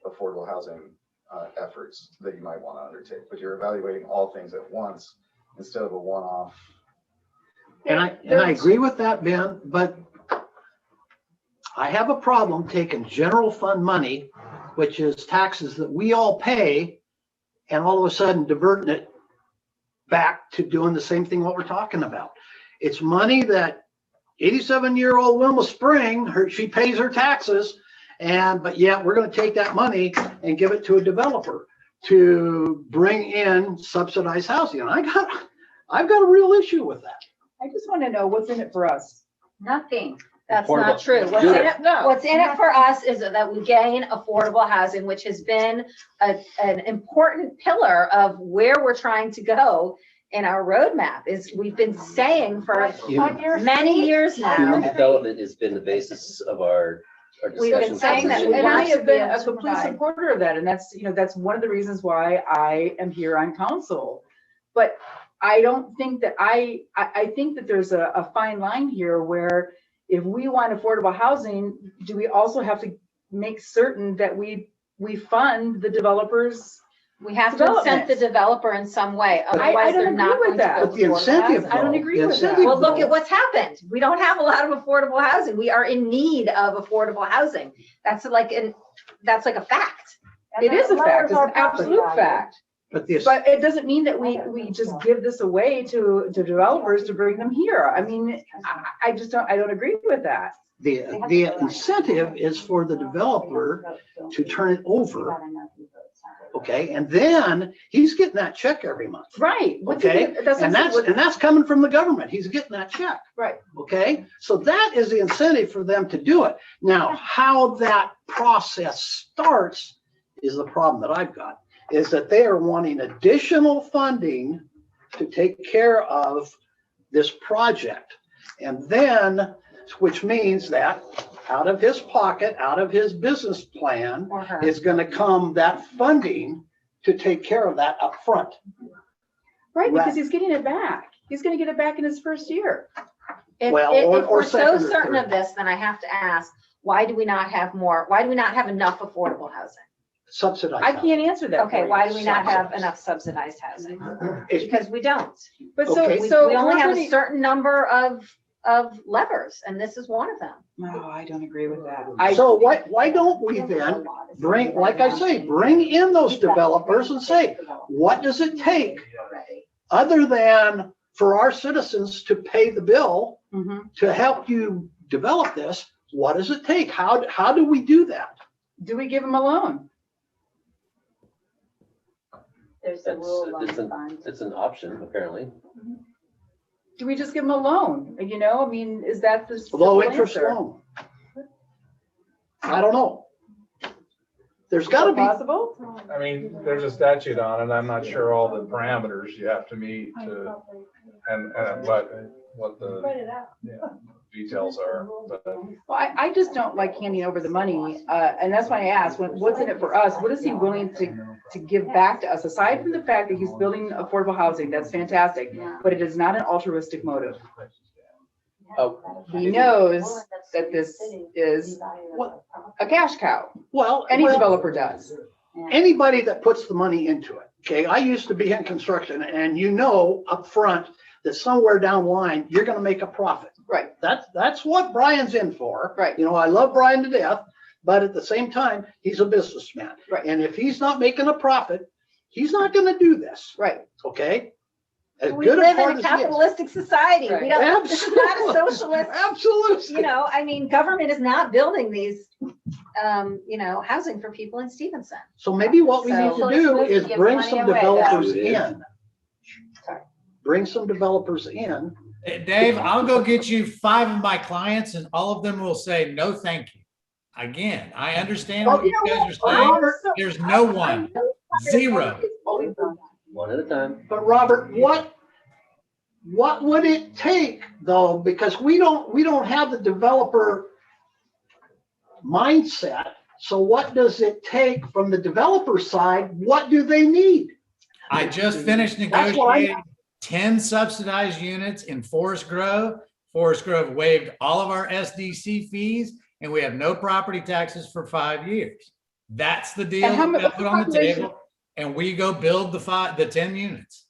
affordable housing efforts that you might want to undertake. But you're evaluating all things at once instead of a one-off. And I agree with that, Ben, but I have a problem taking general fund money, which is taxes that we all pay, and all of a sudden diverting it back to doing the same thing what we're talking about. It's money that 87-year-old Wilma Spring, she pays her taxes, but yet we're going to take that money and give it to a developer to bring in subsidized housing. And I've got a real issue with that. I just want to know what's in it for us. Nothing. That's Affordable. not true. What's in it? No. What's in it for us is that we gain affordable housing, which has been an important pillar of where we're trying to go in our roadmap. Is we've been saying for many years Human now. development has been the basis of our We've been discussions. saying that we And I want to have be been able a to complete provide. supporter of that. And that's one of the reasons why I am here on council. But I don't think that I think that there's a fine line here where if we want affordable housing, do we also have to make certain that we fund the developers? We have to incent the developer in some way. I Otherwise, they're don't not agree going with to that. build But the affordable incentive, housing. I don't though, agree the with that. incentive, Well, look though, at what's happened. We don't have a lot of affordable housing. We are in need of affordable housing. That's like a fact. It is a fact. It's an absolute fact. But the But it doesn't mean that we just give this away to developers to bring them here. I mean, I just don't agree with that. The incentive is for the developer to turn it over. Okay, and then he's getting that check every month. Right. Okay, and that's coming from the government. He's getting that check. Right. Okay, so that is the incentive for them to do it. Now, how that process starts is the problem that I've got, is that they are wanting additional funding to take care of this project. And then, which means that out of his pocket, out of his business plan, is going to come that funding to take care of that up front. Right, because he's getting it back. He's going to get it back in his first year. If we're so certain of this, then I have to ask, why do we not have more? Why do we not have enough affordable housing? Subsidized. I can't answer that. Okay, why do we not have enough subsidized housing? Because we don't. But we only have a certain number of levers, and this is one of them. No, I don't agree with that. So why don't we then bring, like I say, bring in those developers and say, what does it take other than for our citizens to pay the bill to help you develop this? What does it take? How do we do that? Do we give them a loan? There's a rule on the fund. It's an option, apparently. Do we just give them a loan? You know, I mean, is that the Low simple interest answer? loan. I don't know. There's got to be. Possible? I mean, there's a statute on it. I'm not sure all the parameters you have to meet to, and what the details are. But Well, I just don't like handing over the money, and that's why I asked, what's in it for us? What is he willing to give back to us? Aside from the fact that he's building affordable housing, that's fantastic, but it is not an altruistic motive. He knows that this is a cash cow. Well, Any developer does. Anybody that puts the money into it, okay? I used to be in construction, and you know up front that somewhere down the line, you're gonna make a profit. Right. That's what Brian's in for. Right. You know, I love Brian to death, but at the same time, he's a businessman. Right. And if he's not making a profit, he's not gonna do this. Right. Okay? As We good live part in a as he is. capitalistic society. We don't, this is not a Absolutely. socialist. Absolutely. You know, I mean, government is not building these, you know, housing for people in Stevenson. So maybe what we need to do is bring some developers in. Bring some developers in. Hey, Dave, I'll go get you 5 of my clients and all of them will say, no, thank you. Again, I understand what you guys are saying. There's no one, 0. One at a time. But Robert, what would it take though? Because we don't have the developer mindset. So what does it take from the developer side? What do they need? I just finished negotiating 10 subsidized units in Forest Grove. Forest Grove waived all of our SDC fees and we have no property taxes for 5 years. That's the deal that put on the table. And we go build the 10 units.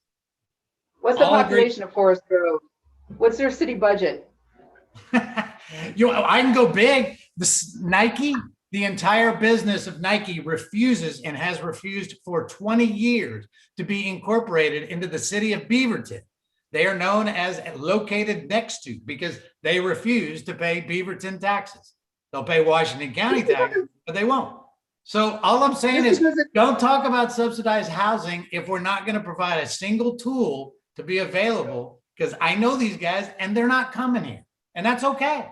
What's the population of Forest Grove? What's their city budget? You know, I can go big. Nike, the entire business of Nike refuses and has refused for 20 years to be incorporated into the city of Beaverton. They are known as located next to because they refuse to pay Beaverton taxes. They'll pay Washington County taxes, but they won't. So all I'm saying is don't talk about subsidized housing if we're not going to provide a single tool to be available, because I know these guys and they're not coming here, and that's okay.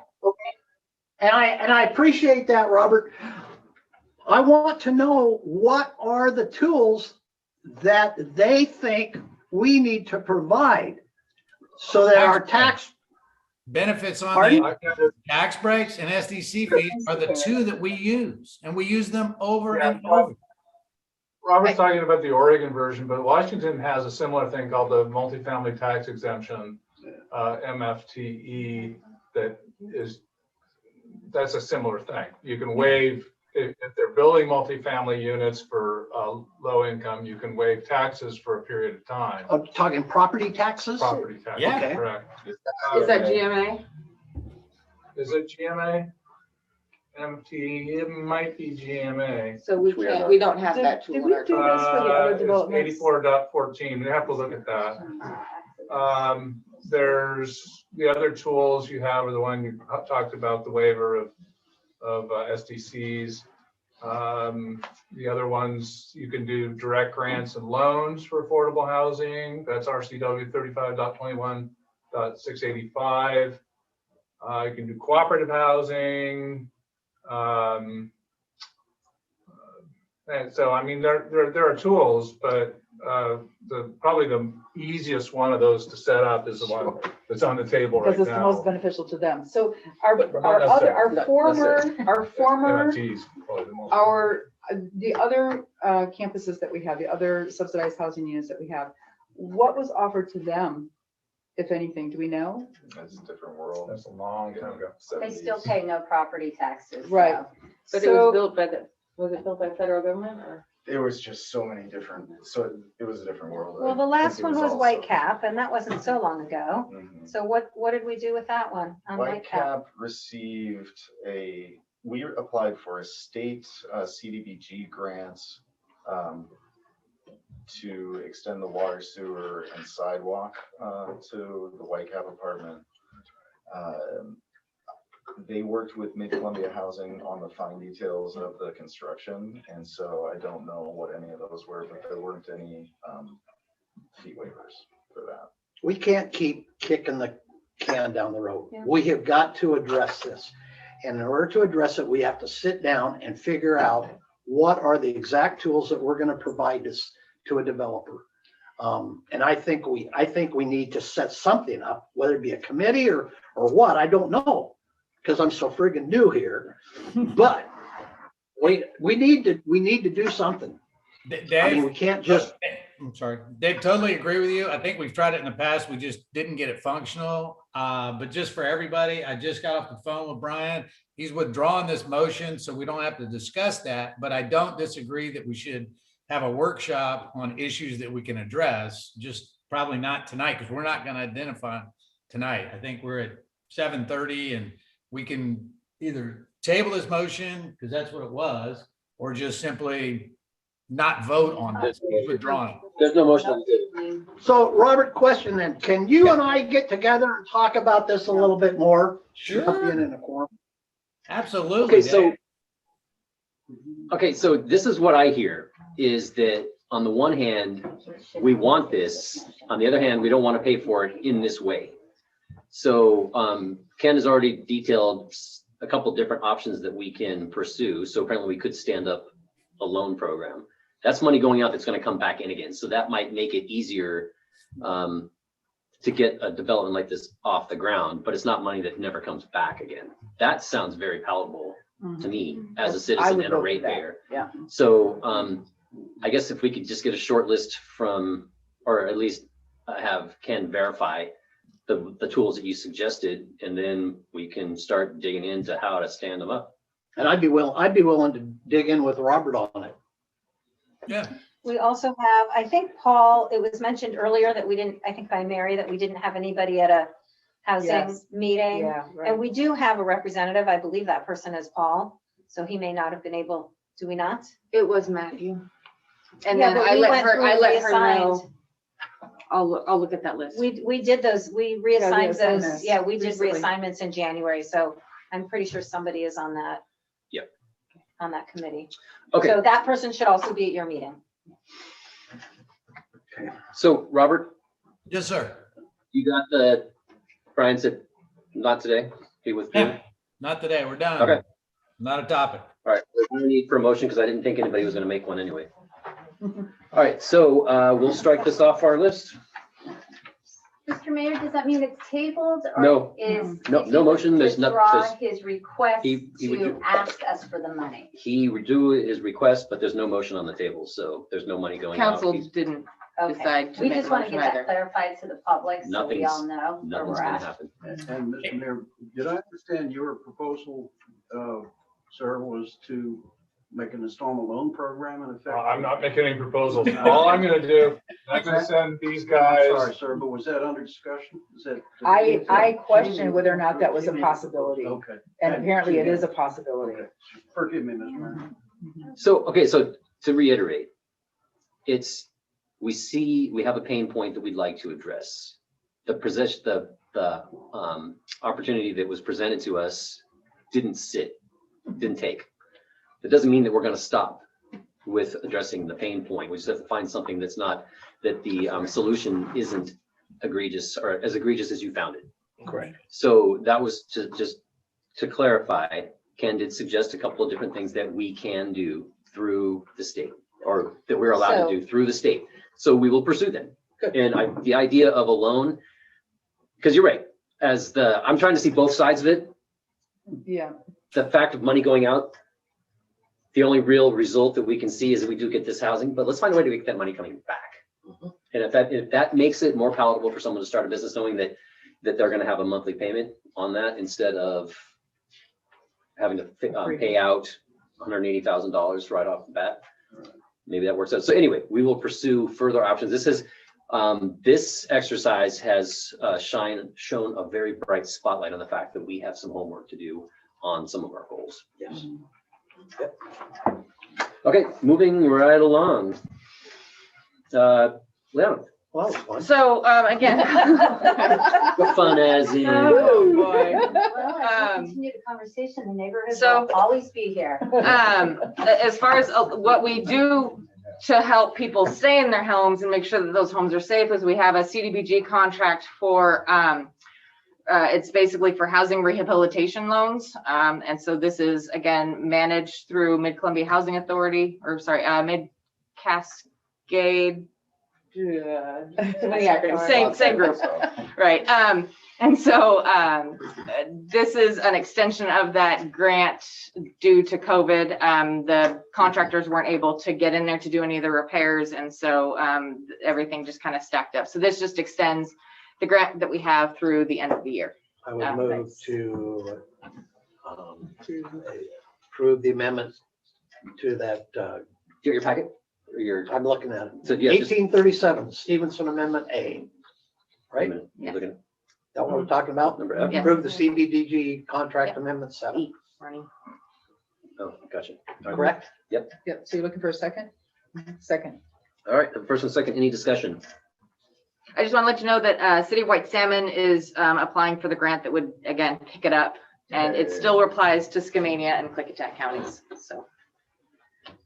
And I appreciate that, Robert. I want to know what are the tools that they think we need to provide so that our tax benefits on the tax breaks and SDC fees are the 2 that we use, and we use them over and over. Robert's talking about the Oregon version, but Washington has a similar thing called the multifamily tax exemption, MFTE, that's a similar thing. You can waive, if they're building multifamily units for low income, you can waive taxes for a period of time. I'm talking property taxes? Property taxes, yeah. Okay. Correct. Is that GMA? Is it GMA? MFTE, it might be GMA. So we don't have that tool in our. It's 84.14. We have to look at that. There's the other tools you have are the one you talked about, the waiver of SDCs. The other ones, you can do direct grants and loans for affordable housing. That's RCW 35.21.685. You can do cooperative housing. And so, I mean, there are tools, but probably the easiest one of those to set up is the one that's on the table right now. Because it's the most beneficial to them. So our the other campuses that we have, the other subsidized housing units that we have, what was offered to them, if anything? Do we know? That's a different world. That's a long time ago. They still pay no property taxes. Right. So. But it was built by was it built by the federal government or? There was just so many different, so it was a different world. Well, the last one was Whitecap, and that wasn't so long ago. Mhm. So what did we do with that one on Whitecap received we applied for a state CDBG grants to extend the water, sewer, and sidewalk to the Whitecap apartment. They worked with Mid-Columbia Housing on the fine details of the construction, and so I don't know what any of those were, but there weren't any fee waivers for that. We can't keep kicking the can down the road. Yeah. We have got to address this. And in order to address it, we have to sit down and figure out what are the exact tools that we're going to provide this to a developer. And I think we need to set something up, whether it be a committee or what, I don't know, because I'm so friggin' new here. But we need to do something. Dave, I mean, we can't just I'm sorry, Dave, totally agree with you. I think we've tried it in the past. We just didn't get it functional. But just for everybody, I just got off the phone with Brian. He's withdrawing this motion, so we don't have to discuss that. But I don't disagree that we should have a workshop on issues that we can address, just probably not tonight, because we're not going to identify tonight. I think we're at 7:30 and we can either table this motion, because that's what it was, or just simply not vote on this. He's withdrawn. There's no motion on the table. So Robert, question then, can you and I get together and talk about this a little bit more? Sure. Not being in a quorum. Absolutely. Okay, so this is what I hear, is that on the one hand, we want this. On the other hand, we don't want to pay for it in this way. So Ken has already detailed a couple different options that we can pursue. So apparently we could stand up a loan program. That's money going out that's going to come back in again. So that might make it easier to get a development like this off the ground, but it's not money that never comes back again. That sounds very palatable to me as a citizen and a ratepayer. Yeah. So I guess if we could just get a short list from, or at least have Ken verify the tools that you suggested, and then we can start digging into how to stand them up. And I'd be willing to dig in with Robert on it. Yeah. We also have, I think, Paul, it was mentioned earlier that we didn't, I think by Mary, that we didn't have anybody at a housing Yes. meeting. Yeah, right. And we do have a representative. I believe that person is Paul. So he may not have been able, do we not? It was Matthew. And Yeah, then but I we let went her, through I and let her know. reassigned. I'll look at that list. We did those, we reassigned those. reassignments Yeah, we did recently. reassignments in January. So I'm pretty sure somebody is on that. Yep. On that committee. Okay. So that person should also be at your meeting. So Robert, Yes, sir. you got Brian said not today. He withdrew. Yeah. Not today. We're done. Okay. Not a topic. All right, there's no need for a motion because I didn't think anybody was going to make one anyway. All right, so we'll strike this off our list. Mr. Mayor, does that mean it's tabled? Or No. is No motion. There's nothing. withdraw his request He would to do- ask us for the money? He would do his request, but there's no motion on the table, so there's no money going out. Council He's- didn't Okay. decide to We make a just want to motion get that either. clarified to the public, so we all know where Nothing's we're going at. to happen. And Mr. Mayor, did I understand your proposal, sir, was to make an installment loan program in effect? I'm not making any proposals. All I'm gonna do, I'm gonna send these guys. I'm sorry, sir, but was that under discussion? Is that? I questioned whether or not that was a possibility. Okay. And apparently it is a possibility. Okay. Forgive me, Mr. Mayor. So, okay, so to reiterate, we have a pain point that we'd like to address. The opportunity that was presented to us didn't take. It doesn't mean that we're going to stop with addressing the pain point. We just have to find something that's not, that the solution isn't egregious or as egregious as you found it. Correct. So that was just to clarify, Ken did suggest a couple of different things that we can do through the state, or that we're allowed to do through the state. So we will pursue them. And the idea of a loan, because you're right, I'm trying to see both sides of it. Yeah. The fact of money going out, the only real result that we can see is that we do get this housing, but let's find a way to get that money coming back. And if that makes it more palatable for someone to start a business, knowing that they're going to have a monthly payment on that instead of having to pay out $180,000 right off the bat, maybe that works out. So anyway, we will pursue further options. This exercise has shown a very bright spotlight on the fact that we have some homework to do on some of our goals. Yes. Yep. Okay, moving right along. Leon. Well, that was fun. So, again. What fun as in. Oh, boy. Continue the conversation, the neighborhood So- will always be here. As far as what we do to help people stay in their homes and make sure that those homes are safe, is we have a CDBG contract for, it's basically for housing rehabilitation loans. And so this is, again, managed through Mid-Columbia Housing Authority, or sorry, Mid-Cascade too many acronyms, same group, right? And so this is an extension of that grant due to COVID. The contractors weren't able to get in there to do any of the repairs, and so everything just kind of stacked up. So this just extends the grant that we have through the end of the year. I would move to approve the amendment to that. Your packet? Or I'm looking at it. So, yeah, just- 1837 Stevenson Amendment A. Right? You're looking at That what we're talking about? number F? Yes. Approve the CDBG contract amendment 7. Running. Oh, gotcha. Correct? Yep, so you're looking for a second? Second. All right, first and second, any discussion? I just want to let you know that City of White Salmon is applying for the grant that would, again, pick it up. And it still applies to Skamania and Clickitat counties, so.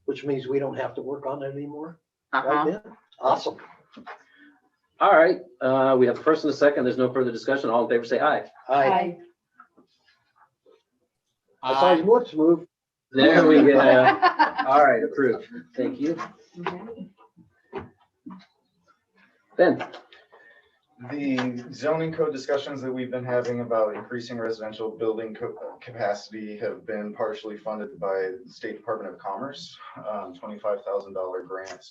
Which means we don't have to work on it anymore? Uh-huh. Right then? Awesome. All right, we have the first and the second. There's no further discussion. All in favor, say aye. Aye. I saw your lips move. There we go. All right, approved. Thank you. Ben. The zoning code discussions that we've been having about increasing residential building capacity have been partially funded by the State Department of Commerce, $25,000 grant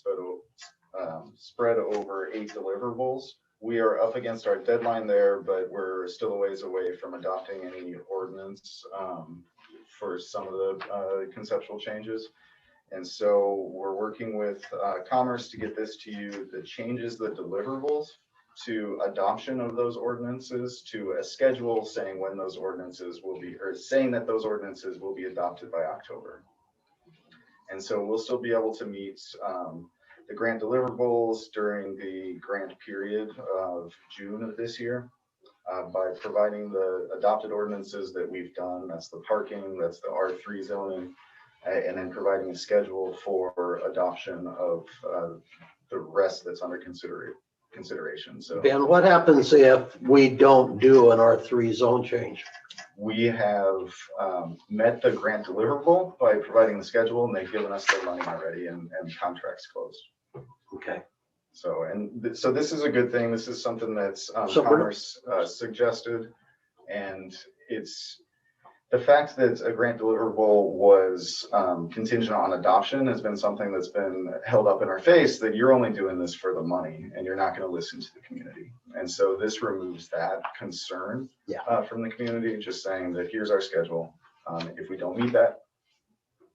spread over 8 deliverables. We are up against our deadline there, but we're still a ways away from adopting any ordinance for some of the conceptual changes. And so we're working with Commerce to get this to you that changes the deliverables to adoption of those ordinances to a schedule saying when those ordinances will be, or saying that those ordinances will be adopted by October. And so we'll still be able to meet the grant deliverables during the grant period of June of this year by providing the adopted ordinances that we've done. That's the parking, that's the R3 zoning, and then providing a schedule for adoption of the rest that's under consideration. So Ben, what happens if we don't do an R3 zone change? we have met the grant deliverable by providing the schedule, and they've given us their money already, and contracts closed. Okay. So, so this is a good thing. This is something that's So Commerce suggested, and it's the fact that a grant deliverable was contingent on adoption has been something that's been held up in our face, that you're only doing this for the money and you're not going to listen to the community. And so this removes that concern from the community, just saying that here's our schedule. If we don't meet that,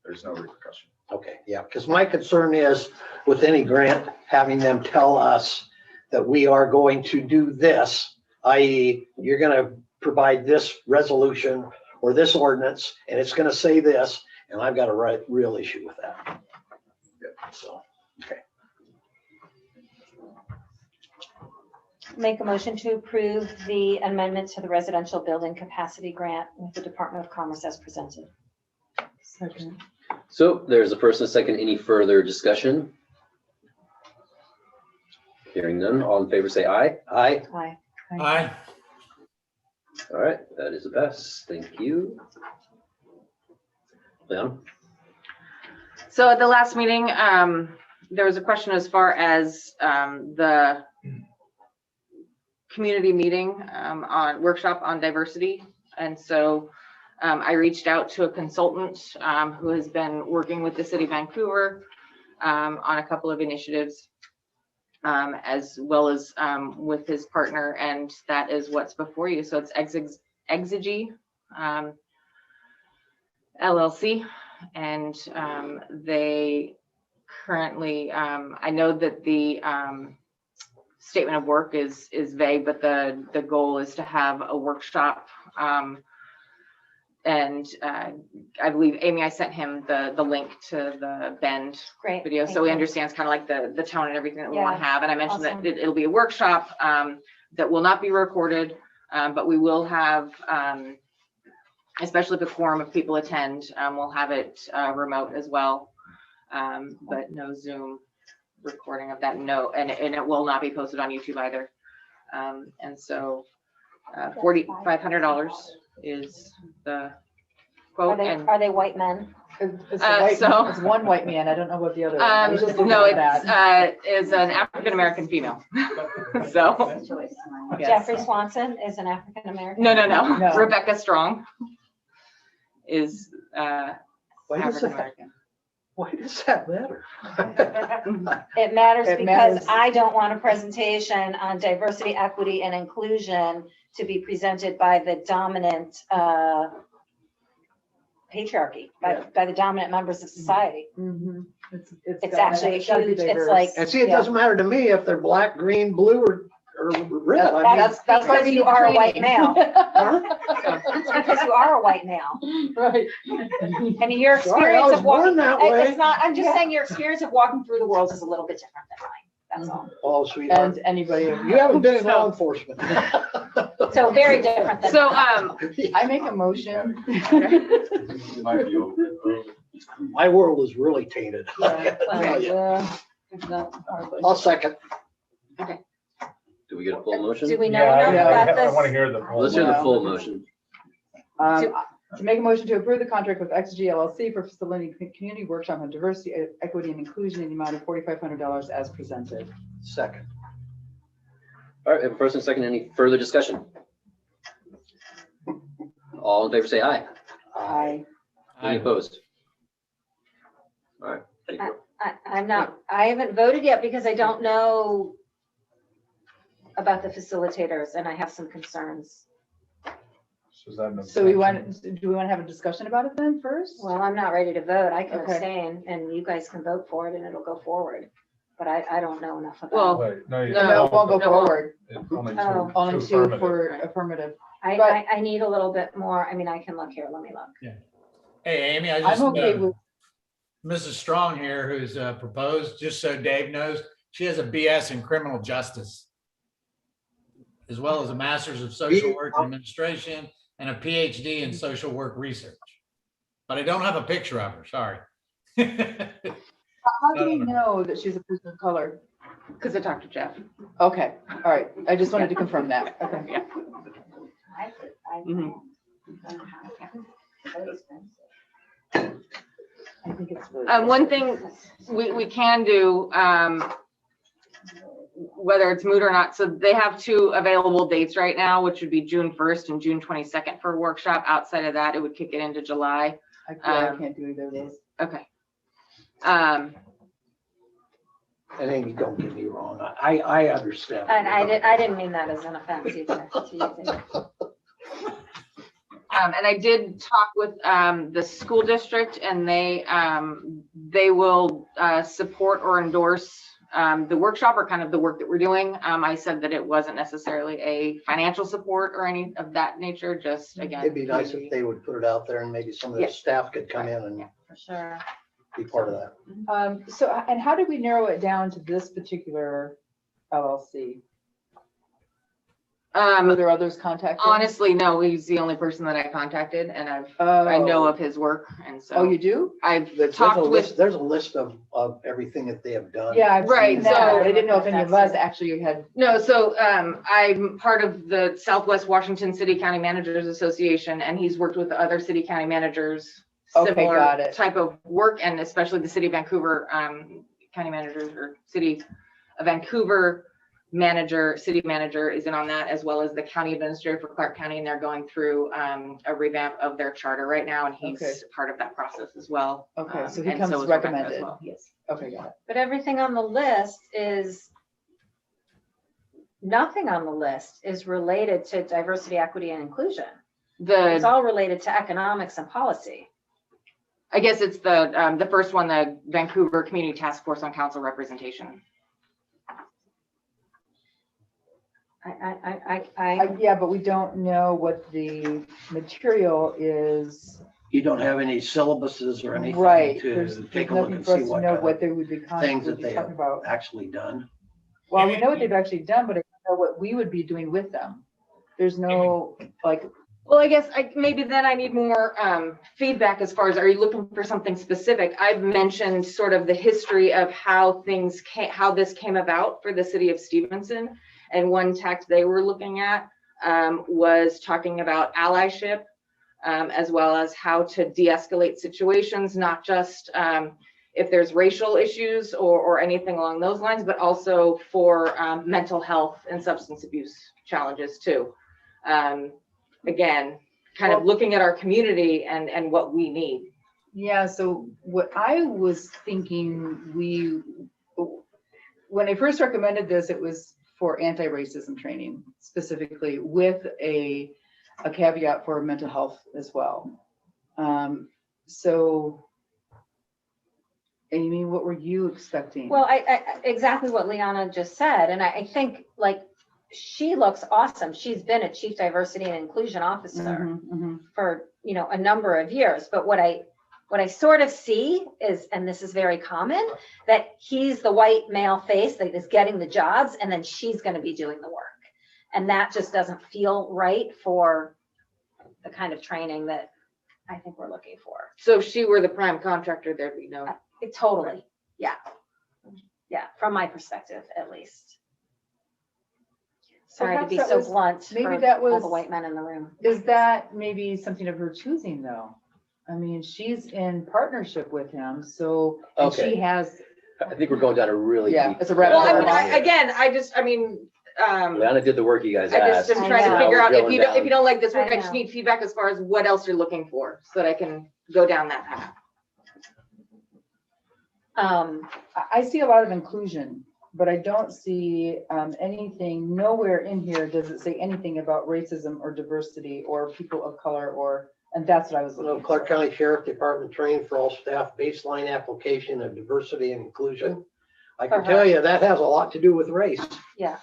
there's no repercussion. Okay, yeah, because my concern is with any grant, having them tell us that we are going to do this, i.e. you're going to provide this resolution or this ordinance, and it's going to say this, and I've got a real issue with that. So, okay. Make a motion to approve the amendment to the residential building capacity grant with the Department of Commerce as presented. Second. So there's a first and a second. Any further discussion? Hearing none. All in favor, say aye. Aye. Aye. Aye. All right, that is a pass. Thank you. Leon? So at the last meeting, there was a question as far as the community meeting on workshop on diversity. And so I reached out to a consultant who has been working with the city of Vancouver on a couple of initiatives, as well as with his partner, and that is what's before you. So it's Exigy LLC, and they currently, I know that the statement of work is vague, but the goal is to have a workshop. And I believe, Amy, I sent him the link to the Bend video, so he understands kind of like the tone and everything that we want to have. And I mentioned that it'll be a workshop that will not be recorded, but we will have, especially if a quorum of people attend, we'll have it remote as well, but no Zoom recording of that. No, and it will not be posted on YouTube either. And so $4,500 is the quote. Are they white men? It's one white man. I don't know what the other. I was just looking at that. Is an African-American female. So. Yes. Jeffrey Swanson is an African American. No. Rebecca Strong is African American. Why does that matter? It matters It because matters. I don't want a presentation on diversity, equity, and inclusion to be presented by the dominant patriarchy, by the dominant members of society. Mhm. It's actually it's gotta be huge. It's diverse. like, And see, it doesn't matter to me if they're black, green, blue, or red. I mean, that's because you are a white male. It's because you are a white male. Right. And your Sorry, I experience was of walking, born that way. it's not, I'm just saying your experience of walking through the world is a little bit different than mine. That's all. Oh, sweetheart. And anybody. You haven't been in law enforcement. So very different than. So, I make a motion. My world is really tainted. I'll second. Do we get a full motion? Do we know Yeah, enough about I this? want to hear the. full Let's hear the one. full motion. To make a motion to approve the contract with XG LLC for facility community workshop on diversity, equity, and inclusion in the amount of $4,500 as presented. Second. All right, we have a first and second. Any further discussion? All in favor, say aye. Aye. Any opposed? All right. Thank you. I haven't voted yet because I don't know about the facilitators and I have some concerns. So do we want to have a discussion about it then first? Well, I'm not ready to vote. I can Okay. abstain and you guys can vote for it and it'll go forward. But I don't know enough about Well, it. Wait, no, you No, it won't go forward. Only Oh. two. Only two affirmative. for affirmative. I need a little bit more. I mean, I can look here. Let me look. Hey, Amy, I just, I'm okay with, Mrs. Strong here, who's proposed, just so Dave knows, she has a BS in criminal justice, as well as a master's of social work and administration and a PhD in social work research. But I don't have a picture of her, sorry. how do we know that she's a person of color? because I talked to Jeff. Okay, all right. I just wanted to confirm that. Okay. Yeah. Mhm. I think it's really. One thing we can do, whether it's moot or not, so they have two available dates right now, which would be June 1st and June 22nd for a workshop. Outside of that, it would kick it into July. I can't do either of those. Okay. And Amy, don't get me wrong. I understand. And I didn't mean that as an offense either to you. And I did talk with the school district, and they will support or endorse the workshop or kind of the work that we're doing. I said that it wasn't necessarily a financial support or any of that nature, just again. It'd be nice if they would put it out there and maybe some of the Yes. staff could come in and For sure. be part of that. So, and how did we narrow it down to this particular LLC? Were there others contacted? Honestly, no, he's the only person that I contacted, and I know of his work, and so. Oh, you do? I've There's a talked list, with, there's a list of everything that they have done. Yeah, I've Right, seen that, so- but I didn't know if any of us actually had. no, so I'm part of the Southwest Washington City County Managers Association, and he's worked with other city county managers. Okay, Similar got it. type of work, and especially the city of Vancouver county managers, or city of Vancouver city manager is in on that, as well as the county administrator for Clark County, and they're going through a revamp of their charter right now, and he's Okay. part of that process as well. Okay, so he And comes is Rebecca as recommended. well. Yes. Okay, got it. But everything on the list is, nothing on the list is related to diversity, equity, and inclusion. It's all related to economics and policy. I guess it's the first one, the Vancouver Community Task Force on Council Representation. Yeah, but we don't know what the material is. You don't have any syllabuses or anything Right. to There's take a look nothing and for us see to what know kind what of they would be things that they talking have about. actually done. Well, we know what they've actually done, but I don't know what we would be doing with them. There's no, like, Well, I guess maybe then I need more feedback as far as, are you looking for something specific? I've mentioned sort of the history of how this came about for the city of Stevenson. And one tact they were looking at was talking about allyship, as well as how to de-escalate situations, not just if there's racial issues or anything along those lines, but also for mental health and substance abuse challenges too. Again, kind of looking at our community and what we need. Yeah, so what I was thinking, when I first recommended this, it was for anti-racism training specifically, with a caveat for mental health as well. So Amy, what were you expecting? Well, I exactly what Liana just said, and I think like she looks awesome. She's been a chief diversity and inclusion officer for a number of years. But what I sort of see is, and this is very common, that he's the white male face that is getting the jobs, and then she's going to be doing the work, and that just doesn't feel right for the kind of training that I think we're looking for. So if she were the prime contractor, there'd be no. Totally. Yeah. Yeah. From my perspective, at least. Sorry to be so blunt. Maybe that was all the white men in the room. Is that maybe something of her choosing though? I mean, she's in partnership with him, so and she has. I think we're going down a really deep. It's a rabbit hole. Well, I mean, Leanna did the work you guys I asked. just am trying to figure out if you don't like this work, I I just need feedback as far as what else you're looking for so that I can go down that path. I see a lot of inclusion, but I don't see anything, nowhere in here does it say anything about racism or diversity or people of color and that's what I was looking for. Clark County Sheriff Department trained for all staff baseline application of diversity and inclusion. I can tell you that has a lot to do with race. Yeah.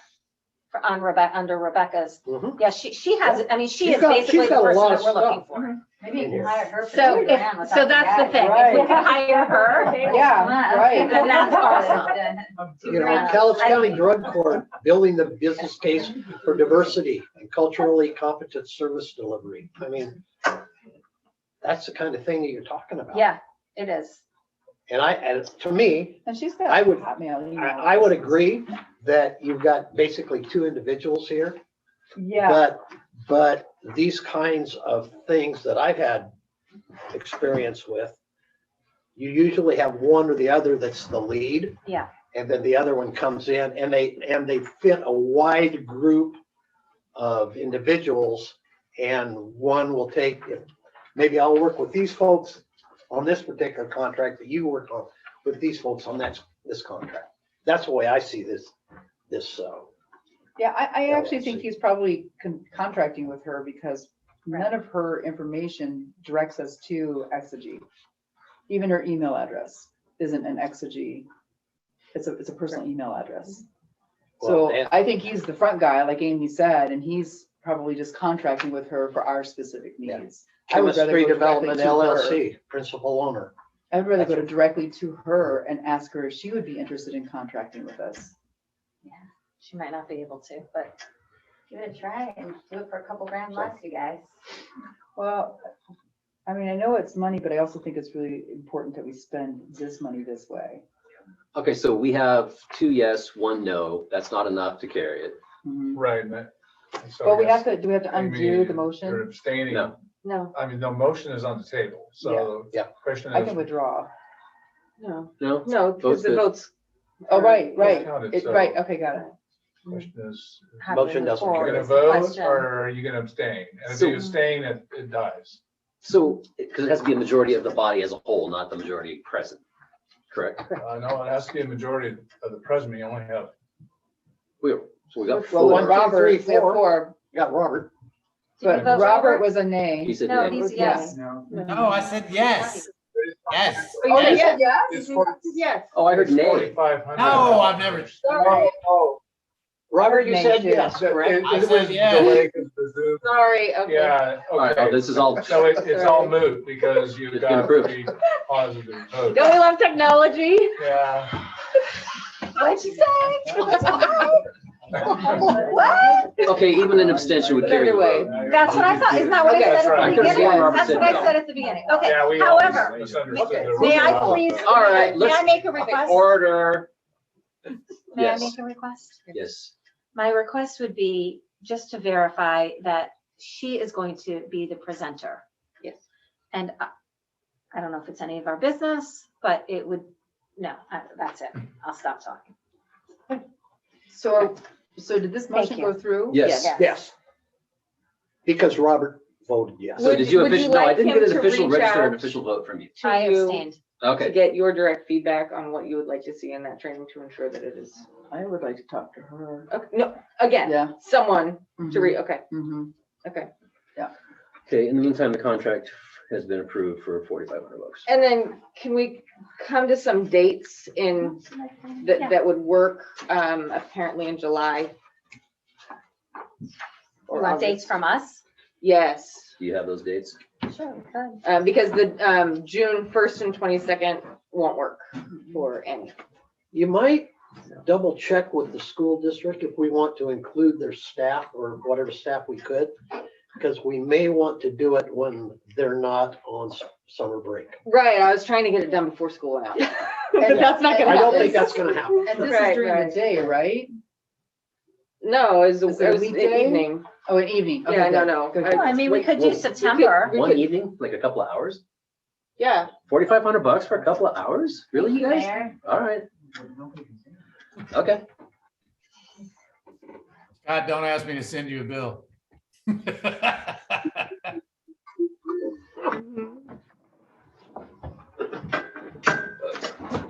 Under Rebecca's. Yeah, she has, I mean, she is got- basically she's the got a person lot that of we're looking stuff. for. Maybe you can hire her. So that's the thing. If we can hire her. Yeah, right. Then that's awesome. Cowlitz County Drug Court, building the business case for diversity and culturally competent service delivery. I mean, that's the kind of thing that you're talking about. Yeah, it is. And to me, and she's got I would Hotmail email. I would agree that you've got basically two individuals here. Yeah. But these kinds of things that I've had experience with, you usually have one or the other that's the lead. Yeah. And then the other one comes in and they fit a wide group of individuals, and one will take, maybe I'll work with these folks on this particular contract that you work on with these folks on this contract. That's the way I see this. Yeah, I actually think he's probably contracting with her because none of her information directs us to Exegy. Even her email address isn't an Exegy. It's a personal email address. So I think he's the front guy, like Amy said, and he's probably just contracting with her for our specific needs. I would rather Chemistry go Development directly to her. LLC, principal owner. I'd rather go directly to her and ask her if she would be interested in contracting with us. Yeah, she might not be able to, but Give it a try and do it for a couple grand less, you guys. Well, I mean, I know it's money, but I also think it's really important that we spend this money this way. Okay, so we have 2 yes, 1 no. That's not enough to carry it. Right. So Well, I guess, do we have to undo Amy, the You're motion? abstaining. No. no. I mean, no motion is on the table. So the question I can is, withdraw. No, No? because the good. votes. Oh, right. counted, so- Right, okay, got it. question is, How do we Motion move doesn't forward you're gonna is the vote question. or are you gonna abstain? And if So- you abstain, it dies. So, because it has to be a majority of the body as a whole, not the majority present, correct? No, it has to be a majority of the present. You only have, So we got Well, 4. one, Robert, we have 4. four, You got Robert. but vote Robert Robert? was a nay. He said No, no. he's yes. No, I said yes. Yes. Oh, you Yes. said yes? It's You for- said yes. Oh, I heard nay. 4,500. No, I've never. Robert, you Nay, said too. yes, correct? I said yes. Sorry, okay. Yeah, All right, okay. this is all, So it's all moot because you've It's been got approved. the positive vote. Don't we love technology? Yeah. What'd you say? What? okay, even an abstention would carry the Anyway. vote. That's what I thought. Isn't that what Okay, I that's said right. at the I could've beginning? sworn Robert That's said what I no. said at the beginning. Okay, Yeah, we all however, misunderstood the may I result. please, All right, may I let's- make a request? Order. May I Yes. make a request? Yes. My request would be just to verify that she is going to be the presenter And I don't know if it's any of our business, but it would, no, that's it. I'll stop talking. So did this Thank motion you. go through? Yes. Yes. Because Robert voted yes. So did you would you official, no, I like didn't him get an to official reach register, an out official vote from you. I you abstained. to Okay. get your direct feedback on what you would like to see in that training to ensure that it is. I would like to talk to her. Okay, no, again, Yeah. someone to read. Mhm. Okay, Mhm. okay. Okay, in the meantime, the contract has been approved for $4,500. And then can we come to some dates in that would work? Apparently in July. You want dates from us? Yes. Do you have those dates? Sure, we could. Because the June 1st and 22nd won't work for any. You might double check with the school district if we want to include their staff or whatever staff we could, because we may want to do it when they're not on summer break. Right, I was trying to get it done before school went out. But And that's not gonna I don't happen. think that's gonna happen. And this Right, is during right. the day, right? No, it was it a an weekday? evening. Oh, an evening. Okay, Yeah, no, good, no. good. Well, I mean, we could do Whoa. September. One evening, like a couple of hours? Yeah. $4,500 for a couple of hours? Really, you guys? Mayor. All right. Okay. Scott, don't ask me to send you a bill.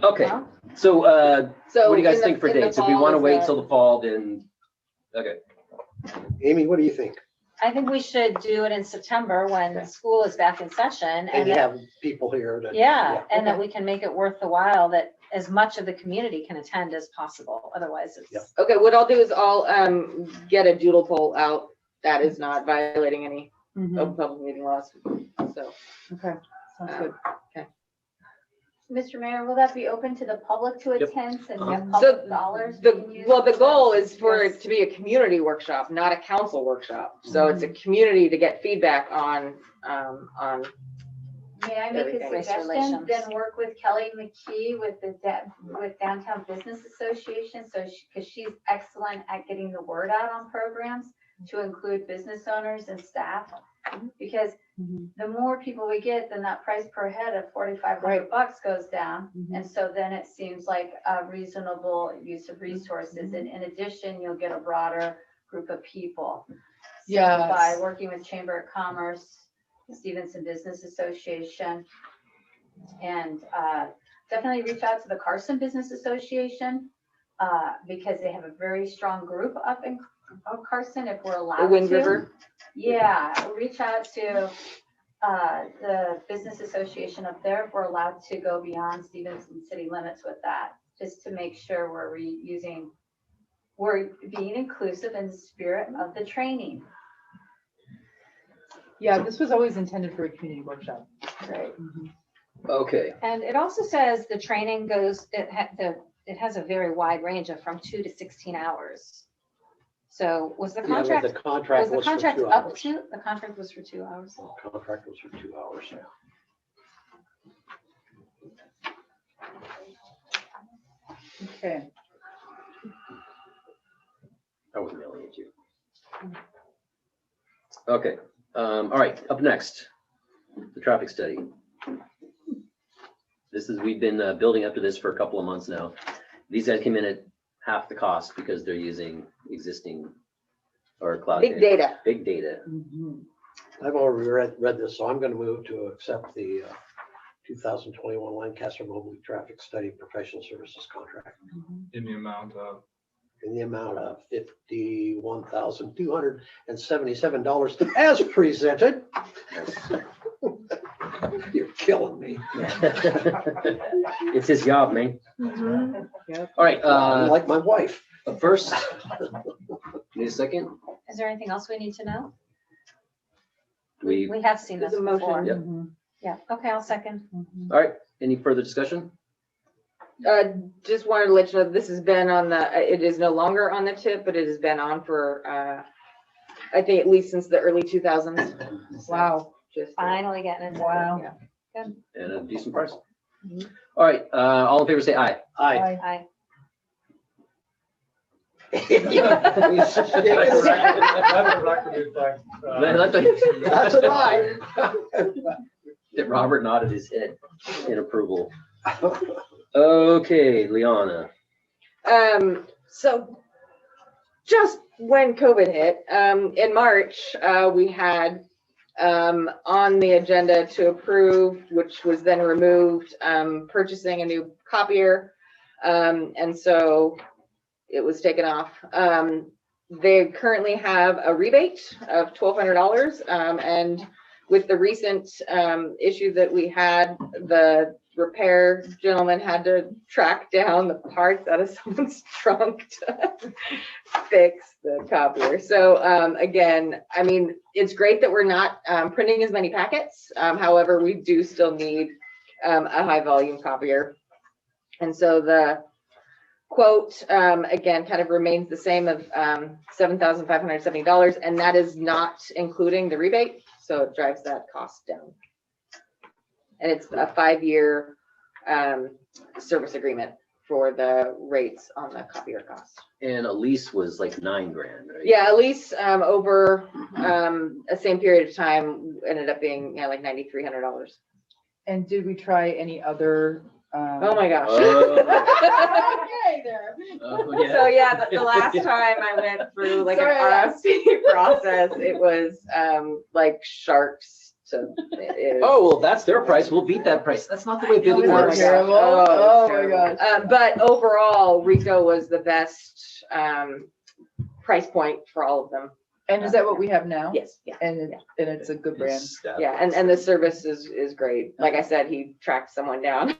Okay. Well, So, So what do you guys in the- think for in the dates? If we fall want to is wait the- till the fall, then, okay. Amy, what do you think? I think we should do it in September when school is back in session And and you that, have people here that. yeah, and that we can make it worth the while that as much of the community can attend as possible. Otherwise it's. Okay, what I'll do is I'll get a doodle poll out that is not violating any open public meeting laws. So, Okay, sounds good. Mr. Mayor, will that be open to the public to Yep. attend and Uh-huh. have So public dollars being used? the goal is for it to be a community workshop, not a council workshop. So it's a community to get feedback on May I make a everything. Race suggestion? relations. Then work with Kelly McKee with with Downtown Business Association, so because she's excellent at getting the word out on programs to include business owners and staff. Because the more people we get, then that price per head of $4,500 goes down. And so then it seems like a reasonable use of resources. And in addition, you'll get a broader group of people. So Yes. by working with Chamber of Commerce, Stevenson Business Association, and definitely reach out to the Carson Business Association because they have a very strong group up in Carson if we're allowed to. the Wind River. Yeah, reach out to the business association up there if we're allowed to go beyond Stevenson city limits with that, just to make sure we're being inclusive in the spirit of the training. Yeah, this was always intended for a community workshop. Right. Okay. And it also says the training goes, it has a very wide range of from 2 to 16 hours. So was the Yeah, but contract, the contract was the was for contract 2 up hours. to, the contract was for 2 hours? Contract was for 2 hours, yeah. Okay. I wasn't yelling at you. Okay, all right, up next, the traffic study. We've been building up to this for a couple of months now. These guys came in at half the cost because they're using existing or cloud. Big data. Big data. I've already read this, so I'm going to move to accept the 2021 Lancaster Mobley Traffic Study Professional Services Contract In the amount of, in the amount of $51,277 as presented. You're killing me. It's his job, man. Yep. All right, Like my wife. first, need a second? Is there anything else we need to know? We, We have seen this There's a motion. before. Yep. Yeah, okay, I'll second. all right, any further discussion? Just wanted to let you know, this has been on it is no longer on the tip, but it has been on for, I think at least since the early 2000s. Wow. Just, Finally getting into it. Wow. Yeah. Good. And a decent price. All right, all in favor, say aye. Aye. Aye. let the record reflect, Let the- That's an aye. That Robert nodded his head in approval. Okay, Liana. So just when COVID hit, in March, we had on the agenda to approve, which was then removed, purchasing a new copier. And so it was taken off. They currently have a rebate of $1,200. And with the recent issue that we had, the repair gentleman had to track down the parts out of someone's trunk to fix the copier. So again, I mean, it's great that we're not printing as many packets. However, we do still need a high volume copier. And so the quote, again, kind of remains the same of $7,570, and that is not including the rebate. So it drives that cost down. And it's a 5-year service agreement for the rates on the copier cost. And a lease was like $9,000, right? Yeah, a lease over a same period of time ended up being like $9,300. And did we try any other? Oh my gosh. Okay, there. Yeah. So yeah, the last time I went through like an RFP process, it was like sharks to. Oh, well, that's their price. We'll beat that price. That's not the way bidding Isn't that works. terrible? Oh, Oh my gosh. But overall, Rico was the best price point for all of them. And is that what we have now? Yes. Yeah. And it's a good brand. Yeah, and the service is great. Like I said, he tracked someone down.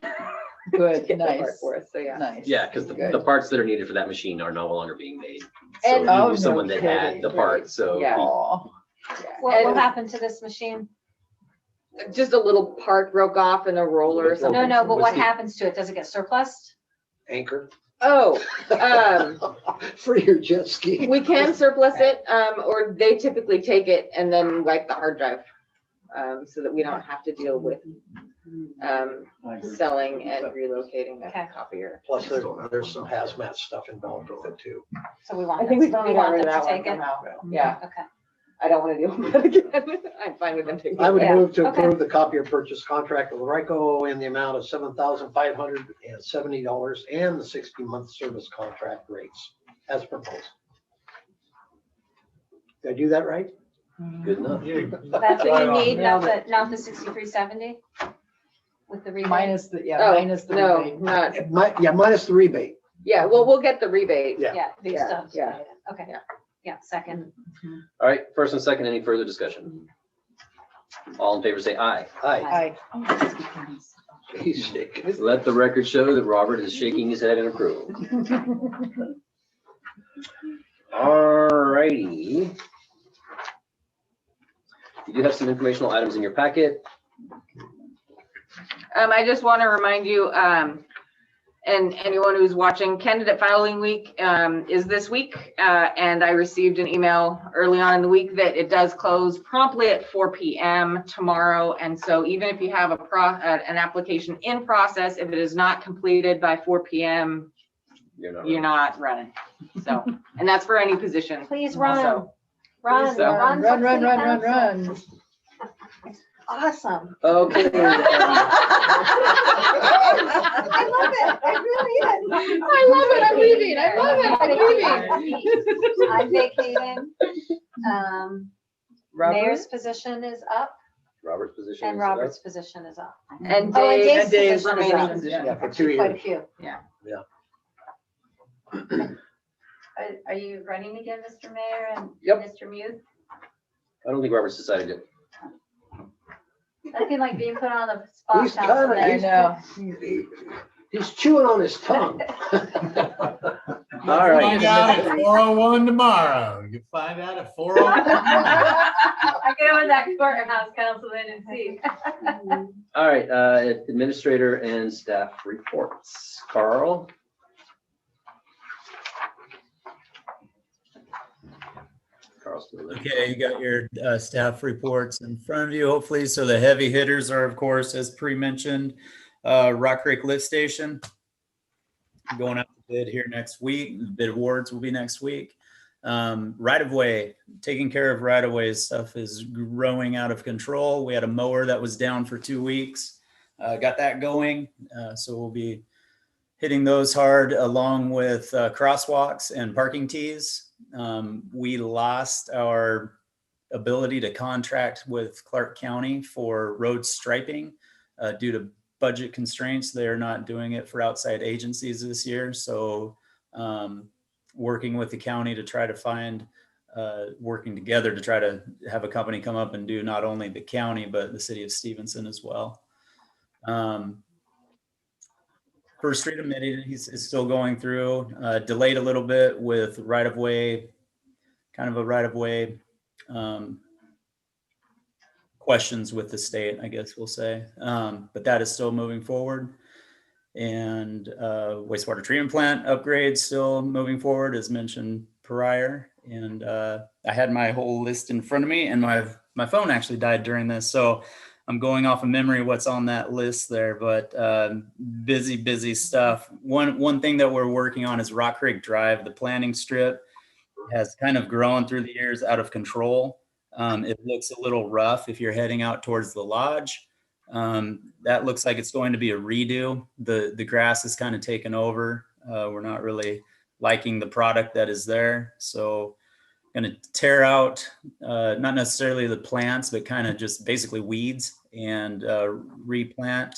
Good, Get the part nice. for us, so yeah. Nice. Yeah, because the parts that are needed for that machine are no longer being made. So And- he Oh, knew someone no that had kidding. the parts, so. Yeah. Aw. What will And happen to this machine? just a little part broke off in a roller or something. No, but what What's the- happens to it? Does it get surplus? Anchor Oh, for your jet ski. we can surplus it, or they typically take it and then wipe the hard drive, so that we don't have to deal with selling and relocating Okay. that copier. Plus there's some hazmat stuff involved with it too. So we want I them think we to, finally we got want rid them of to that one take it? somehow. Yeah, Okay. I don't want to deal with that again. I'm fine with them taking it. I would Yeah, move to okay. approve the copier purchase contract with Rico in the amount of $7,570 and the 60-month service contract rates as proposed. Did I do that right? Good enough. That's what you need, Nailed not the 6370 with the rebate? Minus the, Oh, minus the no, rebate. not, Yeah, minus the rebate. yeah, well, we'll get the rebate. Yeah. Yeah, big Yeah, stuff. yeah. Okay. Yeah. Yeah, second. All right, first and second, any further discussion? All in favor say aye. Aye. Aye. He's shaking. Let the record show that Robert is shaking his head in approval. All righty. You do have some informational items in your packet. I just want to remind you, and anyone who's watching, candidate filing week is this week. And I received an email early on in the week that it does close promptly at 4 p.m. tomorrow. And so even if you have an application in process, if it is not completed by 4 p.m., you're not running. So, and that's for any position. Please run. Also. Run, So- run, Run, for run, city run, run, council. run. Awesome. Okay. I love it. I really is. I love it. I'm leaving. I love it. I'm leaving. I'm vacating. Robert? Mayor's position is up Robert's position. and is Robert's up. position is up. And Oh, and Dave's Dave's position is remaining up. position. Yeah, for 2 Quite a years. few. Yeah. Are you running again, Mr. Mayor and Yep. Mr. Muth? I don't think Robert's decided it. Nothing like being put on the spot. He's Council kinda- Mayor. I know. He's chewing on his tongue. All right. Find out at 4:01 tomorrow. You find out at 4:01. I go in that courthouse, Councilman, and see. All right, administrator and staff reports. Carl? Carl's still there. Okay, you got your staff reports in front of you, hopefully. So the heavy hitters are, of course, as pre-mentioned, Rock Creek Lift Station going out to bid here next week. The bid awards will be next week. Right of way, taking care of right of way stuff is growing out of control. We had a mower that was down for 2 weeks, got that going. So we'll be hitting those hard along with crosswalks and parking tees. We lost our ability to contract with Clark County for road striping due to budget constraints. They're not doing it for outside agencies this year. So working with the county to try to find, working together to try to have a company come up and do not only the county, but the city of Stevenson as well. First Street Amity is still going through, delayed a little bit with right-of-way, kind of a right-of-way questions with the state, I guess we'll say. But that is still moving forward. And wastewater treatment plant upgrades still moving forward, as mentioned prior. And I had my whole list in front of me, and my phone actually died during this. So I'm going off of memory what's on that list there, but busy stuff. One thing that we're working on is Rock Creek Drive. The planning strip has kind of grown through the years out of control. It looks a little rough if you're heading out towards the lodge. That looks like it's going to be a redo. The grass is kind of taken over. We're not really liking the product that is there. So going to tear out, not necessarily the plants, but kind of just basically weeds and replant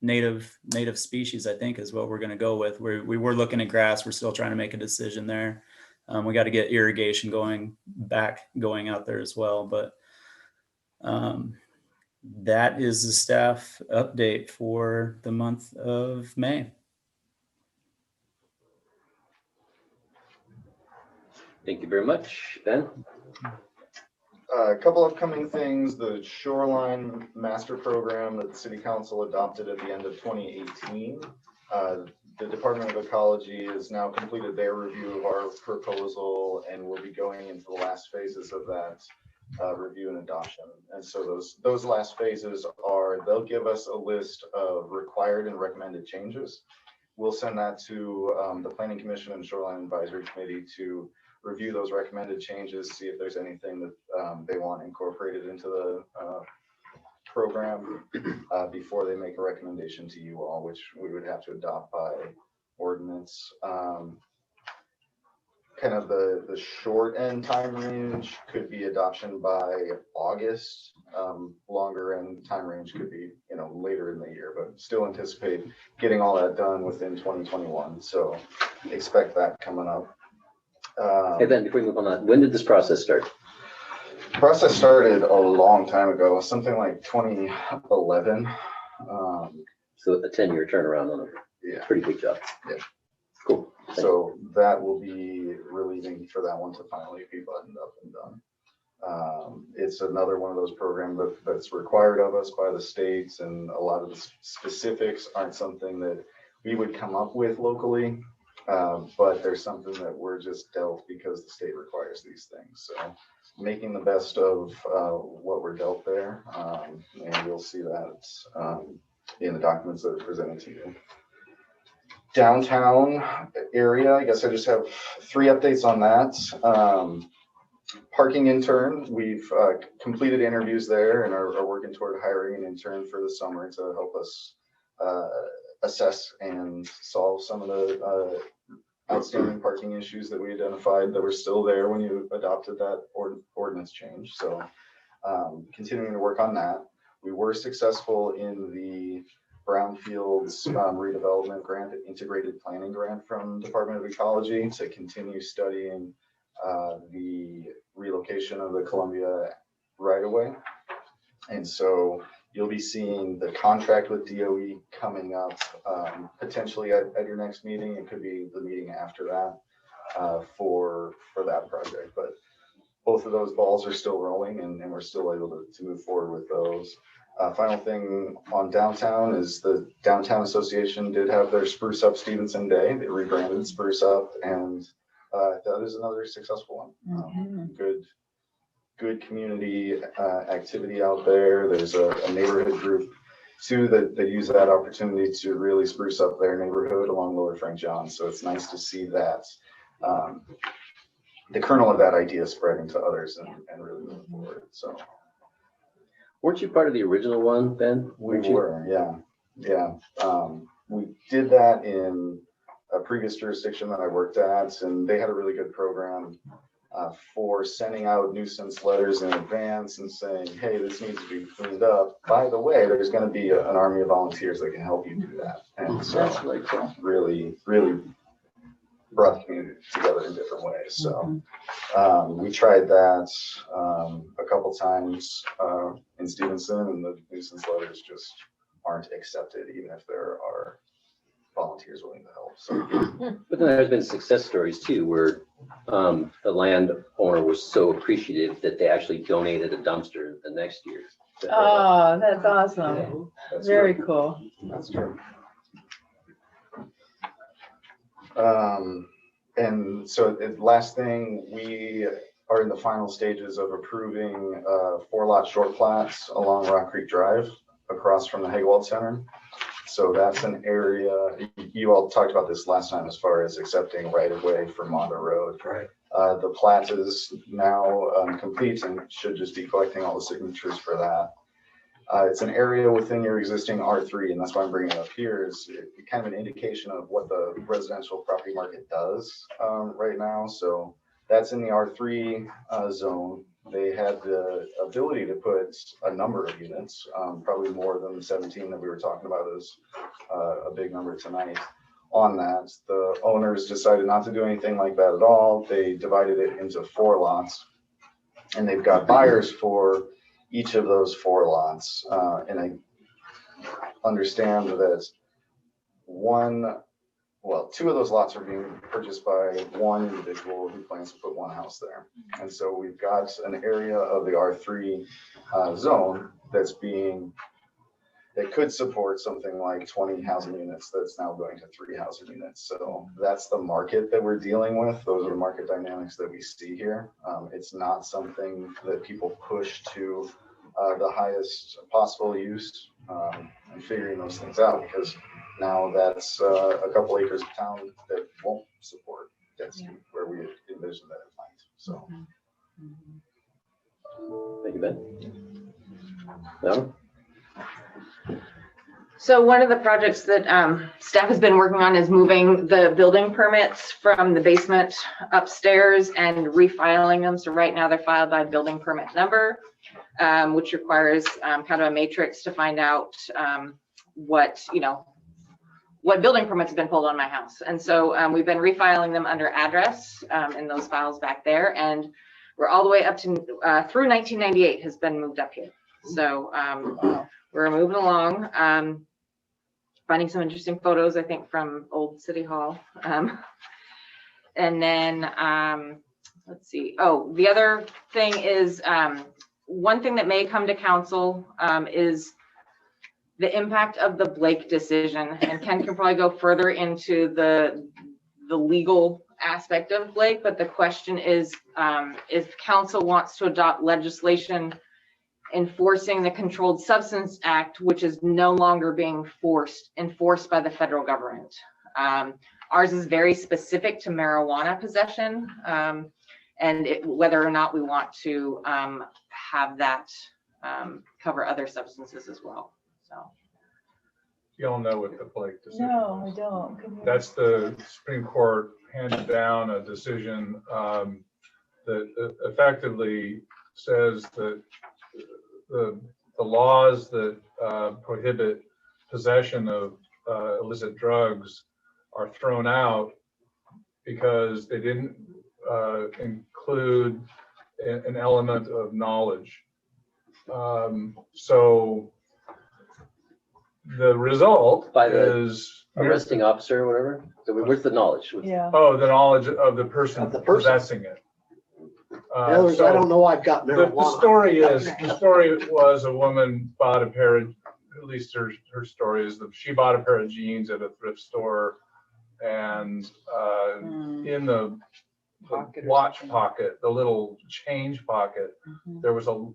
native species, I think is what we're going to go with. We were looking at grass. We're still trying to make a decision there. We got to get irrigation going out there as well. But that is the staff update for the month of May. Thank you very much, Ben. A couple upcoming things: the Shoreline Master Program that the City Council adopted at the end of 2018. The Department of Ecology has now completed their review of our proposal, and will be going into the last phases of that review and adoption. And so those last phases are, they'll give us a list of required and recommended changes. We'll send that to the Planning Commission and Shoreline Advisory Committee to review those recommended changes, see if there's anything that they want incorporated into the program before they make a recommendation to you all, which we would have to adopt by ordinance. Kind of the short end time range could be adoption by August. Longer end time range could be, later in the year, but still anticipate getting all that done within 2021. So expect that coming up. Hey Ben, before we move on that, when did this process start? The process started a long time ago, something like 2011. So a 10-year turnaround on a pretty big job. Yeah. Cool. So that will be relieving for that one to finally be buttoned up and done. It's another one of those programs that's required of us by the states, and a lot of the specifics aren't something that we would come up with locally. But there's something that we're just dealt because the state requires these things. So making the best of what we're dealt there, and you'll see that in the documents that are presented to you. Downtown area, I guess I just have 3 updates on that. Parking intern, we've completed interviews there and are working toward hiring an intern for the summer to help us assess and solve some of the outstanding parking issues that we identified that were still there when you adopted that ordinance change. So continuing to work on that. We were successful in the Brownfields redevelopment grant, integrated planning grant from Department of Ecology to continue studying the relocation of the Columbia right-of-way. And so you'll be seeing the contract with DOE coming up potentially at your next meeting. It could be the meeting after that for that project. But both of those balls are still rolling, and we're still able to move forward with those. Final thing on downtown is the Downtown Association did have their Spruce Up Stevenson Day. They rebranded Spruce Up, and that is another successful one. Good community activity out there. There's a neighborhood group too that use that opportunity to really spruce up their neighborhood along Lower Frank John. So it's nice to see that the kernel of that idea spreading to others and really moving forward. So. Weren't you part of the original one, Ben? We were, yeah. We did that in a previous jurisdiction that I worked at, and they had a really good program for sending out nuisance letters in advance and saying, hey, this needs to be cleaned up. By the way, there's going to be an army of volunteers that can help you do that. And so That's really cool. Really brought the community together in different ways. So we tried that a couple times in Stevenson, and the nuisance letters just aren't accepted, even if there are volunteers willing to help. So, but then there's been success stories too, where the landowner was so appreciative that they actually donated a dumpster the next year. Oh, that's awesome. Yeah, that's Very true. cool. That's true. And so the last thing, we are in the final stages of approving 4-lot short plats along Rock Creek Drive across from the Hagewald Center. So that's an area, you all talked about this last time as far as accepting right of way for Monda Road. Right. The plat is now complete and should just be collecting all the signatures for that. It's an area within your existing R3, and that's why I'm bringing it up here, is kind of an indication of what the residential property market does right now. So that's in the R3 zone. They had the ability to put a number of units, probably more than the 17 that we were talking about is a big number tonight on that. The owners decided not to do anything like that at all. They divided it into 4 lots, and they've got buyers for each of those 4 lots. And I understand that 2 of those lots are being purchased by one individual who plans to put 1 house there. And so we've got an area of the R3 zone that could support something like 20 housing units that's now going to 3 housing units. So that's the market that we're dealing with. Those are the market dynamics that we see here. It's not something that people push to the highest possible use and figuring those things out, because now that's a couple acres of town that won't support density where we envisioned that it might. So. Thank you, Ben. No? So one of the projects that staff has been working on is moving the building permits from the basement upstairs and refiling them. So right now they're filed by building permit number, which requires kind of a matrix to find out what building permits have been pulled on my house. And so we've been refiling them under address in those files back there. And we're all the way up to through 1998 has been moved up here. So we're moving along. Finding some interesting photos, I think, from old City Hall. And then, let's see. Oh, the other thing is, one thing that may come to council is the impact of the Blake decision. And Ken can probably go further into the legal aspect of Blake, but the question is, if council wants to adopt legislation enforcing the Controlled Substance Act, which is no longer being enforced by the federal government. Ours is very specific to marijuana possession, and whether or not we want to have that cover other substances as well. So you all know what the Blake decision No, is. I don't. That's the Supreme Court handed down a decision that effectively says that the laws that prohibit possession of illicit drugs are thrown out because they didn't include an element of knowledge. So the result is arresting officer or whatever. So where's the knowledge? Yeah. Oh, the knowledge of the person possessing it. In other words, I don't know I've got marijuana. The story was a woman bought a pair of, at least her story is that she bought a pair of jeans at a thrift store, and in the watch pocket, the little change pocket, there was a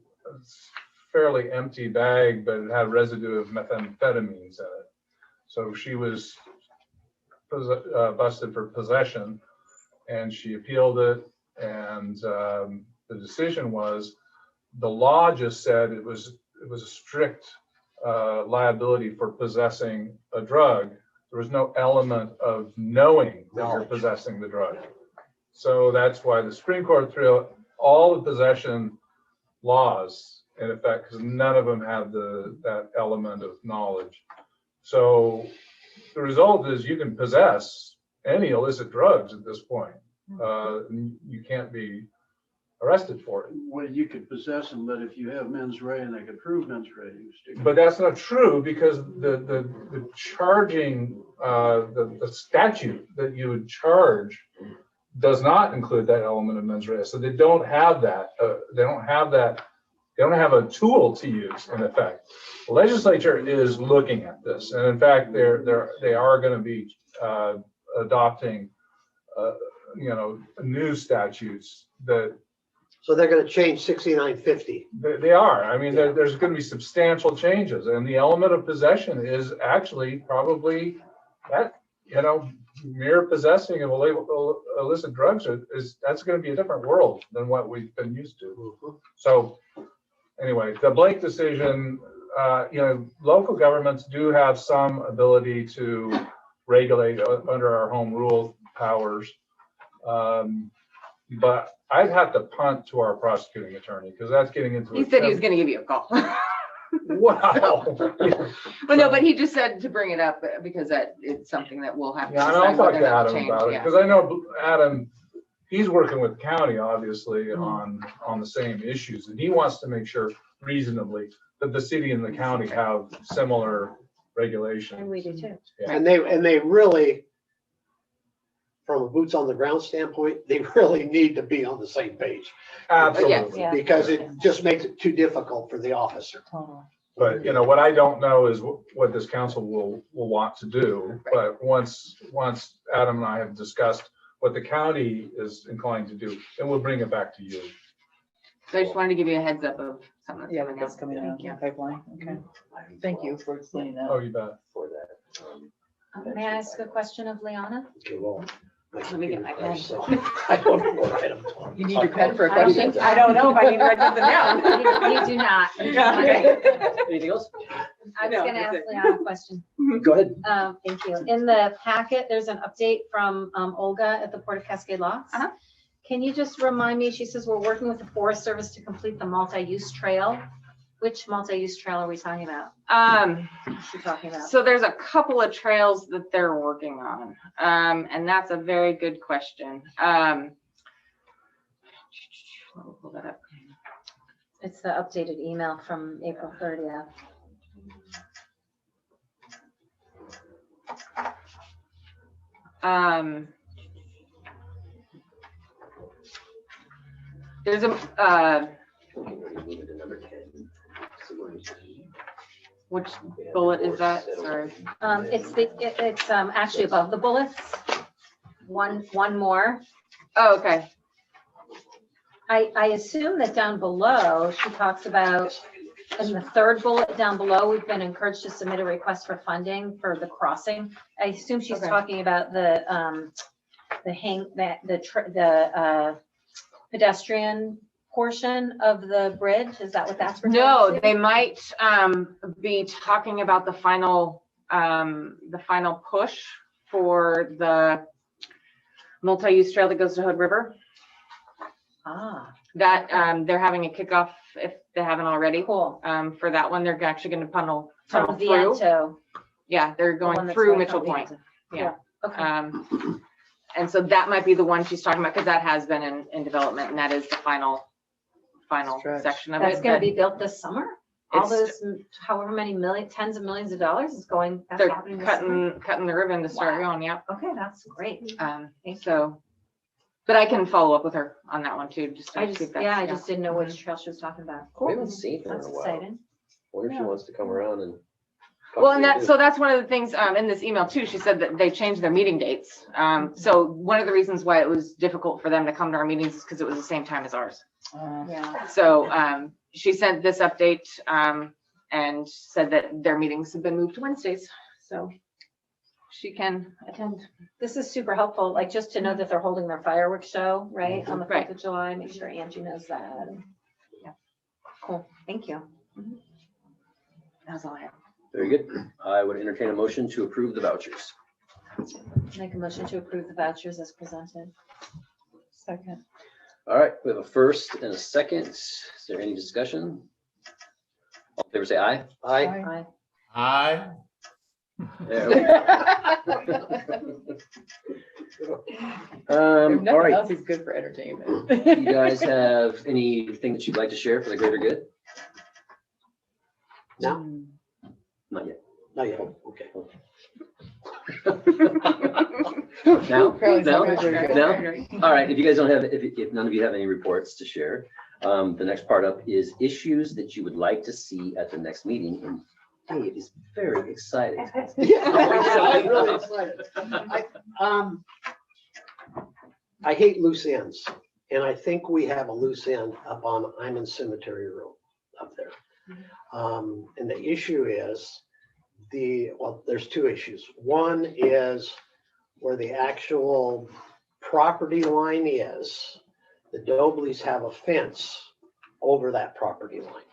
fairly empty bag, but it had residue of methamphetamines in it. So she was busted for possession and she appealed it. And the decision was, the law just said it was a strict liability for possessing a drug. There was no element of knowing that you're possessing the drug. So that's why the Supreme Court threw out all the possession laws in effect, because none of them had that element of knowledge. So the result is you can possess any illicit drugs at this point. You can't be arrested for it. Well, you could possess them, but if you have mens rea and they could prove mens rea, you stick. But that's not true, because the charging, the statute that you would charge does not include that element of mens rea. So they don't have that. They don't have a tool to use in effect. The legislature is looking at this, and in fact, they are going to be adopting, new statutes that. So they're going to change 6950. They are. I mean, there's going to be substantial changes, and the element of possession is actually probably that, mere possessing of illicit drugs that's going to be a different world than what we've been used to. So anyway, the Blake decision, local governments do have some ability to regulate under our home rule powers. But I'd have to punt to our prosecuting attorney, because that's getting into. He said he was going to give you a call. Wow. Well, no, but he just said to bring it up because it's something that we'll have to. Yeah, I'll talk to Adam about it, because I know Adam, he's working with the county, obviously, on the same issues, and he wants to make sure reasonably that the city and the county have similar regulations. And we do too. Yeah. And they really, from a boots on the ground standpoint, they really need to be on the same page. Absolutely. Yeah. Because it just makes it too difficult for the officer. But what I don't know is what this council will want to do. But once Adam and I have discussed what the county is inclined to do, then we'll bring it back to you. So I just wanted to give you a heads up of something That's coming out in the pipeline. Okay. Thank you for explaining that. Oh, you bet. For that. May I ask a question of Liana? Okay, well. Let me get my pen. So, I don't know what item. You need your pen for a I don't question? think- I don't know if I need to write something down. You do not. Anything else? I was gonna ask Liana a question. Go ahead. Thank you. In the packet, there's an update from Olga at the Port of Cascade Locks. Can you just remind me, she says we're working with the Forest Service to complete the multi-use trail. Which multi-use trail are we talking about? What's she talking about? So there's a couple of trails that they're working on. And that's a very good question. Let me pull that up. It's the updated email from April 30th. There's a which bullet is that? Sorry. It's actually above the bullets. One more. Oh, okay. I assume that down below, she talks about, in the third bullet down below, we've been encouraged to submit a request for funding for the crossing. I assume she's talking about the pedestrian portion of the bridge. Is that what that's referring to? No, they might be talking about the final push for the multi-use trail that goes to Hood River. That they're having a kickoff, if they haven't already. Cool. For that one, they're actually going to tunnel From through. Viento. Yeah, they're going through Mitchell Point. Yeah. Okay. And so that might be the one she's talking about, because that has been in development, and that is the final section of it. That's going to be built this summer? All It's- those, however many tens of millions of dollars is going, that's They're happening this summer? cutting the ribbon to start going, yeah. Okay, that's great. So, but I can follow up with her on that one too, just to I see if just, that's, yeah, I just didn't know which trail she was talking about. We haven't seen her in That's a while. exciting. Wonder if she wants to come around and. Well, and that's one of the things in this email too. She said that they changed their meeting dates. So one of the reasons why it was difficult for them to come to our meetings is because it was the same time as ours. Yeah. So she sent this update and said that their meetings have been moved to Wednesdays. So she can attend. This is super helpful, like just to know that they're holding their fireworks show, right, on the 4th of July. Make sure Angie knows that. Yeah. Cool. Thank you. That's all I have. Very good. I would entertain a motion to approve the vouchers. Make a motion to approve the vouchers as presented. Second. All right, we have a first and a second. Is there any discussion? All in favor, say aye. Aye. Aye. There we go. All right. Else is good for entertainment. You guys have anything that you'd like to share for the greater good? No, Not yet. not yet. Okay. Now? Apparently No? it's not very good. No? All right, if you guys don't have, if none of you have any reports to share, the next part up is issues that you would like to see at the next meeting. And Dave is very excited. Yeah, I'm really excited. I hate loose ends, and I think we have a loose end up on Iman Cemetery Road up there. And the issue is well, there's two issues. One is where the actual property line is. The Dobleys have a fence over that property line.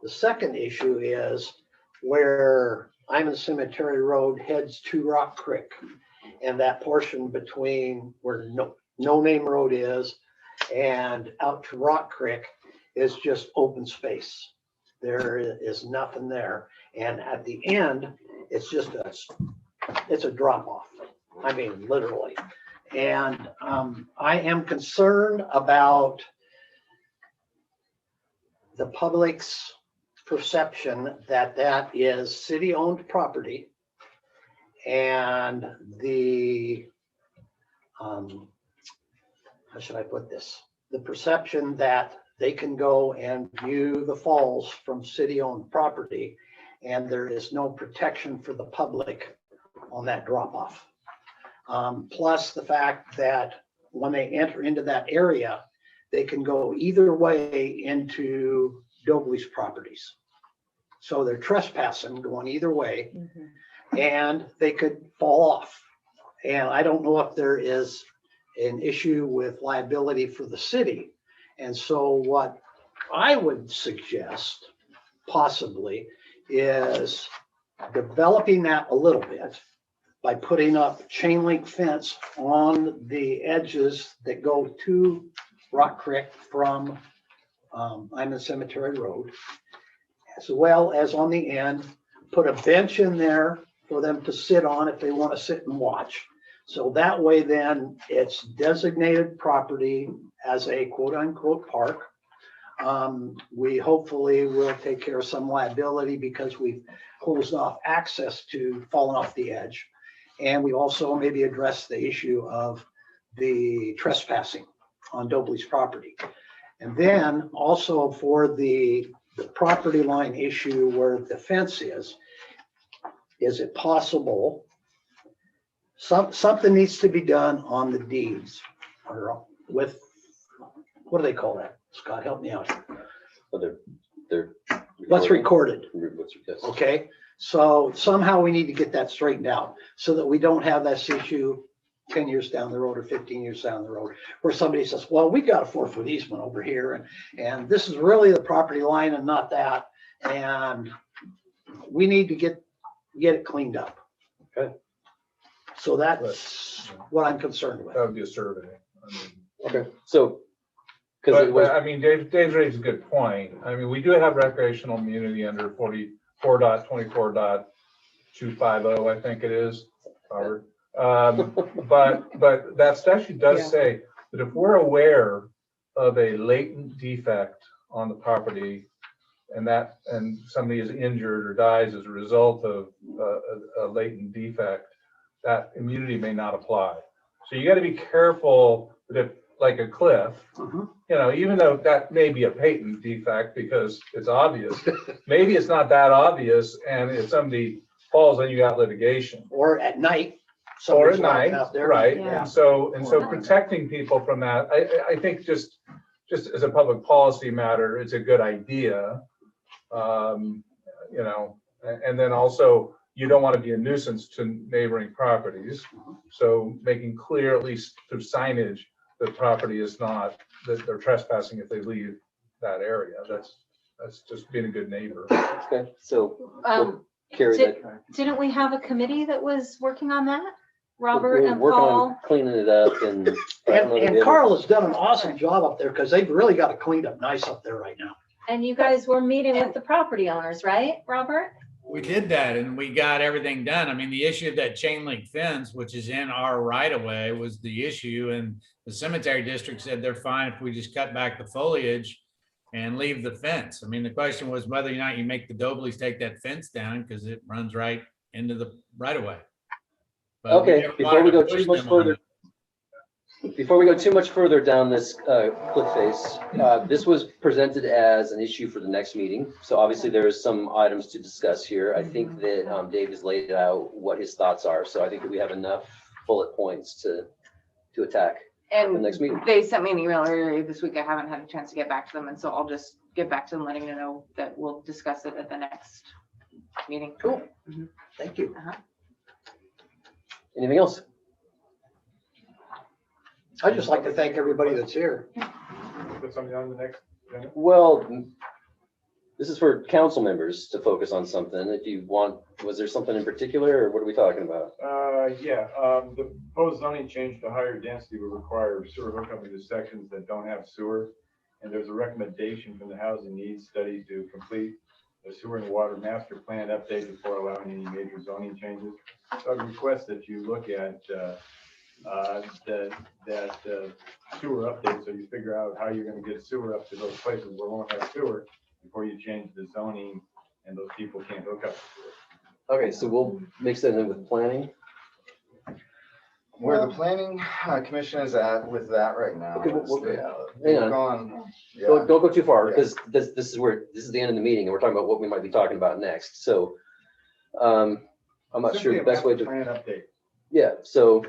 The second issue is where Iman Cemetery Road heads to Rock Creek, and that portion between where No Name Road is and out to Rock Creek is just open space. There is nothing there. And at the end, it's just it's a drop off. I mean, literally. And I am concerned about the public's perception that that is city-owned property, and the, how should I put this? The perception that they can go and view the falls from city-owned property, and there is no protection for the public on that drop-off. Plus the fact that when they enter into that area, they can go either way into Dobley's properties. So they're trespassing going either way, and they could fall off. And I don't know if there is an issue with liability for the city. And so what I would suggest possibly is developing that a little bit by putting up chain link fence on the edges that go to Rock Creek from Iman Cemetery Road, as well as on the end, put a bench in there for them to sit on if they want to sit and watch. So that way then it's designated property as a quote unquote park. We hopefully will take care of some liability because we've closed off access to falling off the edge. And we also maybe address the issue of the trespassing on Dobley's property. And then also for the property line issue where the fence is it possible, something needs to be done on the deeds or with, what do they call that? Scott, help me out. Well, they're What's recorded? Yes. Okay, so somehow we need to get that straightened out so that we don't have this issue 10 years down the road or 15 years down the road where somebody says, well, we got a 4-foot easement over here and this is really the property line and not that. And we need to get it cleaned up. Okay. So that's what I'm concerned with. That would be a survey. I mean, Okay. So, but I mean, Dave's raised a good point. I mean, we do have recreational immunity under 44.24.250, I think it is, Robert. But that statute does say that if we're aware of a latent defect on the property and somebody is injured or dies as a result of a latent defect, that immunity may not apply. So you got to be careful that if, like a cliff, you know, even though that may be a patent defect because it's obvious, maybe it's not that obvious, and if somebody falls, then you got litigation. Or at night. Or at night, out there. right? Yeah. And so protecting people from that, I think just as a public policy matter, it's a good idea. You know, and then also you don't want to be a nuisance to neighboring properties. So making clear, at least through signage, that property is not, that they're trespassing if they leave that area. That's just being a good neighbor. Okay, so we'll carry that. Didn't we have a committee that was working on that? Robert We're and working on Paul? cleaning it up and. I don't know that we And ever- Carl has done an awesome job up there because they've really got it cleaned up nice up there right now. And you guys were meeting with the property owners, right, Robert? We did that and we got everything done. I mean, the issue of that chain link fence, which is in our right of way, was the issue. And the cemetery district said they're fine if we just cut back the foliage and leave the fence. I mean, the question was whether or not you make the Dobleys take that fence down because it runs right into the right of way. But Okay, before we go too much further, down this cliff face, this was presented as an issue for the next meeting. So obviously there is some items to discuss here. I think that Dave has laid out what his thoughts are. So I think that we have enough bullet points to attack the next meeting. They sent me an email earlier this week. I haven't had a chance to get back to them. And so I'll just get back to them, letting them know that we'll discuss it at the next meeting. Cool. Thank you. Anything else? I'd just like to thank everybody that's here. Put something on the next agenda? Well, this is for council members to focus on something. If you want, was there something in particular or what are we talking about? The proposed zoning change to higher density will require sewer hookup into sections that don't have sewer. And there's a recommendation from the housing needs study to complete the sewer and water master plan update before allowing any major zoning changes. So I request that you look at that sewer update, so you figure out how you're going to get sewer up to those places where we won't have sewer before you change the zoning and those people can't hook up to sewer. Okay, so we'll mix that in with planning. Where the planning commission is at with that right now. Okay, They've hang on. gone- yeah. Don't go too far Yeah. because this is the end of the meeting and we're talking about what we might be talking about next. So I'm not sure Simply the best way to. plan update. Yeah, so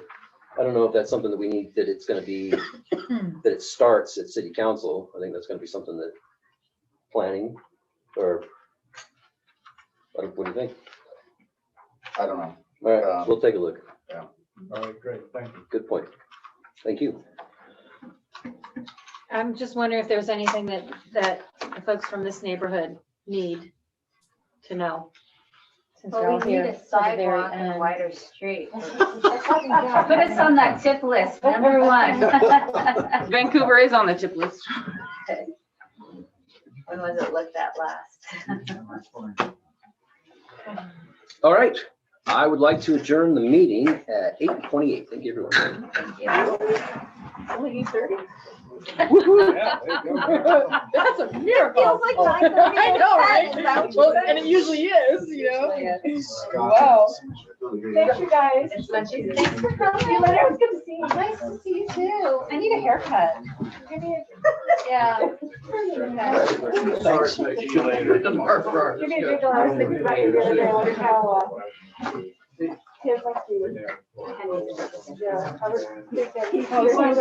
I don't know if that's something that we need, that it's gonna be, that it starts at city council. I think that's gonna be something that planning or what do you think? I don't know. All right, we'll take a look. Yeah. All right, great. Thank you. Good point. Thank you. I'm just wondering if there's anything that the folks from this neighborhood need to know. Since they're all Well, we need here a to the very sidewalk and a end. wider street. Put us on that tip list, number one. Vancouver is on the tip list. When was it looked at last? All right, I would like to adjourn the meeting at 8:28. Thank you, everyone. Only 8:30? Yeah, there you go. That's a miracle. Feels like 9:30 I know, right? is that what you Well, said? and it usually is, you know? Wow. Thank you, guys. It's much easier. Thanks for coming. See you later. It was good to see you. Nice to see you too. I need a haircut. Yeah. Sorry, see you later. Tomorrow. Give me a giggle. I was thinking about you the other day. I wondered how, kids like you. Yeah. I was thinking-